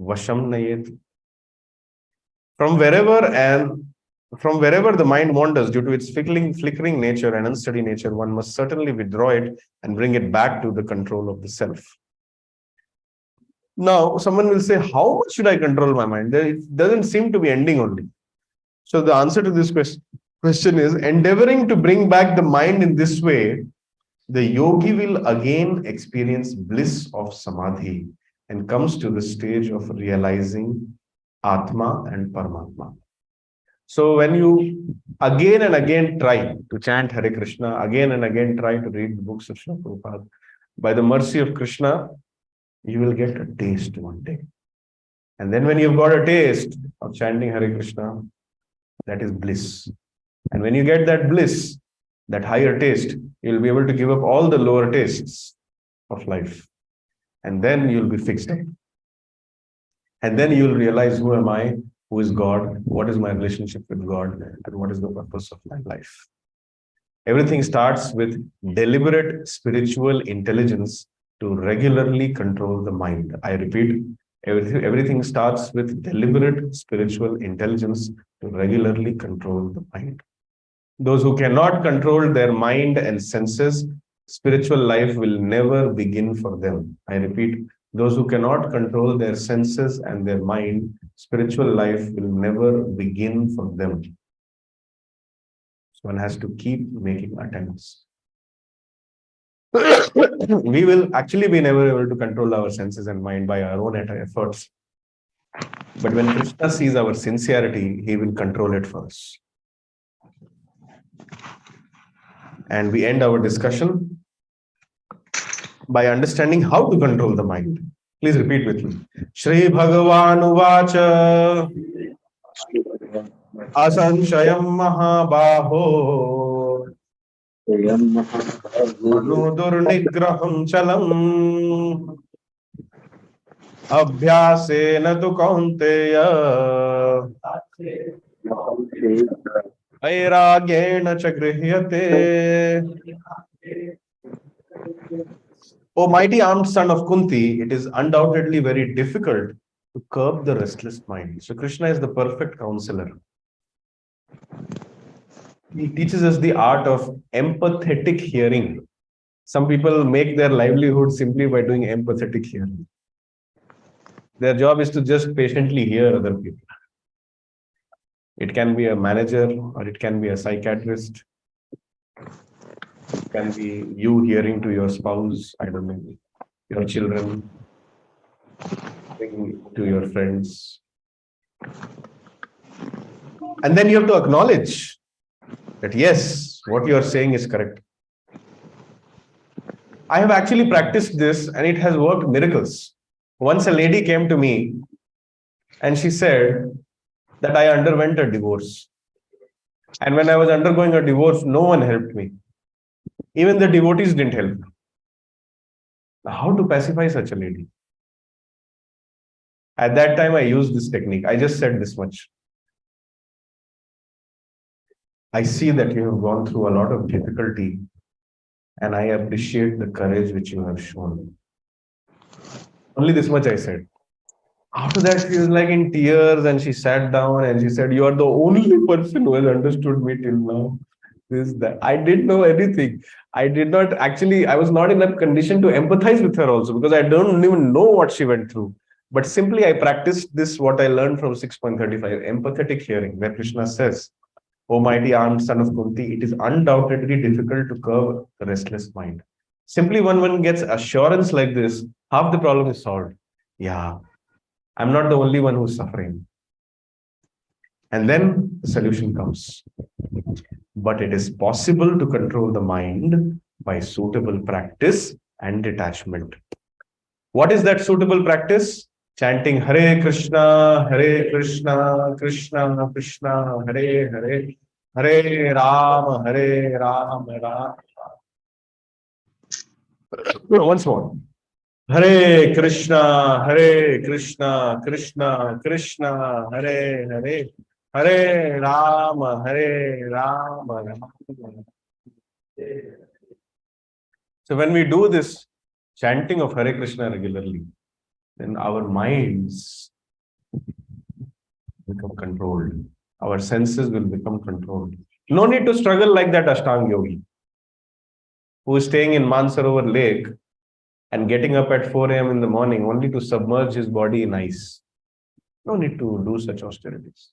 vasham nayet. From wherever the mind wanders due to its flickering nature and unsteady nature, one must certainly withdraw it and bring it back to the control of the self. Now, someone will say, how much should I control my mind? It doesn't seem to be ending only. So the answer to this question is, endeavoring to bring back the mind in this way, the yogi will again experience bliss of samadhi and comes to the stage of realizing Atma and Paramatma. So when you again and again try to chant Hare Krishna, again and again try to read the books of Srila Prabhupada, by the mercy of Krishna, you will get a taste one day. And then when you've got a taste of chanting Hare Krishna, that is bliss. And when you get that bliss, that higher taste, you'll be able to give up all the lower tastes of life. And then you'll be fixed up. And then you'll realize, who am I? Who is God? What is my relationship with God? And what is the purpose of my life? Everything starts with deliberate spiritual intelligence to regularly control the mind. I repeat, everything starts with deliberate spiritual intelligence to regularly control the mind. Those who cannot control their mind and senses, spiritual life will never begin for them. I repeat, those who cannot control their senses and their mind, spiritual life will never begin for them. So one has to keep making attempts. We will actually be never able to control our senses and mind by our own efforts. But when Krishna sees our sincerity, he will control it for us. And we end our discussion by understanding how to control the mind. Please repeat with me. Shri Bhagavan Uvacha Asanshayam Mahabaho Manudurnigraham Chalam Abhyasena tu Kaunteya Vairagena cha grihyate. O mighty armed son of Kunti, it is undoubtedly very difficult to curb the restless mind. So Krishna is the perfect counselor. He teaches us the art of empathetic hearing. Some people make their livelihood simply by doing empathetic hearing. Their job is to just patiently hear other people. It can be a manager or it can be a psychiatrist. It can be you hearing to your spouse, I don't know, your children, to your friends. And then you have to acknowledge that yes, what you are saying is correct. I have actually practiced this and it has worked miracles. Once a lady came to me and she said that I underwent a divorce. And when I was undergoing a divorce, no one helped me. Even the devotees didn't help me. How to pacify such a lady? At that time, I used this technique. I just said this much. I see that you have gone through a lot of difficulty and I appreciate the courage which you have shown. Only this much I said. After that, she was like in tears and she sat down and she said, you are the only person who has understood me till now. this, that. I didn't know anything. I did not actually, I was not in a condition to empathize with her also because I don't even know what she went through. But simply I practiced this, what I learned from 6.35, empathetic hearing, where Krishna says, O mighty armed son of Kunti, it is undoubtedly difficult to curb the restless mind. Simply when one gets assurance like this, half the problem is solved. Yeah, I'm not the only one who's suffering. And then the solution comes. But it is possible to control the mind by suitable practice and detachment. What is that suitable practice? Chanting Hare Krishna, Krishna Krishna, Hare Hare, Hare Ram, Ram. Once more. Hare Krishna, Krishna Krishna, Hare Hare, Hare Ram, Ram. So when we do this chanting of Hare Krishna regularly, then our minds become controlled. Our senses will become controlled. No need to struggle like that Ashtanga yogi who is staying in Mansarovar Lake and getting up at 4 a.m. in the morning only to submerge his body in ice. No need to do such austerities.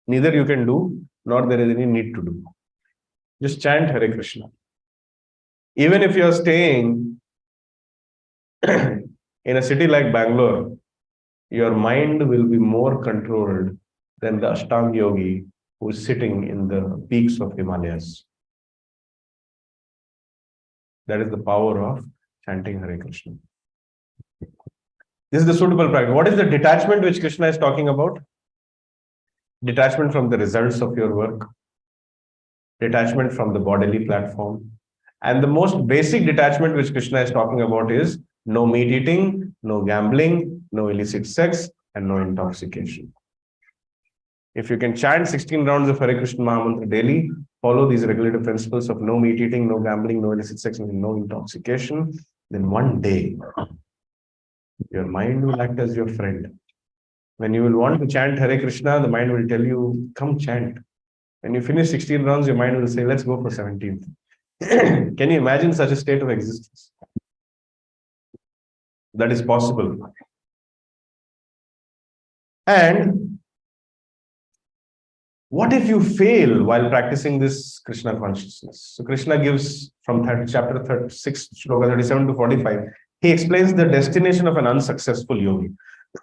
Neither you can do, nor there is any need to do. Just chant Hare Krishna. Even if you are staying in a city like Bangalore, your mind will be more controlled than the Ashtanga yogi who is sitting in the peaks of Himalayas. That is the power of chanting Hare Krishna. This is the suitable practice. What is the detachment which Krishna is talking about? Detachment from the results of your work, detachment from the bodily platform. And the most basic detachment which Krishna is talking about is no meat eating, no gambling, no illicit sex, and no intoxication. If you can chant 16 rounds of Hare Krishna Mahamantra daily, follow these regulative principles of no meat eating, no gambling, no illicit sex, and no intoxication, then one day your mind will act as your friend. When you will want to chant Hare Krishna, the mind will tell you, come chant. When you finish 16 rounds, your mind will say, let's go for 17th. Can you imagine such a state of existence? That is possible. And what if you fail while practicing this Krishna consciousness? So Krishna gives from chapter 36, shloka 37 to 45, he explains the destination of an unsuccessful yogi.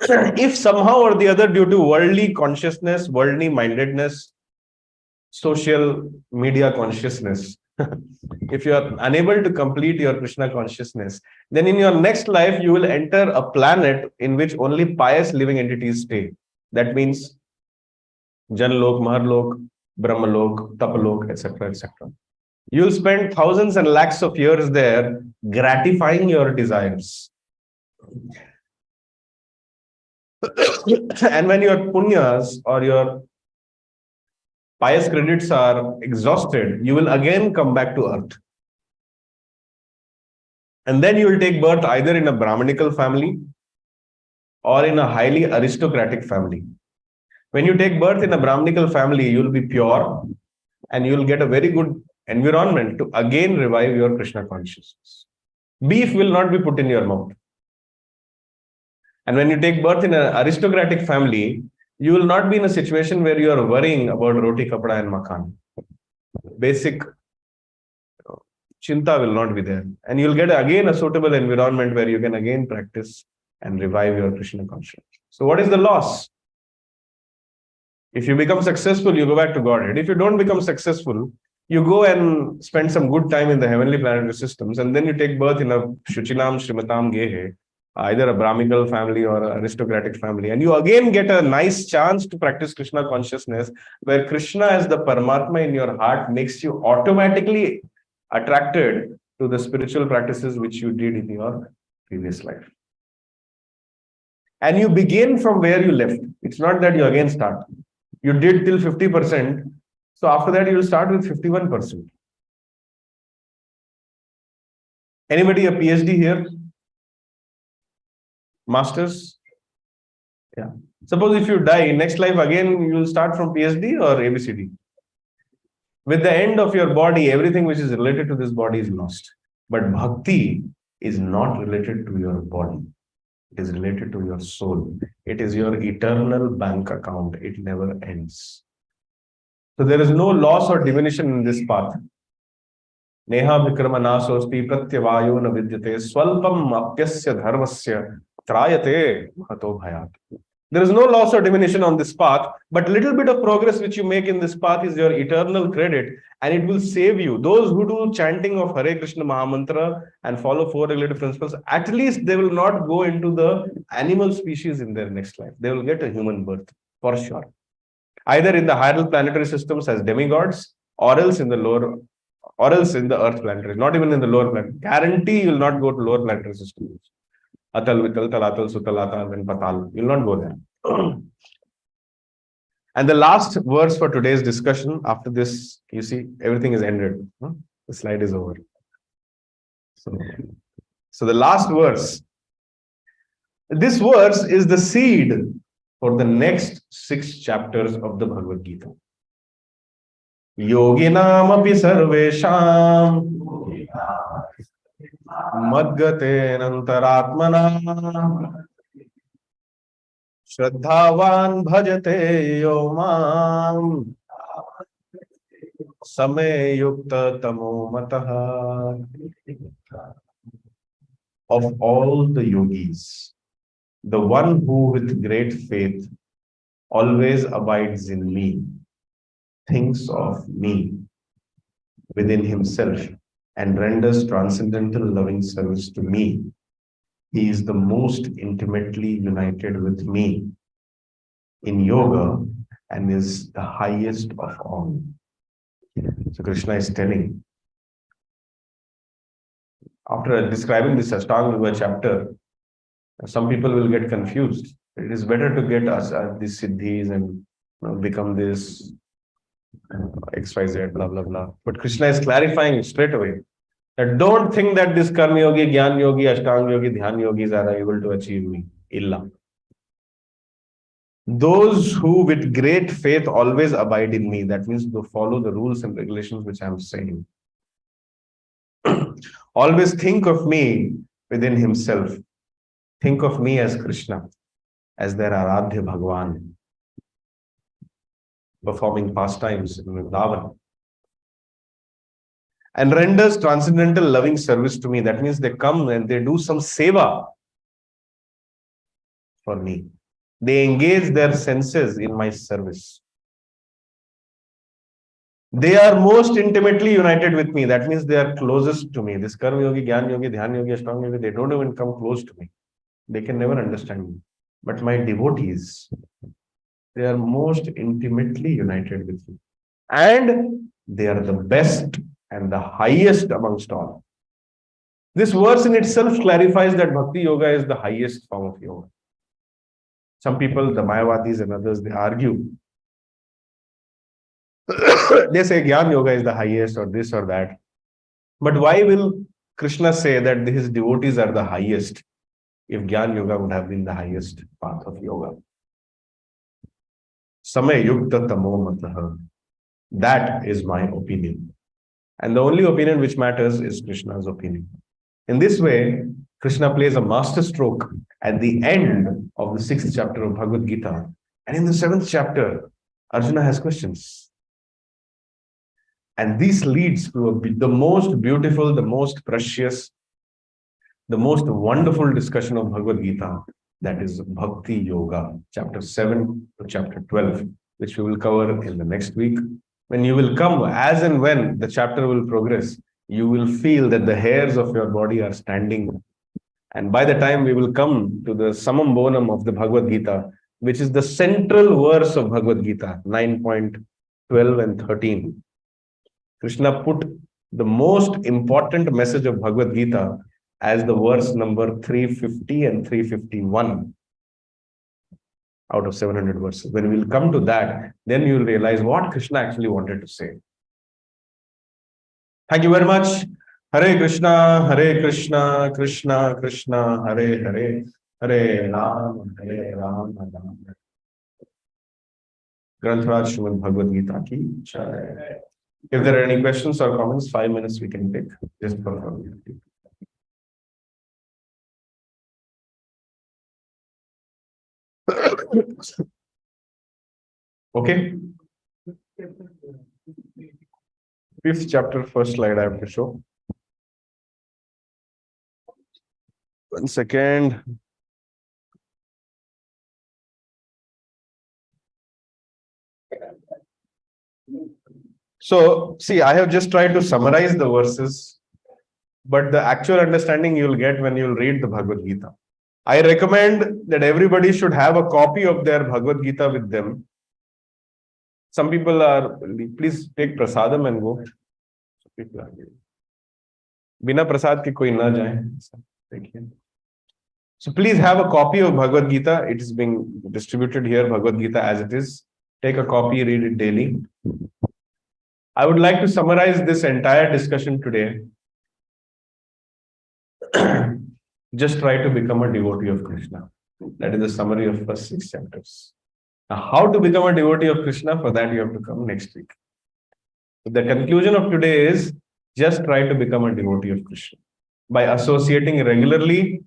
If somehow or the other, due to worldly consciousness, worldly mindedness, social media consciousness, if you are unable to complete your Krishna consciousness, then in your next life, you will enter a planet in which only pious living entities stay. That means Janlok, Maharlok, Brahmalok, Tapalok, etc., etc. You will spend thousands and lakhs of years there gratifying your desires. And when your punyas or your pious credits are exhausted, you will again come back to earth. And then you will take birth either in a Brahmanical family or in a highly aristocratic family. When you take birth in a Brahmanical family, you will be pure and you will get a very good environment to again revive your Krishna consciousness. Beef will not be put in your mouth. And when you take birth in an aristocratic family, you will not be in a situation where you are worrying about roti, kapda, and makan. Basic chinta will not be there. And you'll get again a suitable environment where you can again practice and revive your Krishna consciousness. So what is the loss? If you become successful, you go back to Godhead. If you don't become successful, you go and spend some good time in the heavenly planetary systems, and then you take birth in a Shuchinam Shrimatam Gehe, either a Brahminical family or an aristocratic family, and you again get a nice chance to practice Krishna consciousness, where Krishna as the Paramatma in your heart makes you automatically attracted to the spiritual practices which you did in your previous life. And you begin from where you left. It's not that you again start. You did till 50%. So after that, you will start with 51%. Anybody a PhD here? Masters? Yeah. Suppose if you die, next life again, you will start from PhD or ABCD? With the end of your body, everything which is related to this body is lost. But bhakti is not related to your body. It is related to your soul. It is your eternal bank account. It never ends. So there is no loss or diminution in this path. Neha vikrama nasosti pratyavayo na vidyate swalpam apyasya dharmasya trayate mahato bhayat. There is no loss or diminution on this path, but little bit of progress which you make in this path is your eternal credit, and it will save you. Those who do chanting of Hare Krishna Mahamantra and follow four regulative principles, at least they will not go into the animal species in their next life. They will get a human birth for sure. Either in the higher planetary systems as demigods, or else in the lower, or else in the earth planetary, not even in the lower planet. Guarantee you will not go to lower planetary systems. Atal, Vital, Talatal, Sutalatal, and Patal. You will not go there. And the last verse for today's discussion, after this, you see, everything is ended. The slide is over. So the last verse. This verse is the seed for the next 6 chapters of the Bhagavad Gita. Yoginam api sarvesham madgate antaratmana Shraddhavan bhajate yomam same yukta tamo mataha. Of all the yogis, the one who with great faith always abides in me, thinks of me within himself, and renders transcendental loving service to me, he is the most intimately united with me in yoga and is the highest of all. So Krishna is telling, after describing this Ashtanga Yoga chapter, some people will get confused. It is better to get us these siddhis and become this XYZ, blah, blah, blah. But Krishna is clarifying straight away that don't think that this Karma Yogi, Gyan Yogi, Ashtanga Yogi, Dhyan Yogis are able to achieve me. Illa. Those who with great faith always abide in me, that means to follow the rules and regulations which I am saying. Always think of me within himself. Think of me as Krishna, as their Aradhya Bhagwan, performing pastimes in Vrindavan. And renders transcendental loving service to me. That means they come and they do some seva for me. They engage their senses in my service. They are most intimately united with me. That means they are closest to me. This Karma Yogi, Gyan Yogi, Dhyan Yogi, Ashtanga Yogi, they don't even come close to me. They can never understand me. But my devotees, they are most intimately united with me. And they are the best and the highest amongst all. This verse in itself clarifies that Bhakti Yoga is the highest form of yoga. Some people, the Mayavadis and others, they argue. They say Gyan Yoga is the highest or this or that. But why will Krishna say that his devotees are the highest if Gyan Yoga would have been the highest path of yoga? Samay Yukta Tamo Mataha. That is my opinion. And the only opinion which matters is Krishna's opinion. In this way, Krishna plays a master stroke at the end of the 6th chapter of Bhagavad Gita. And in the 7th chapter, Arjuna has questions. And this leads to the most beautiful, the most precious, the most wonderful discussion of Bhagavad Gita, that is Bhakti Yoga, chapter 7 to chapter 12, which we will cover in the next week. When you will come, as and when the chapter will progress, you will feel that the hairs of your body are standing. And by the time we will come to the Samam Bonam of the Bhagavad Gita, which is the central verse of Bhagavad Gita, 9.12 and 13, Krishna put the most important message of Bhagavad Gita as the verse number 350 and 351 out of 700 verses. When we'll come to that, then you will realize what Krishna actually wanted to say. Thank you very much. Hare Krishna, Krishna Krishna, Hare Hare, Hare Ram, Ram. Granth Raj Srimad Bhagavad Gita ki jai. If there are any questions or comments, 5 minutes we can take just for formality. Okay. 5th chapter, first slide I have to show. 1 second. So, see, I have just tried to summarize the verses, but the actual understanding you'll get when you'll read the Bhagavad Gita. I recommend that everybody should have a copy of their Bhagavad Gita with them. Some people are, please take prasadam and go. Bina prasad ki koi na jaye. So please have a copy of Bhagavad Gita. It is being distributed here, Bhagavad Gita as it is. Take a copy, read it daily. I would like to summarize this entire discussion today. Just try to become a devotee of Krishna. That is the summary of first 6 chapters. Now, how to become a devotee of Krishna? For that, you have to come next week. The conclusion of today is just try to become a devotee of Krishna by associating regularly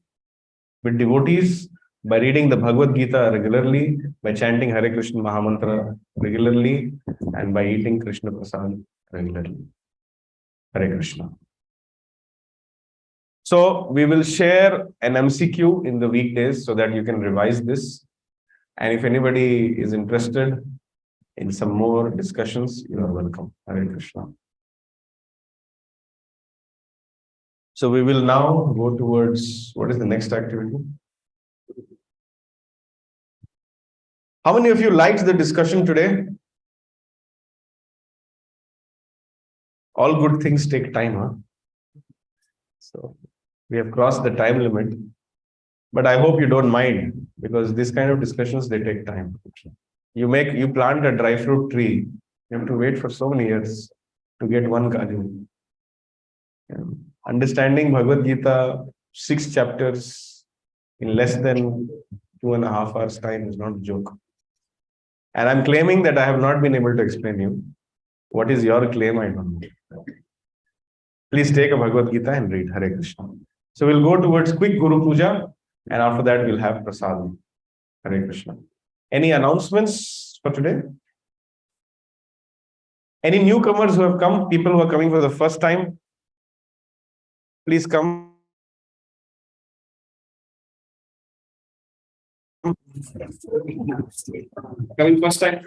with devotees, by reading the Bhagavad Gita regularly, by chanting Hare Krishna Mahamantra regularly, and by eating Krishna Prasad regularly. Hare Krishna. So we will share an MCQ in the weekdays so that you can revise this. And if anybody is interested in some more discussions, you are welcome. Hare Krishna. So we will now go towards, what is the next activity? How many of you liked the discussion today? All good things take time, huh? So we have crossed the time limit, but I hope you don't mind, because this kind of discussions, they take time. You plant a dry fruit tree, you have to wait for so many years to get one kaju. Understanding Bhagavad Gita, 6 chapters in less than 2.5 hours time is not a joke. And I'm claiming that I have not been able to explain you. What is your claim? I don't know. Please take a Bhagavad Gita and read. Hare Krishna. So we'll go towards quick Guru Puja, and after that we'll have Prasad. Hare Krishna. Any announcements for today? Any newcomers who have come, people who are coming for the first time, please come. Coming first time.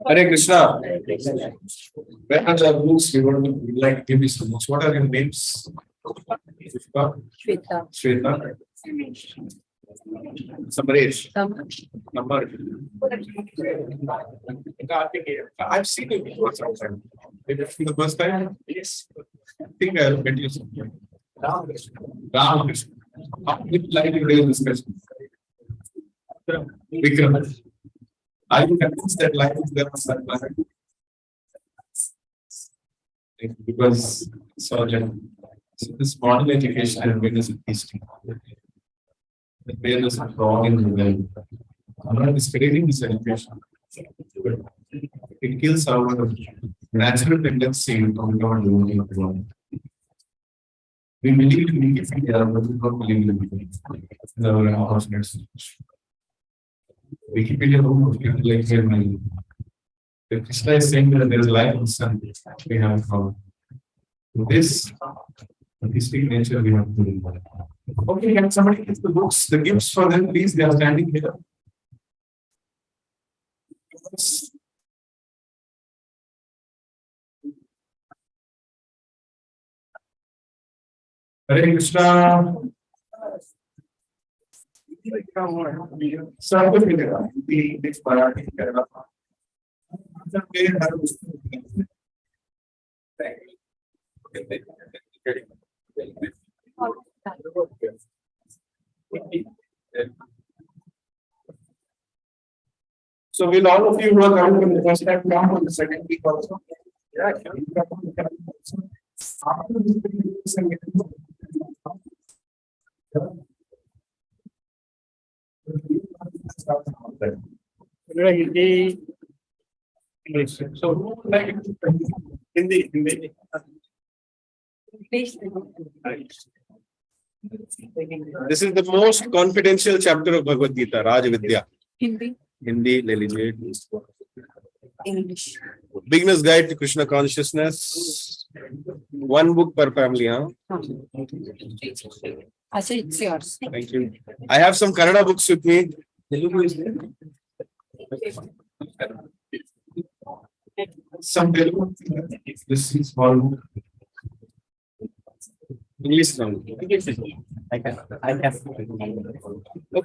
Hare Krishna. Where are the rules? We would like to give you some notes. What are your names? Shweta. Shweta. Samaresh. Number. I've seen you before sometime. Maybe for the first time? Yes. I think I'll get you sometime. Ram. How would you like to do this question? Vikram. Are you convinced that life is there on that planet? Because so this modern education and awareness is history. The awareness is wrong in the world. I'm not discrediting this education. It kills our natural tendency to become a devotee of God. We believe in Wikipedia, but we don't believe in Wikipedia. Our house. Wikipedia like here. If Krishna is saying that there is life in sun, we have found this artistic nature we have to do. Okay, can somebody get the books, the gifts for them, please? They are standing here. Hare Krishna. So will all of you who are coming from the first time come on the second week also? Yeah. After this, Hindi, English. So like Hindi. This is the most confidential chapter of Bhagavad Gita, Raj Vidya. Hindi. Hindi, let it. English. Beginner's Guide to Krishna Consciousness. One book per family, huh? Acha, it's yours. Thank you. I have some Kannada books with me. Some Telugu. This is small book. English now. I can. Okay.